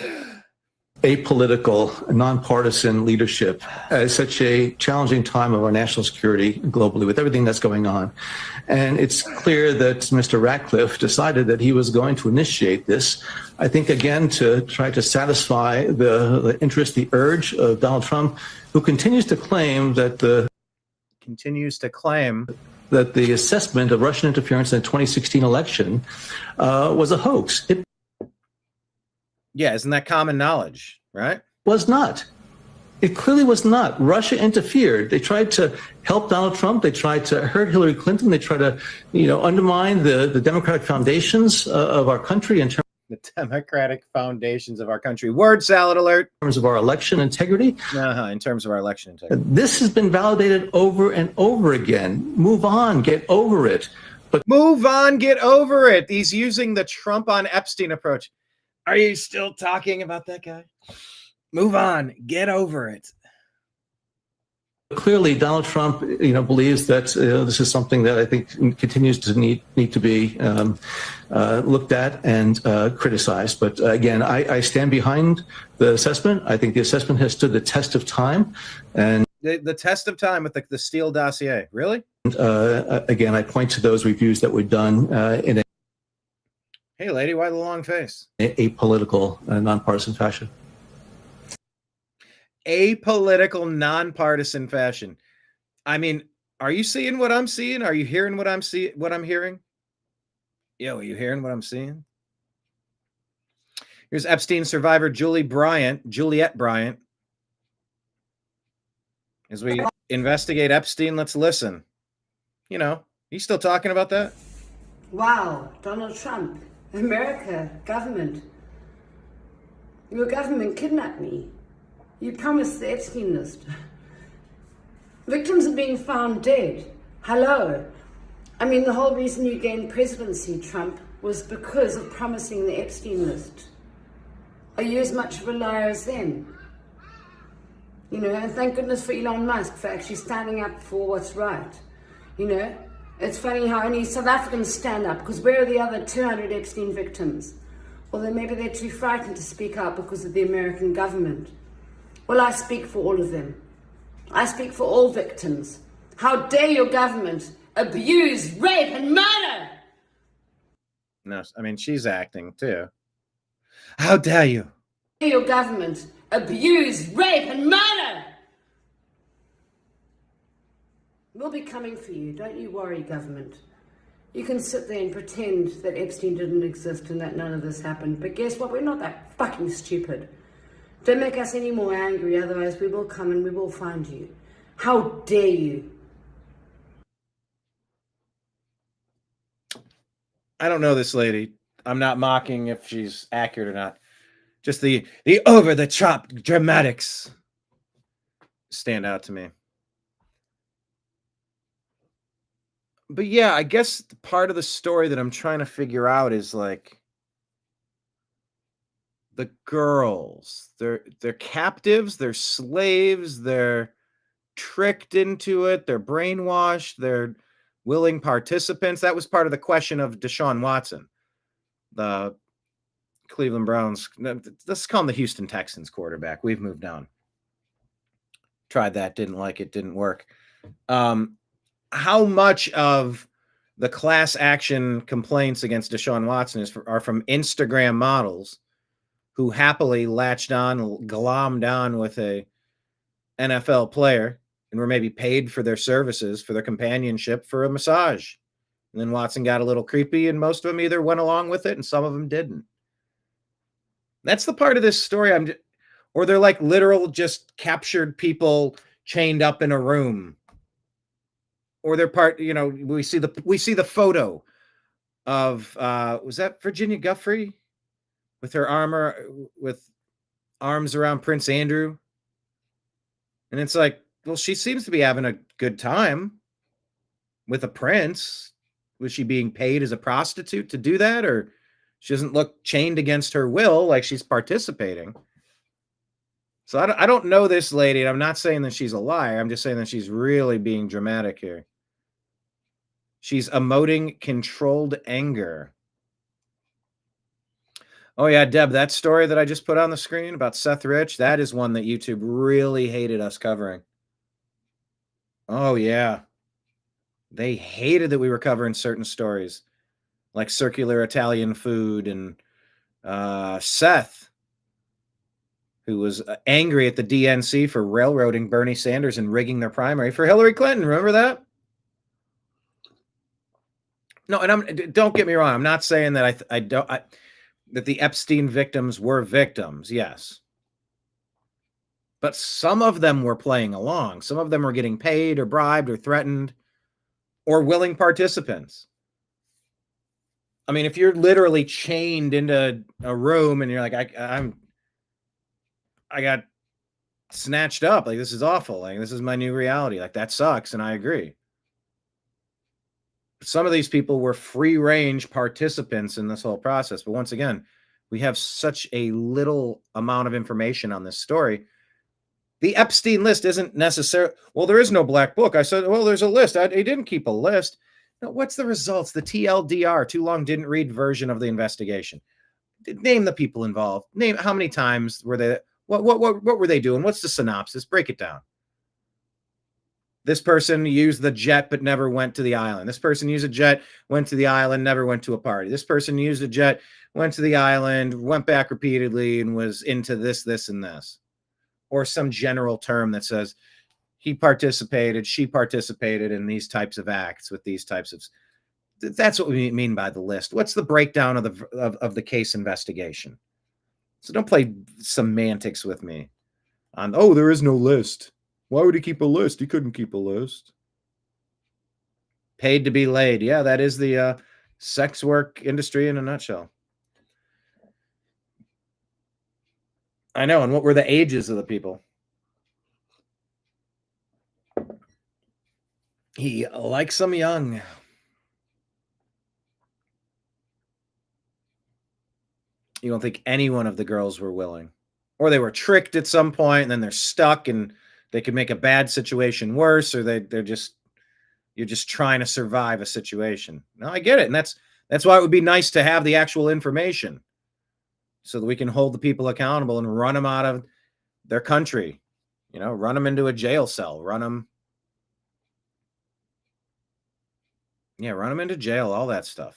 Apolitical, nonpartisan leadership at such a challenging time of our national security globally with everything that's going on. And it's clear that Mr. Ratcliffe decided that he was going to initiate this, I think, again, to try to satisfy the interest, the urge of Donald Trump, who continues to claim that the assessment of Russian interference in the 2016 election was a hoax. Yeah, isn't that common knowledge, right? Was not. It clearly was not. Russia interfered. They tried to help Donald Trump. They tried to hurt Hillary Clinton. They tried to, undermine the democratic foundations of our country in terms the democratic foundations of our country. Word salad alert. In terms of our election integrity. In terms of our election integrity. This has been validated over and over again. Move on. Get over it. But move on. Get over it. He's using the Trump on Epstein approach. Are you still talking about that guy? Move on. Get over it. Clearly, Donald Trump, believes that this is something that I think continues to need to be looked at and criticized. But again, I stand behind the assessment. I think the assessment has stood the test of time, and the test of time with the Steele dossier. Really? Again, I point to those reviews that were done in a hey, lady, why the long face? Apolitical, nonpartisan fashion. Apolitical, nonpartisan fashion. I mean, are you seeing what I'm seeing? Are you hearing what I'm hearing? Yo, are you hearing what I'm seeing? Here's Epstein survivor Juliette Bryant. As we investigate Epstein, let's listen. He's still talking about that? Wow, Donald Trump, America, government. Your government kidnapped me. You promised the Epstein list. Victims are being found dead. Hello. I mean, the whole reason you gained presidency, Trump, was because of promising the Epstein list. Are you as much of a liar as them? And thank goodness for Elon Musk for actually standing up for what's right. It's funny how only South Africans stand up, because where are the other 200 Epstein victims? Although maybe they're too frightened to speak out because of the American government. Well, I speak for all of them. I speak for all victims. How dare your government abuse, rape, and murder? No, I mean, she's acting too. How dare you? Your government abuse, rape, and murder? We'll be coming for you. Don't you worry, government. You can sit there and pretend that Epstein didn't exist and that none of this happened. But guess what? We're not that fucking stupid. Don't make us any more angry, otherwise we will come and we will find you. How dare you? I don't know this lady. I'm not mocking if she's accurate or not. Just the over the top dramatics stand out to me. But yeah, I guess part of the story that I'm trying to figure out is like the girls. They're captives, they're slaves, they're tricked into it, they're brainwashed, they're willing participants. That was part of the question of Deshaun Watson, the Cleveland Browns. Let's call him the Houston Texans quarterback. We've moved on. Tried that, didn't like it, didn't work. How much of the class action complaints against Deshaun Watson are from Instagram models who happily latched on, glommed on with a NFL player and were maybe paid for their services, for their companionship, for a massage. And then Watson got a little creepy, and most of them either went along with it and some of them didn't. That's the part of this story or they're like literal just captured people chained up in a room. Or they're part, we see the photo of was that Virginia Giuffre with her arms around Prince Andrew? And it's like, well, she seems to be having a good time with a prince. Was she being paid as a prostitute to do that? Or she doesn't look chained against her will like she's participating. So I don't know this lady. And I'm not saying that she's a liar. I'm just saying that she's really being dramatic here. She's emoting controlled anger. Oh, yeah, Deb, that story that I just put on the screen about Seth Rich, that is one that YouTube really hated us covering. Oh, yeah. They hated that we were covering certain stories, like circular Italian food and Seth, who was angry at the DNC for railroading Bernie Sanders and rigging their primary for Hillary Clinton. Remember that? No, and don't get me wrong. I'm not saying that that the Epstein victims were victims. Yes. But some of them were playing along. Some of them were getting paid or bribed or threatened or willing participants. I mean, if you're literally chained into a room and you're like, I got snatched up. Like, this is awful. Like, this is my new reality. Like, that sucks. And I agree. Some of these people were free range participants in this whole process. But once again, we have such a little amount of information on this story. The Epstein list isn't necessarily, well, there is no black book. I said, well, there's a list. He didn't keep a list. No, what's the results? The TLDR, too long didn't read version of the investigation. Name the people involved. Name how many times were they, what were they doing? What's the synopsis? Break it down. This person used the jet but never went to the island. This person used a jet, went to the island, never went to a party. This person used a jet, went to the island, went back repeatedly, and was into this, this, and this. Or some general term that says he participated, she participated in these types of acts with these types of. That's what we mean by the list. What's the breakdown of the case investigation? So don't play semantics with me on, oh, there is no list. Why would he keep a list? He couldn't keep a list. Paid to be laid. Yeah, that is the sex work industry in a nutshell. I know. And what were the ages of the people? He likes them young. You don't think any one of the girls were willing? Or they were tricked at some point and then they're stuck and they could make a bad situation worse, or you're just trying to survive a situation. No, I get it. And that's why it would be nice to have the actual information so that we can hold the people accountable and run them out of their country, run them into a jail cell, run them into jail, all that stuff.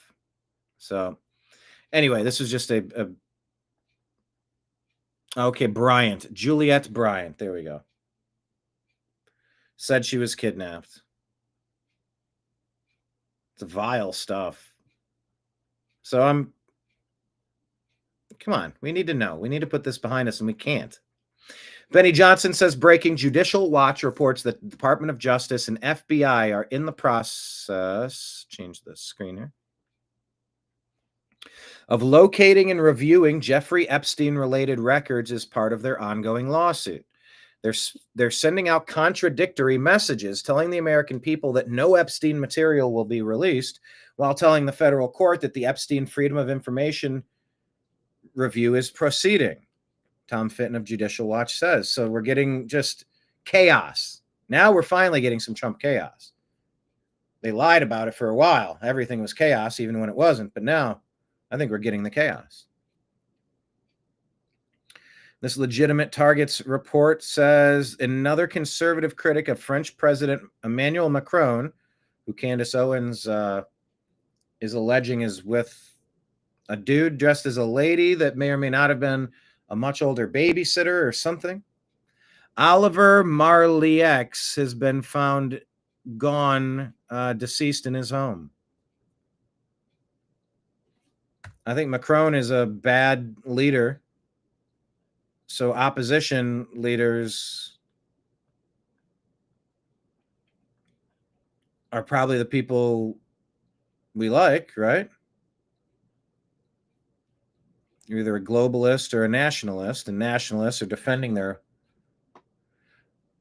So anyway, this was just okay, Bryant, Juliette Bryant. There we go. Said she was kidnapped. It's vile stuff. So come on, we need to know. We need to put this behind us, and we can't. Benny Johnson says breaking Judicial Watch reports that the Department of Justice and FBI are in the process, change the screen here, of locating and reviewing Jeffrey Epstein-related records as part of their ongoing lawsuit. They're sending out contradictory messages telling the American people that no Epstein material will be released, while telling the federal court that the Epstein Freedom of Information review is proceeding. Tom Fitton of Judicial Watch says. So we're getting just chaos. Now we're finally getting some Trump chaos. They lied about it for a while. Everything was chaos, even when it wasn't. But now I think we're getting the chaos. This Legitimate Targets report says another conservative critic of French President Emmanuel Macron, who Candace Owens is alleging is with a dude dressed as a lady that may or may not have been a much older babysitter or something. Oliver Marlieix has been found gone, deceased in his home. I think Macron is a bad leader. So opposition leaders are probably the people we like, right? You're either a globalist or a nationalist, and nationalists are defending their...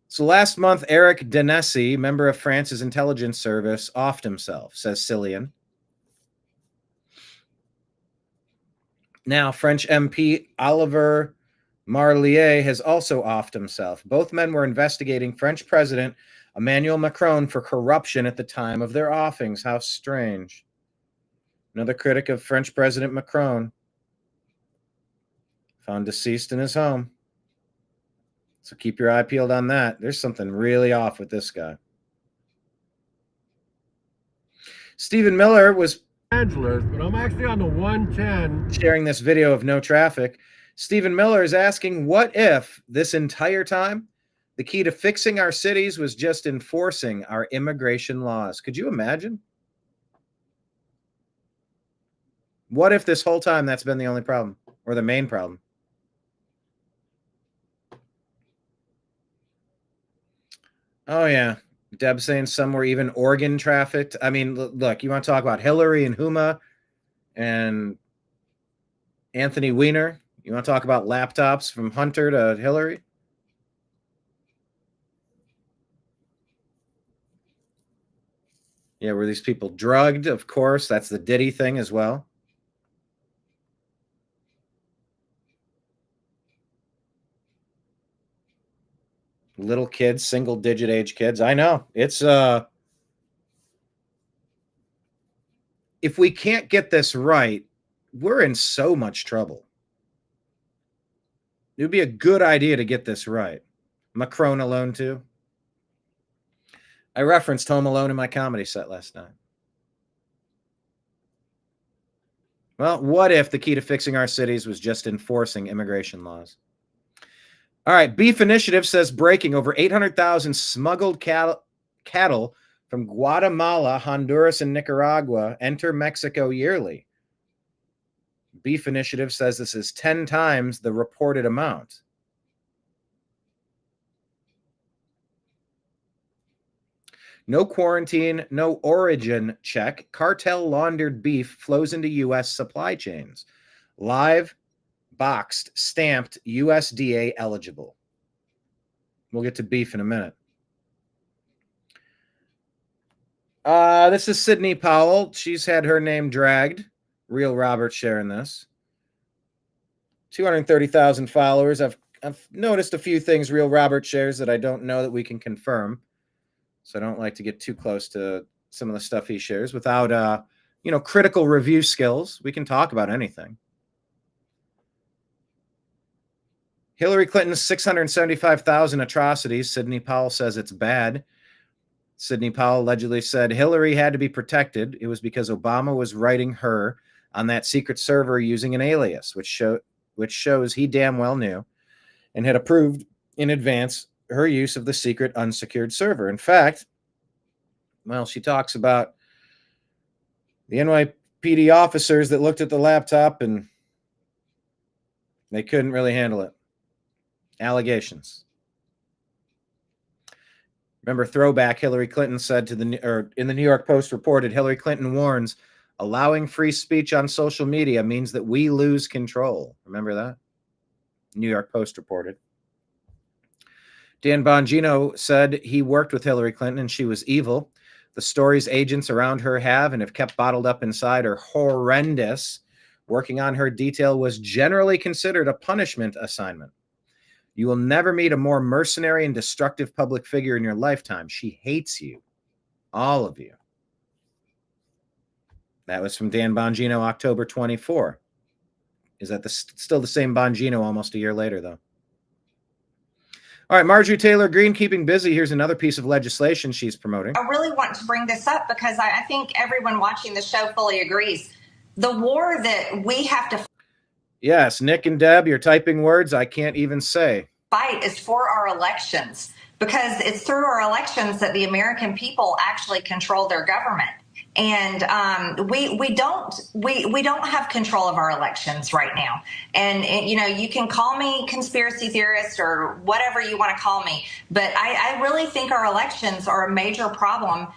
So last month, Eric Denesi, member of France's intelligence service, offed himself, says Cillian. Now, French MP Oliver Marlieix has also offed himself. Both men were investigating French President Emmanuel Macron for corruption at the time of their offings. How strange. Another critic of French President Macron found deceased in his home. So keep your eye peeled on that. There's something really off with this guy. Stephen Miller was Angeles, but I'm actually on the 110. Sharing this video of no traffic. Stephen Miller is asking, what if this entire time the key to fixing our cities was just enforcing our immigration laws? Could you imagine? What if this whole time that's been the only problem or the main problem? Oh, yeah. Deb saying some were even organ trafficked. I mean, look, you want to talk about Hillary and Huma and Anthony Weiner? You want to talk about laptops from Hunter to Hillary? Yeah, were these people drugged? Of course. That's the Diddy thing as well. Little kids, single-digit age kids. I know. It's if we can't get this right, we're in so much trouble. It would be a good idea to get this right. Macron alone, too. I referenced Home Alone in my comedy set last night. Well, what if the key to fixing our cities was just enforcing immigration laws? All right, Beef Initiative says breaking over 800,000 smuggled cattle from Guatemala, Honduras, and Nicaragua enter Mexico yearly. Beef Initiative says this is 10 times the reported amount. No quarantine, no origin check. Cartel laundered beef flows into U.S. supply chains. Live, boxed, stamped, USDA eligible. We'll get to beef in a minute. This is Sydney Powell. She's had her name dragged. Real Robert sharing this. 230,000 followers. I've noticed a few things Real Robert shares that I don't know that we can confirm. So I don't like to get too close to some of the stuff he shares without, critical review skills. We can talk about anything. Hillary Clinton's 675,000 atrocities. Sidney Powell says it's bad. Sidney Powell allegedly said Hillary had to be protected. It was because Obama was writing her on that secret server using an alias, which shows he damn well knew and had approved in advance her use of the secret unsecured server. In fact, well, she talks about the NYPD officers that looked at the laptop and they couldn't really handle it. Allegations. Remember, throwback, Hillary Clinton said in the New York Post reported, Hillary Clinton warns, allowing free speech on social media means that we lose control. Remember that? New York Post reported. Dan Bongino said he worked with Hillary Clinton and she was evil. The stories agents around her have and have kept bottled up inside are horrendous. Working on her detail was generally considered a punishment assignment. You will never meet a more mercenary and destructive public figure in your lifetime. She hates you. All of you. That was from Dan Bongino, October 24. Is that still the same Bongino almost a year later, though? All right, Marjorie Taylor Greene keeping busy. Here's another piece of legislation she's promoting. I really want to bring this up because I think everyone watching the show fully agrees. The war that we have to Yes, Nick and Deb, you're typing words I can't even say. Fight is for our elections, because it's through our elections that the American people actually control their government. And we don't have control of our elections right now. And you know, you can call me conspiracy theorist or whatever you want to call me, but I really think our elections are a major problem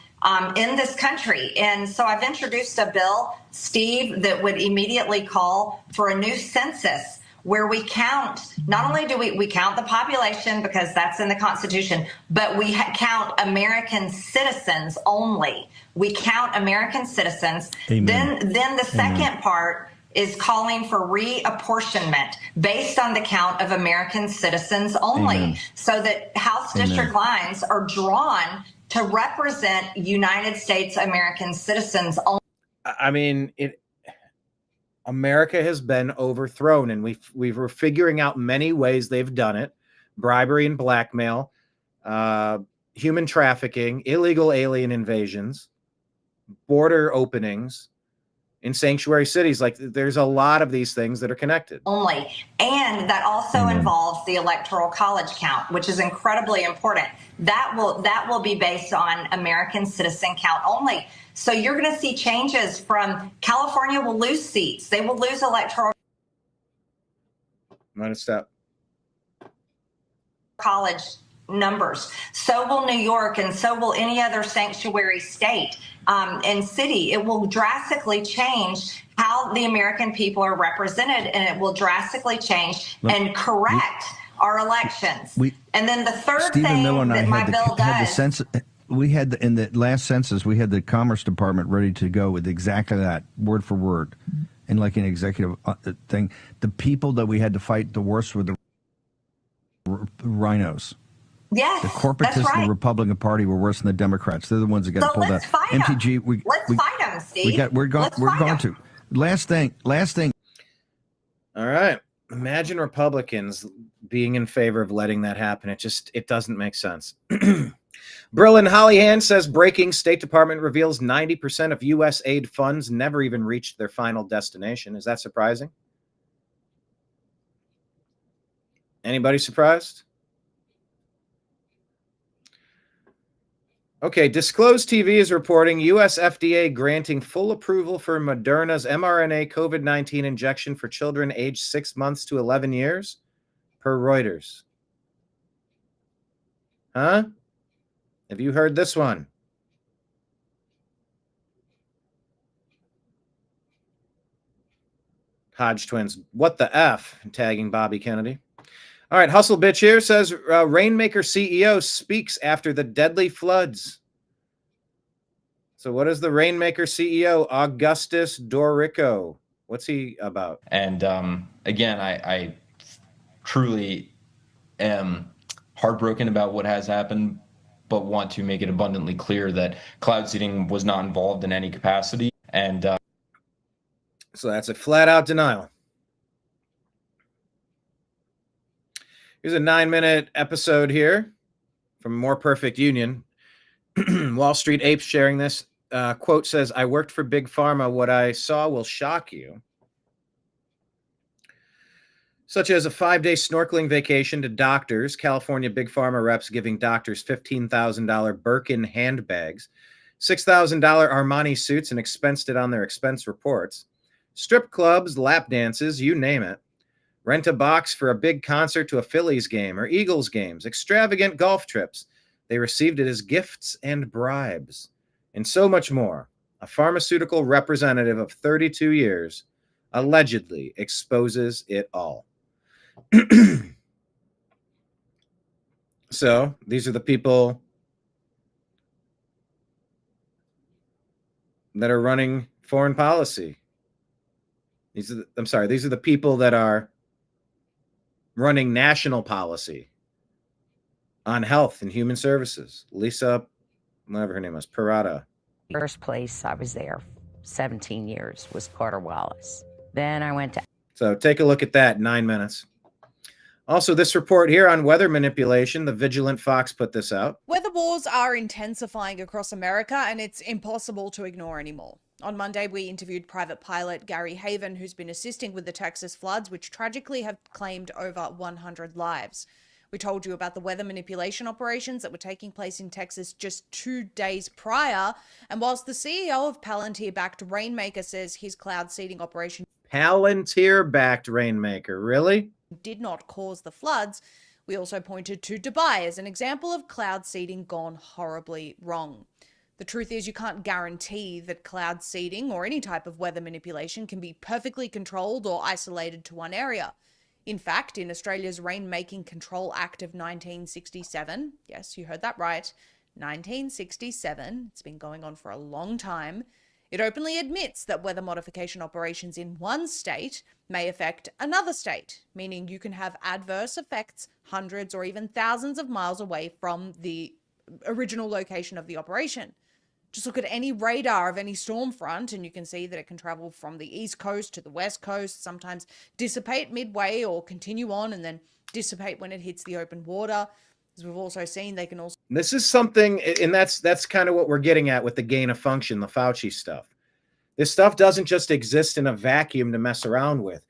in this country. And so I've introduced a bill, Steve, that would immediately call for a new census where we count, not only do we count the population because that's in the Constitution, but we count American citizens only. We count American citizens. Amen. Then the second part is calling for reapportionment based on the count of American citizens only. Amen. So that House district lines are drawn to represent United States American citizens only. I mean, America has been overthrown, and we were figuring out many ways they've done it: bribery and blackmail, human trafficking, illegal alien invasions, border openings in sanctuary cities. Like, there's a lot of these things that are connected. Only. And that also involves the electoral college count, which is incredibly important. That will be based on American citizen count only. So you're going to see changes from California will lose seats. They will lose electoral college numbers. So will New York, and so will any other sanctuary state and city. It will drastically change how the American people are represented, and it will drastically change and correct our elections. And then the third Stephen thing Miller and I that my had bill does. We had in the last census, we had the Commerce Department ready to go with exactly that, word for word, and like an executive thing. The people that we had to fight the worst were the rhinos. Yes, the corporatists that's right. and the Republican Party were worse than the Democrats. They're the ones that got pulled out. Let's fight MTG, them. Let's fight them, Steve. We're going to. Last thing. All right. Imagine Republicans being in favor of letting that happen. It doesn't make sense. Berlin Hollyhan says breaking State Department reveals 90% of U.S. aid funds never even reached their final destination. Is that surprising? Anybody surprised? Okay, Disclosed TV is reporting U.S. FDA granting full approval for Moderna's mRNA COVID-19 injection for children aged 6 months to 11 years, per Reuters. Huh? Have you heard this one? Hodge twins, what the F? Tagging Bobby Kennedy. All right, Hustle Bitch here says Rainmaker CEO speaks after the deadly floods. So what is the Rainmaker CEO, Augustus Dorico? What's he about? And again, I truly am heartbroken about what has happened, but want to make it abundantly clear that cloud seeding was not involved in any capacity. And so that's a flat out denial. Here's a 9-minute episode here from More Perfect Union. Wall Street Apes sharing this. Quote says, I worked for Big Pharma. What I saw will shock you. Such as a 5-day snorkeling vacation to doctors, California Big Pharma reps giving doctors $15,000 Birkin handbags, $6,000 Armani suits, and expensed it on their expense reports. Strip clubs, lap dances, you name it. Rent a box for a big concert to a Phillies game or Eagles games, extravagant golf trips, They received it as gifts and bribes, and so much more. A pharmaceutical representative of 32 years allegedly exposes it all. So these are the people that are running foreign policy. These are the people that are running national policy on health and human services. Lisa, whatever her name was, Parada. First place I was there 17 years was Carter Wallace. Then I went to... So take a look at that, 9 minutes. Also, this report here on weather manipulation, the Vigilant Fox put this out. Weather wars are intensifying across America, and it's impossible to ignore anymore. On Monday, we interviewed private pilot Gary Haven, who's been assisting with the Texas floods, which tragically have claimed over 100 lives. We told you about the weather manipulation operations that were taking place in Texas just 2 days prior. And whilst the CEO of Palantir-backed Rainmaker says his cloud seeding operation Palantir-backed Rainmaker, really? Did not cause the floods, we also pointed to Dubai as an example of cloud seeding gone horribly wrong. The truth is, you can't guarantee that cloud seeding or any type of weather manipulation can be perfectly controlled or isolated to one area. In fact, in Australia's Rainmaking Control Act of 1967, yes, you heard that right, 1967, it's been going on for a long time, it openly admits that weather modification operations in one state may affect another state, meaning you can have adverse effects hundreds or even thousands of miles away from the original location of the operation. Just look at any radar of any storm front and you can see that it can travel from the east coast to the west coast, sometimes dissipate midway or continue on and then dissipate when it hits the open water. As we've also seen, they can also... This is something, and that's kind of what we're getting at with the gain of function, the Fauci stuff. This stuff doesn't just exist in a vacuum to mess around with.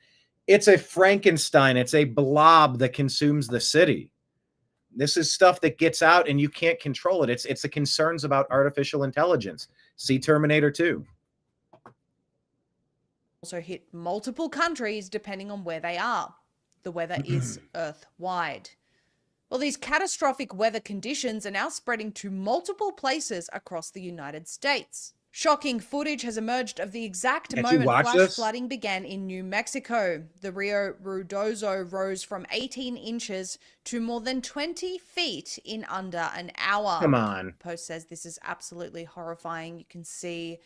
It's a Frankenstein. It's a blob that consumes the city. This is stuff that gets out and you can't control it. It's the concerns about artificial intelligence. See Terminator 2. Also hit multiple countries depending on where they are. The weather is Earth-wide. Well, these catastrophic weather conditions are now spreading to multiple places across the United States. Shocking footage has emerged of the exact moment flash flooding began in New Mexico. The Rio Ruidoso rose from 18 inches to more than 20 feet in under an hour. Come on. Post says this is absolutely horrifying. You can see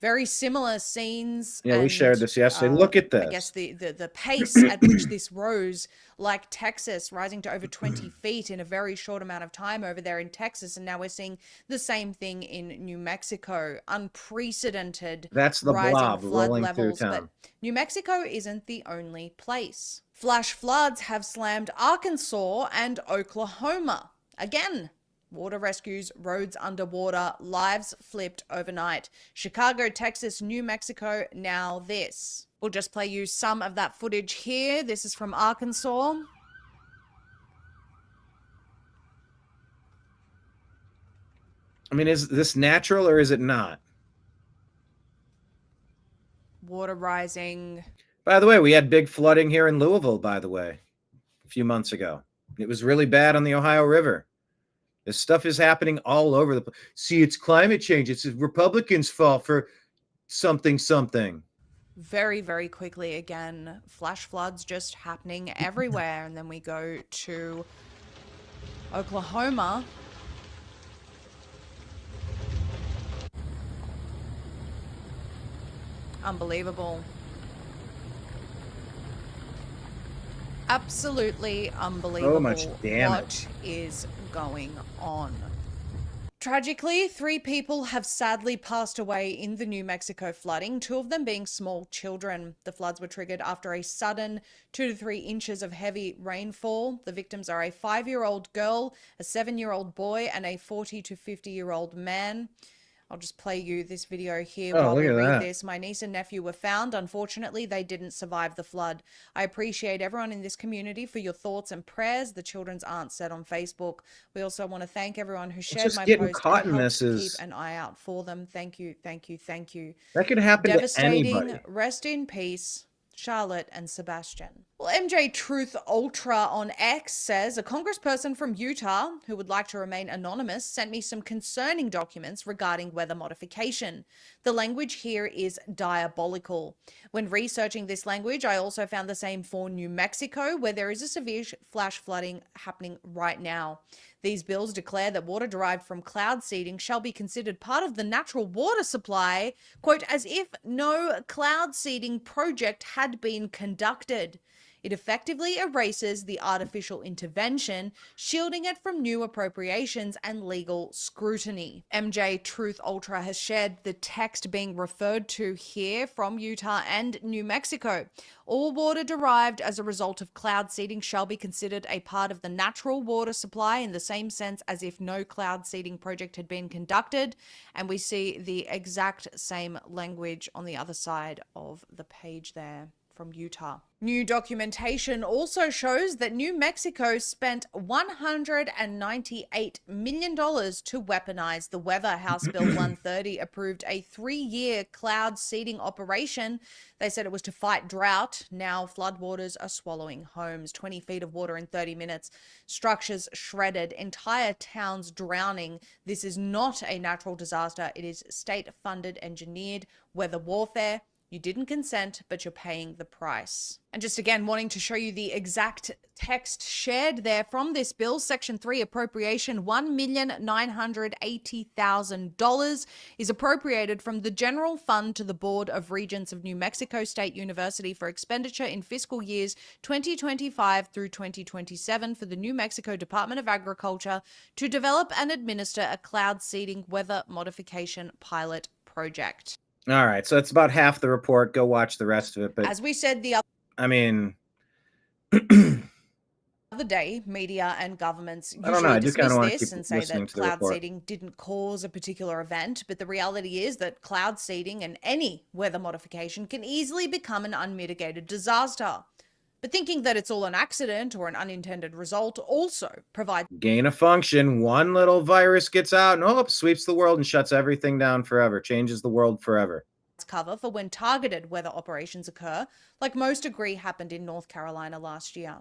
very similar scenes. Yeah, we shared this yesterday. Look at this. I guess the pace at which this rose, like Texas, rising to over 20 feet in a very short amount of time over there in Texas. And now we're seeing the same thing in New Mexico. Unprecedented. That's the rising blob flood rolling levels. through town. But New Mexico isn't the only place. Flash floods have slammed Arkansas and Oklahoma. Again, water rescues, roads underwater, lives flipped overnight. Chicago, Texas, New Mexico, now this. We'll just play you some of that footage here. This is from Arkansas. I mean, is this natural or is it not? Water rising. By the way, we had big flooding here in Louisville, by the way, a few months ago. It was really bad on the Ohio River. This stuff is happening all over the place. See, it's climate change. It's Republicans' fault for something. Very, very quickly again, flash floods just happening everywhere. And then we go to Oklahoma. Unbelievable. Absolutely unbelievable. So much damage. What is going on? Tragically, 3 people have sadly passed away in the New Mexico flooding, 2 of them being small children. The floods were triggered after a sudden 2 to 3 inches of heavy rainfall. The victims are a 5-year-old girl, a 7-year-old boy, and a 40 to 50-year-old man. I'll just play you this video here while we read this. My niece and nephew were found. Unfortunately, they didn't survive the flood. I appreciate everyone in this community for your thoughts and prayers. The children's aunt said on Facebook. We also want to thank everyone who shared my post caught in and this helped is keep an eye out for them. Thank you, thank you, thank you. That could happen to Devastating. anybody. Rest in peace, Charlotte and Sebastian. Well, MJ Truth Ultra on X says a congressperson from Utah who would like to remain anonymous sent me some concerning documents regarding weather modification. The language here is diabolical. When researching this language, I also found the same for New Mexico, where there is a severe flash flooding happening right now. These bills declare that water derived from cloud seeding shall be considered part of the natural water supply, quote, as if no cloud seeding project had been conducted. It effectively erases the artificial intervention, shielding it from new appropriations and legal scrutiny. MJ Truth Ultra has shared the text being referred to here from Utah and New Mexico. All water derived as a result of cloud seeding shall be considered a part of the natural water supply in the same sense as if no cloud seeding project had been conducted. And we see the exact same language on the other side of the page there from Utah. New documentation also shows that New Mexico spent $198 million to weaponize the weather. House Bill 130 approved a 3-year cloud seeding operation. They said it was to fight drought. Now floodwaters are swallowing homes. 20 feet of water in 30 minutes. Structures shredded. Entire towns drowning. This is not a natural disaster. It is state-funded, engineered weather warfare. You didn't consent, but you're paying the price. And just again, wanting to show you the exact text shared there from this bill, Section 3 appropriation, $1,980,000 is appropriated from the general fund to the Board of Regents of New Mexico State University for expenditure in fiscal years 2025 through 2027 for the New Mexico Department of Agriculture to develop and administer a cloud seeding weather modification pilot project. All right, so it's about half the report. Go watch the rest of it. But as we said the other day, media and governments usually dismiss this and say that cloud seeding didn't cause a particular event. But the reality is that cloud seeding and any weather modification can easily become an unmitigated disaster. But thinking that it's all an accident or an unintended result also provides gain of function. One little virus gets out and sweeps the world and shuts everything down forever, changes the world forever. Cover for when targeted weather operations occur, like most agree happened in North Carolina last year.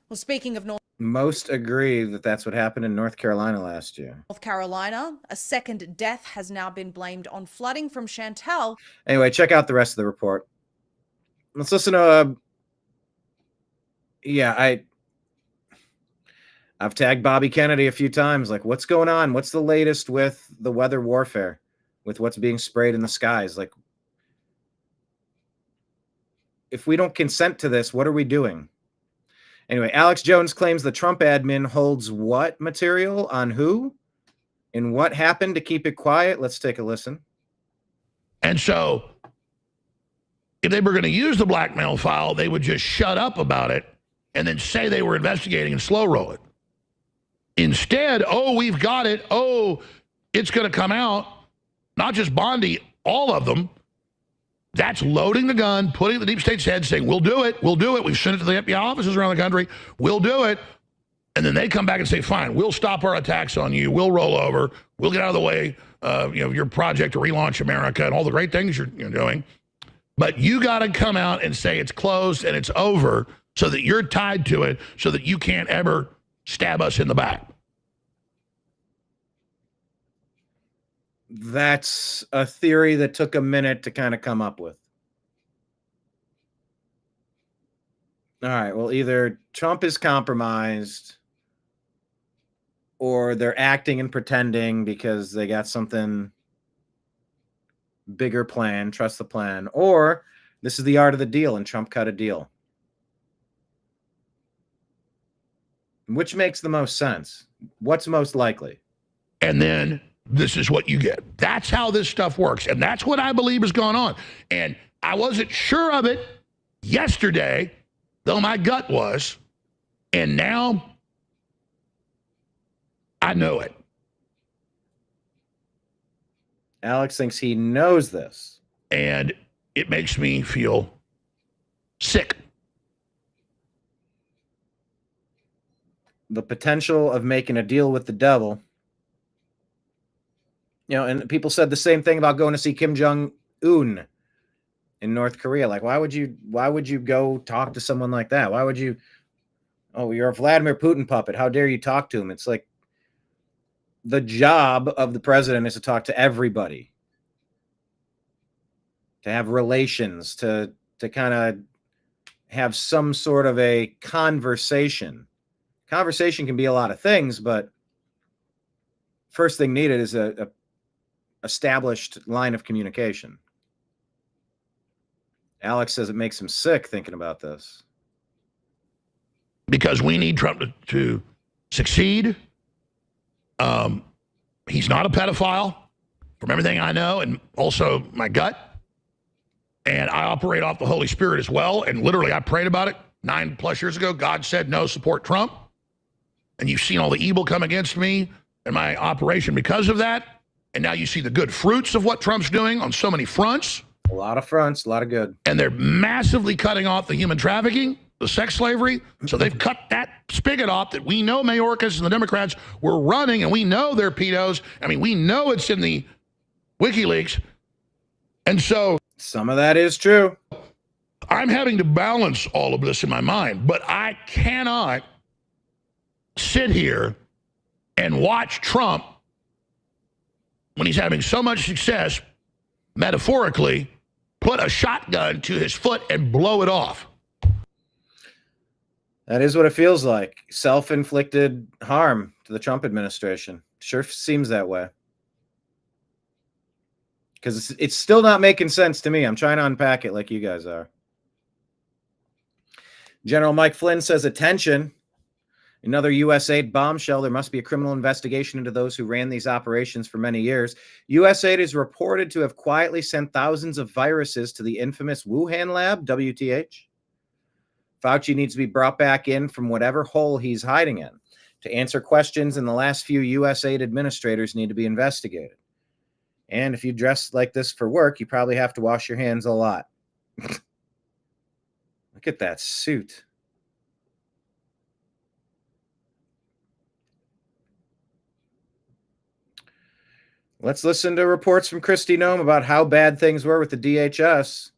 Well, speaking of most agree that that's what happened in North Carolina last year. North Carolina, a second death has now been blamed on flooding from Chantal. Anyway, check out the rest of the report. Let's listen to I've tagged Bobby Kennedy a few times. Like, what's going on? What's the latest with the weather warfare, with what's being sprayed in the skies? Like, if we don't consent to this, what are we doing? Anyway, Alex Jones claims the Trump admin holds what material on who and what happened to keep it quiet. Let's take a listen. And so if they were going to use the blackmail file, they would just shut up about it and then say they were investigating and slow roll it. Instead, we've got it. It's going to come out. Not just Bondi, all of them. That's loading the gun, putting the deep state's head, saying, we'll do it. We've sent it to the FBI offices around the country. We'll do it. And then they come back and say, fine, we'll stop our attacks on you. We'll roll over. We'll get out of the way of your project to relaunch America and all the great things you're doing. But you got to come out and say it's closed and it's over so that you're tied to it so that you can't ever stab us in the back. That's a theory that took a minute to kind of come up with. All right, well, either Trump is compromised or they're acting and pretending because they got something bigger plan, trust the plan, or this is the art of the deal and Trump cut a deal. Which makes the most sense? What's most likely? And then this is what you get. That's how this stuff works. And that's what I believe is going on. And I wasn't sure of it yesterday, though my gut was. And now I know it. Alex thinks he knows this. And it makes me feel sick. The potential of making a deal with the devil. And people said the same thing about going to see Kim Jong-un in North Korea. Like, why would you go talk to someone like that? Why would you? Oh, you're a Vladimir Putin puppet. How dare you talk to him? It's like the job of the president is to talk to everybody, to have relations, to kind of have some sort of a conversation. Conversation can be a lot of things, but first thing needed is a established line of communication. Alex says it makes him sick thinking about this. Because we need Trump to succeed. He's not a pedophile, from everything I know, and also my gut. And I operate off the Holy Spirit as well. And literally, I prayed about it 9+ years ago. God said, no, support Trump. And you've seen all the evil come against me and my operation because of that. And now you see the good fruits of what Trump's doing on so many fronts. A lot of fronts, a lot of good. And they're massively cutting off the human trafficking, the sex slavery. So they've cut that spigot off that we know Mayorkas and the Democrats were running, and we know they're pedos. I mean, we know it's in the WikiLeaks. And so some of that is true. I'm having to balance all of this in my mind, but I cannot sit here and watch Trump when he's having so much success, metaphorically, put a shotgun to his foot and blow it off. That is what it feels like. Self-inflicted harm to the Trump administration. Sure seems that way. Because it's still not making sense to me. I'm trying to unpack it like you guys are. General Mike Flynn says, attention. Another USAID bombshell. There must be a criminal investigation into those who ran these operations for many years. USAID is reported to have quietly sent thousands of viruses to the infamous Wuhan lab, WTH. Fauci needs to be brought back in from whatever hole he's hiding in to answer questions, and the last few USAID administrators need to be investigated. And if you dress like this for work, you probably have to wash your hands a lot. Look at that suit. Let's listen to reports from Kristi Noem about how bad things were with the DHS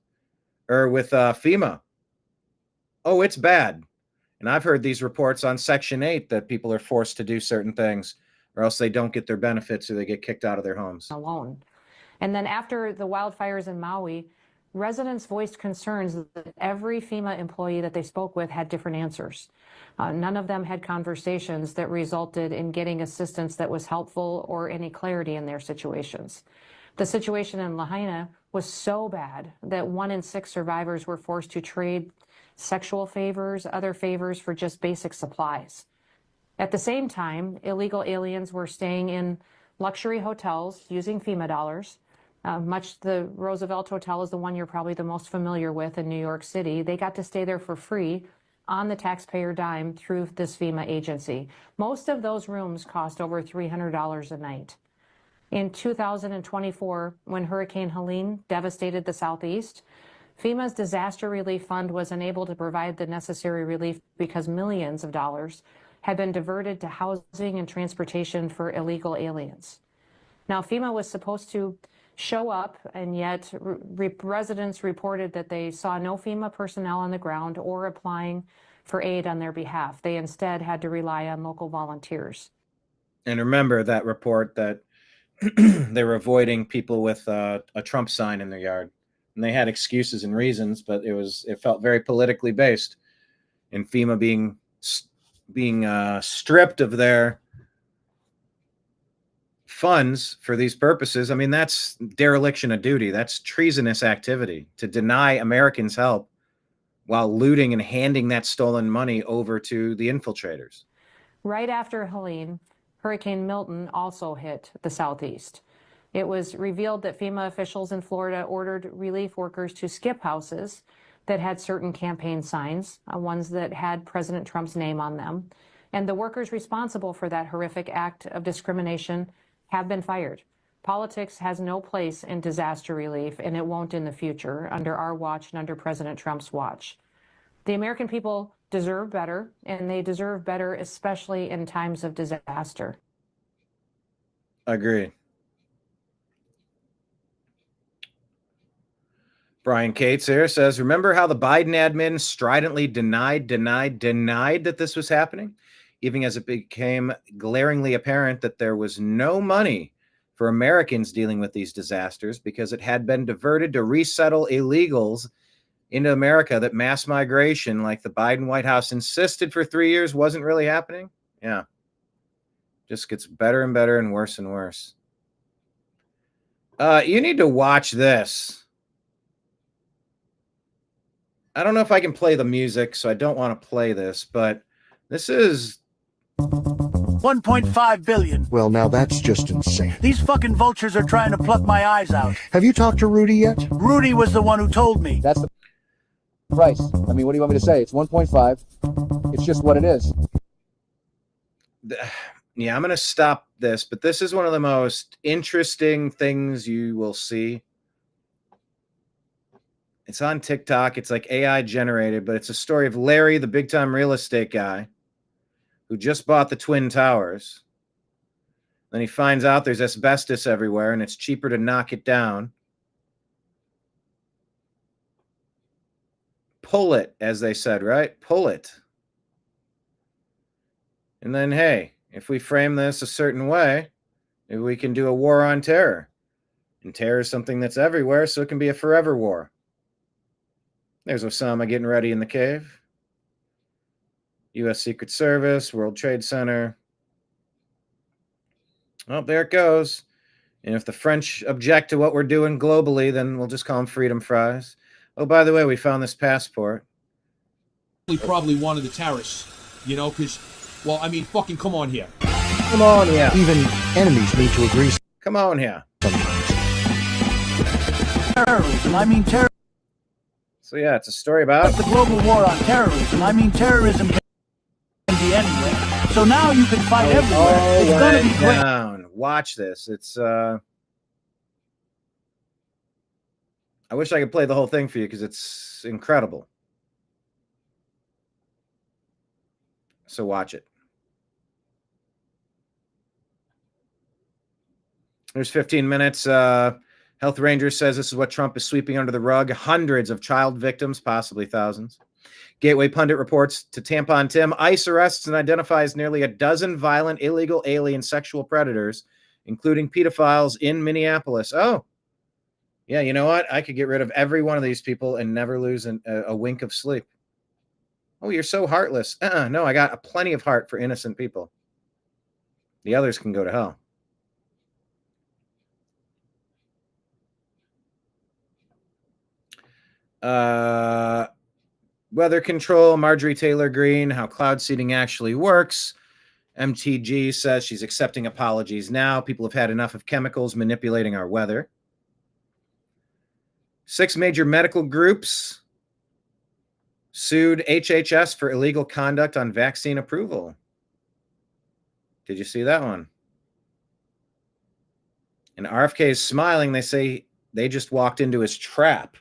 or with FEMA. Oh, it's bad. And I've heard these reports on Section 8 that people are forced to do certain things or else they don't get their benefits or they get kicked out of their homes. Alone. And then after the wildfires in Maui, residents voiced concerns that every FEMA employee that they spoke with had different answers. None of them had conversations that resulted in getting assistance that was helpful or any clarity in their situations. The situation in Lahaina was so bad that 1 in 6 survivors were forced to trade sexual favors, other favors for just basic supplies. At the same time, illegal aliens were staying in luxury hotels using FEMA dollars. The Roosevelt Hotel is the one you're probably the most familiar with in New York City. They got to stay there for free on the taxpayer dime through this FEMA agency. Most of those rooms cost over $300 a night. In 2024, when Hurricane Helene devastated the Southeast, FEMA's disaster relief fund was unable to provide the necessary relief because millions of dollars had been diverted to housing and transportation for illegal aliens. Now, FEMA was supposed to show up, and yet residents reported that they saw no FEMA personnel on the ground or applying for aid on their behalf. They instead had to rely on local volunteers. And remember that report that they were avoiding people with a Trump sign in their yard. And they had excuses and reasons, but it felt very politically based. And FEMA being stripped of their funds for these purposes. I mean, that's dereliction of duty. That's treasonous activity to deny Americans help while looting and handing that stolen money over to the infiltrators. Right after Helene, Hurricane Milton also hit the Southeast. It was revealed that FEMA officials in Florida ordered relief workers to skip houses that had certain campaign signs, ones that had President Trump's name on them. And the workers responsible for that horrific act of discrimination have been fired. Politics has no place in disaster relief, and it won't in the future under our watch and under President Trump's watch. The American people deserve better, and they deserve better especially in times of disaster. Agree. Brian Cates here says, remember how the Biden admin stridently denied that this was happening, even as it became glaringly apparent that there was no money for Americans dealing with these disasters because it had been diverted to resettle illegals into America, that mass migration, like the Biden White House insisted for 3 years, wasn't really happening? Yeah. Just gets better and better and worse and worse. You need to watch this. I don't know if I can play the music, so I don't want to play this, but this is 1.5 billion. Well, now that's just insane. These fucking vultures are trying to pluck my eyes out. Have you talked to Rudy yet? Rudy was the one who told me. That's the price. I mean, what do you want me to say? It's 1.5. It's just what it is. Yeah, I'm going to stop this, but this is one of the most interesting things you will see. It's on TikTok. It's like AI generated, but it's a story of Larry, the big time real estate guy who just bought the Twin Towers. Then he finds out there's asbestos everywhere and it's cheaper to knock it down. Pull it, as they said, right? Pull it. And then, hey, if we frame this a certain way, maybe we can do a war on terror. And terror is something that's everywhere, so it can be a forever war. There's Osama getting ready in the cave. U.S. Secret Service, World Trade Center. Oh, there it goes. And if the French object to what we're doing globally, then we'll just call them freedom fries. Oh, by the way, we found this passport. We probably wanted the terrorists, you know, because, well, I mean, fucking come on here. Come on here. Even enemies need to agree. Come on here. Terrorism. I mean terrorism. So yeah, it's a story about the global war on terrorism. I mean terrorism can be anywhere. So now you can fight everywhere. It's gonna be great. Down. Watch this. It's I wish I could play the whole thing for you because it's incredible. So watch it. There's 15 minutes. Health Ranger says this is what Trump is sweeping under the rug. Hundreds of child victims, possibly thousands. Gateway Pundit reports to Tampon Tim, ICE arrests and identifies nearly a dozen violent, illegal, alien sexual predators, including pedophiles in Minneapolis. Oh, yeah, you know what? I could get rid of every one of these people and never lose a wink of sleep. Oh, you're so heartless. No, I got plenty of heart for innocent people. The others can go to hell. Weather control, Marjorie Taylor Greene, how cloud seeding actually works. MTG says she's accepting apologies now. People have had enough of chemicals manipulating our weather. 6 major medical groups sued HHS for illegal conduct on vaccine approval. Did you see that one? And RFK is smiling. They say they just walked into his trap.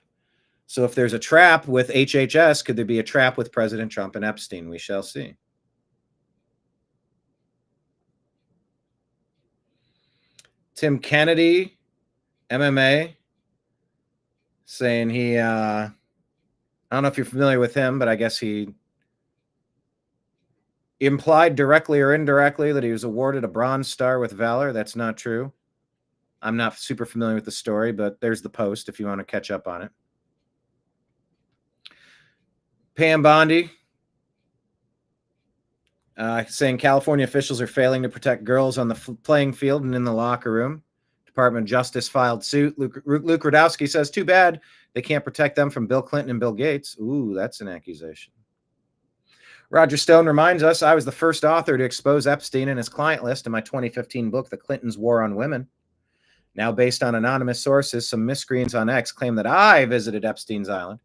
So if there's a trap with HHS, could there be a trap with President Trump and Epstein? We shall see. Tim Kennedy, MMA, saying he, I don't know if you're familiar with him, but I guess he implied directly or indirectly that he was awarded a Bronze Star with Valor. That's not true. I'm not super familiar with the story, but there's the post if you want to catch up on it. Pam Bondi saying California officials are failing to protect girls on the playing field and in the locker room. Department of Justice filed suit. Luke Rudowski says, too bad they can't protect them from Bill Clinton and Bill Gates. Ooh, that's an accusation. Roger Stone reminds us, I was the first author to expose Epstein and his client list in my 2015 book, The Clintons' War on Women. Now, based on anonymous sources, some miscreants on X claim that I visited Epstein's island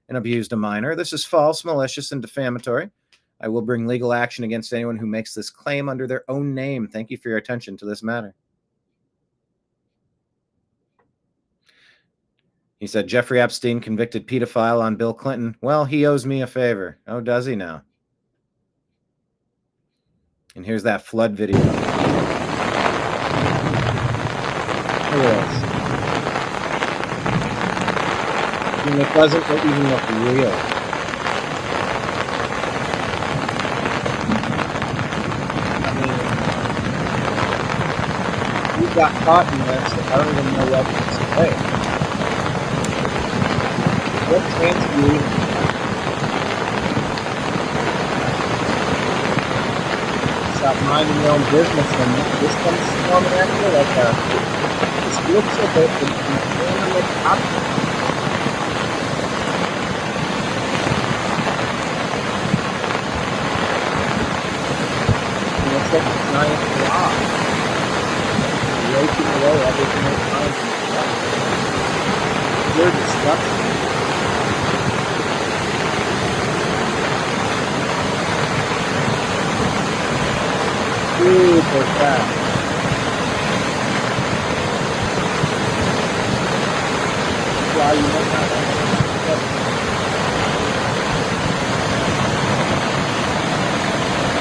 and abused a minor. This is false, malicious, and defamatory. I will bring legal action against anyone who makes this claim under their own name. Thank you for your attention to this matter. He said, Jeffrey Epstein, convicted pedophile on Bill Clinton. Well, he owes me a favor. Oh, does he now? And here's that flood video. Look at this. I mean, it doesn't even look real. I mean, you got caught in this, I don't even know what to say. What chance do you even have? Stop minding your own business and this comes storming at you like this looks a bit in the animal object. And it's like a giant blob. Raking away everything it finds in the blood. Pure destruction. Super fast. That's why you might not want to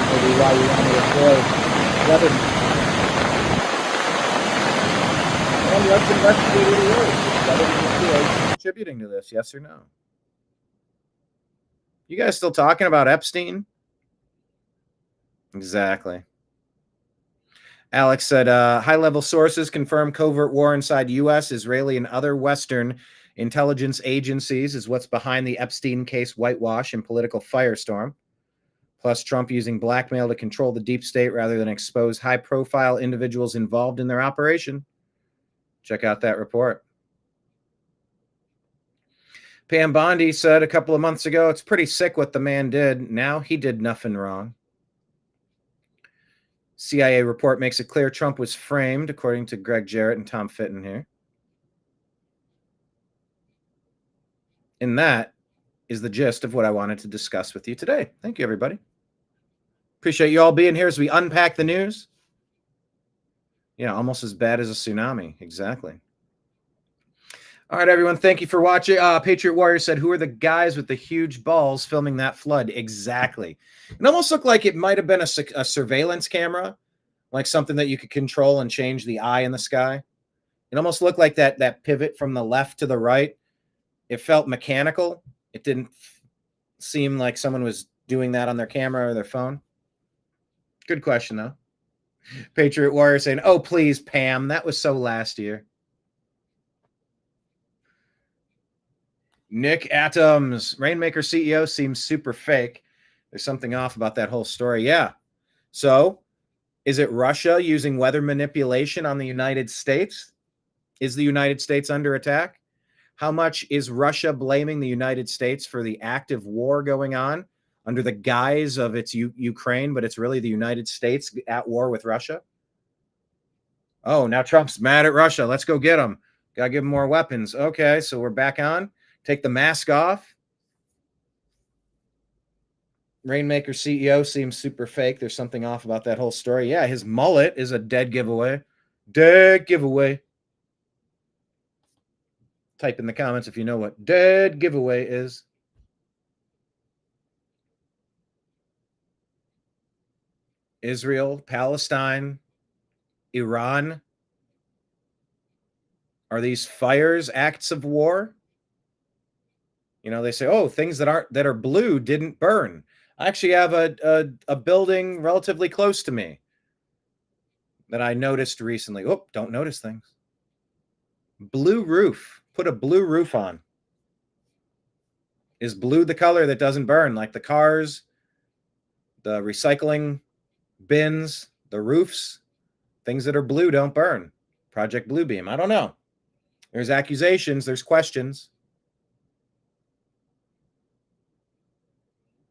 maybe why you want to avoid weather. And let's investigate what it is. Is weather manipulation contributing to this? Yes or no? You guys still talking about Epstein? Exactly. Alex said, high-level sources confirm covert war inside U.S., Israeli, and other Western intelligence agencies is what's behind the Epstein case whitewash and political firestorm. Plus, Trump using blackmail to control the deep state rather than expose high-profile individuals involved in their operation. Check out that report. Pam Bondi said a couple of months ago, it's pretty sick what the man did. Now he did nothing wrong. CIA report makes it clear Trump was framed, according to Greg Jarrett and Tom Fitton here. And that is the gist of what I wanted to discuss with you today. Thank you, everybody. Appreciate you all being here as we unpack the news. Yeah, almost as bad as a tsunami. Exactly. All right, everyone. Thank you for watching. Patriot Warrior said, who are the guys with the huge balls filming that flood? Exactly. It almost looked like it might have been a surveillance camera, like something that you could control and change the eye in the sky. It almost looked like that pivot from the left to the right. It felt mechanical. It didn't seem like someone was doing that on their camera or their phone. Good question, though. Patriot Warrior saying, oh, please, Pam. That was so last year. Nick Atoms, Rainmaker CEO seems super fake. There's something off about that whole story. Yeah. So is it Russia using weather manipulation on the United States? Is the United States under attack? How much is Russia blaming the United States for the active war going on under the guise of it's Ukraine, but it's really the United States at war with Russia? Oh, now Trump's mad at Russia. Let's go get him. Got to give him more weapons. Okay, so we're back on. Take the mask off. Rainmaker CEO seems super fake. There's something off about that whole story. Yeah, his mullet is a dead giveaway. Dead giveaway. Type in the comments if you know what dead giveaway is. Israel, Palestine, Iran. Are these fires acts of war? You know, they say, oh, things that are blue didn't burn. I actually have a building relatively close to me that I noticed recently. Oh, don't notice things. Blue roof. Put a blue roof on. Is blue the color that doesn't burn? Like the cars, the recycling bins, the roofs, things that are blue don't burn. Project Bluebeam. I don't know. There's accusations. There's questions.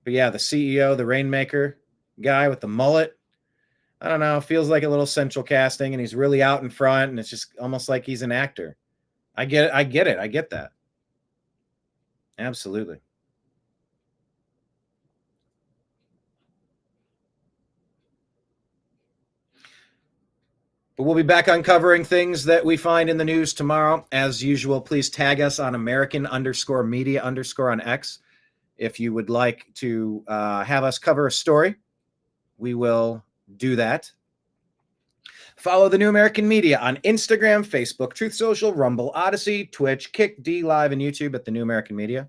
But yeah, the CEO, the Rainmaker guy with the mullet, I don't know, feels like a little central casting, and he's really out in front, and it's just almost like he's an actor. I get it. I get that. Absolutely. But we'll be back uncovering things that we find in the news tomorrow. As usual, please tag us on American_media_ on X. If you would like to have us cover a story, we will do that. Follow the New American Media on Instagram, Facebook, Truth Social, Rumble, Odysee, Twitch, Kick, D Live, and YouTube at the New American Media.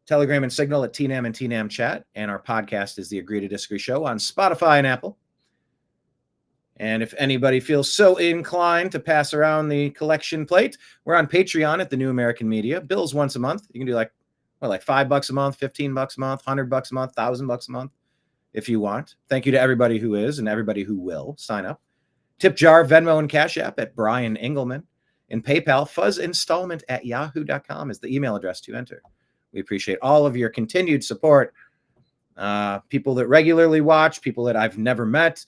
Telegram and Signal at TNAM and TNAM Chat. And our podcast is the Agree to Disagree Show on Spotify and Apple. And if anybody feels so inclined to pass around the collection plate, we're on Patreon at the New American Media. Bills once a month. You can do like $5 a month, $15 a month, $100 a month, $1,000 a month if you want. Thank you to everybody who is and everybody who will sign up. Tip jar, Venmo, and Cash App at Brian Engelman. And PayPal, fuzzinstallment@yahoo.com is the email address to enter. We appreciate all of your continued support. People that regularly watch, people that I've never met,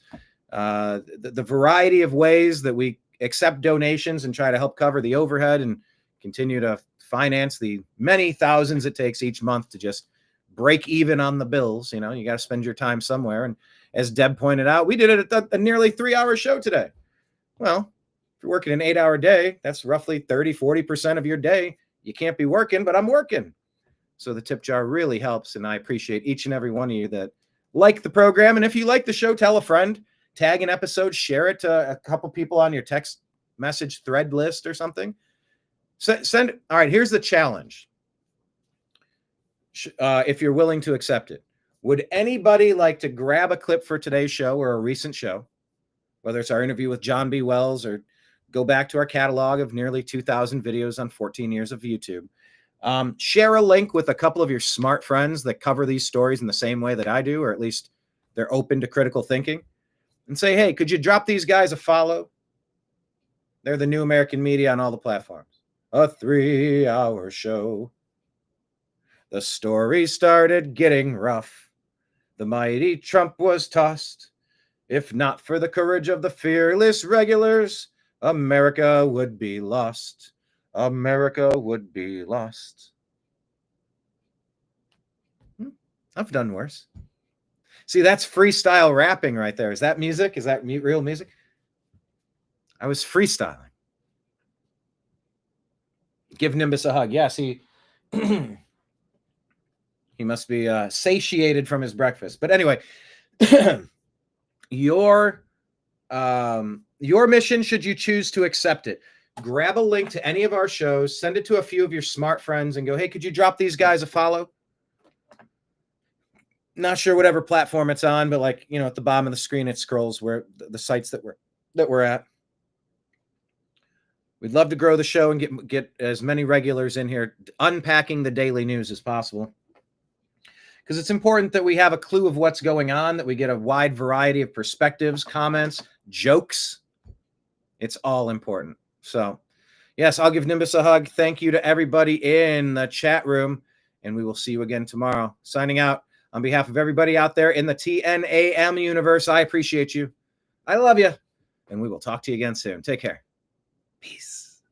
the variety of ways that we accept donations and try to help cover the overhead and continue to finance the many thousands it takes each month to just break even on the bills. You know, you got to spend your time somewhere. And as Deb pointed out, we did it at a nearly 3-hour show today. Well, if you're working an 8-hour day, that's roughly 30-40% of your day. You can't be working, but I'm working. So the tip jar really helps. And I appreciate each and every one of you that like the program. And if you like the show, tell a friend. Tag an episode, share it to a couple people on your text message thread list or something. Send. All right, here's the challenge. If you're willing to accept it, would anybody like to grab a clip for today's show or a recent show, whether it's our interview with John B. Wells or go back to our catalog of nearly 2,000 videos on 14 years of YouTube, share a link with a couple of your smart friends that cover these stories in the same way that I do, or at least they're open to critical thinking. And say, hey, could you drop these guys a follow? They're the New American Media on all the platforms. A 3-hour show. The story started getting rough. The mighty Trump was tossed. If not for the courage of the fearless regulars, America would be lost. America would be lost. I've done worse. See, that's freestyle rapping right there. Is that music? Is that real music? I was freestyling. Give Nimbus a hug. Yeah, see, he must be satiated from his breakfast. But anyway, your mission, should you choose to accept it, grab a link to any of our shows, send it to a few of your smart friends, and go, hey, could you drop these guys a follow? Not sure whatever platform it's on, but like, you know, at the bottom of the screen, it scrolls where the sites that we're at. We'd love to grow the show and get as many regulars in here unpacking the daily news as possible. Because it's important that we have a clue of what's going on, that we get a wide variety of perspectives, comments, jokes. It's all important. So, yes, I'll give Nimbus a hug. Thank you to everybody in the chat room, and we will see you again tomorrow. Signing out. On behalf of everybody out there in the TNAM universe, I appreciate you. I love you. And we will talk to you again soon. Take care. Peace.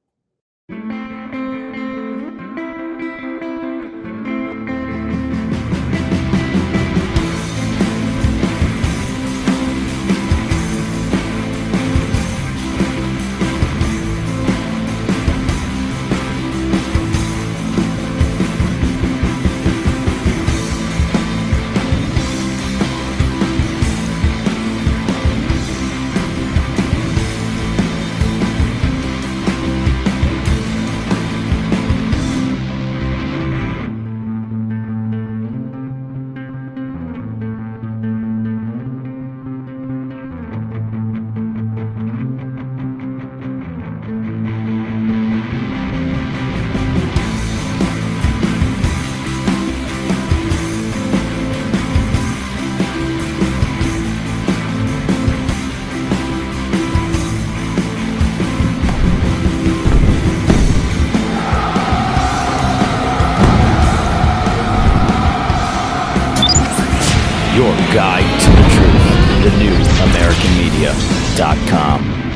Your guide to the truth. TheNewAmericanMedia.com.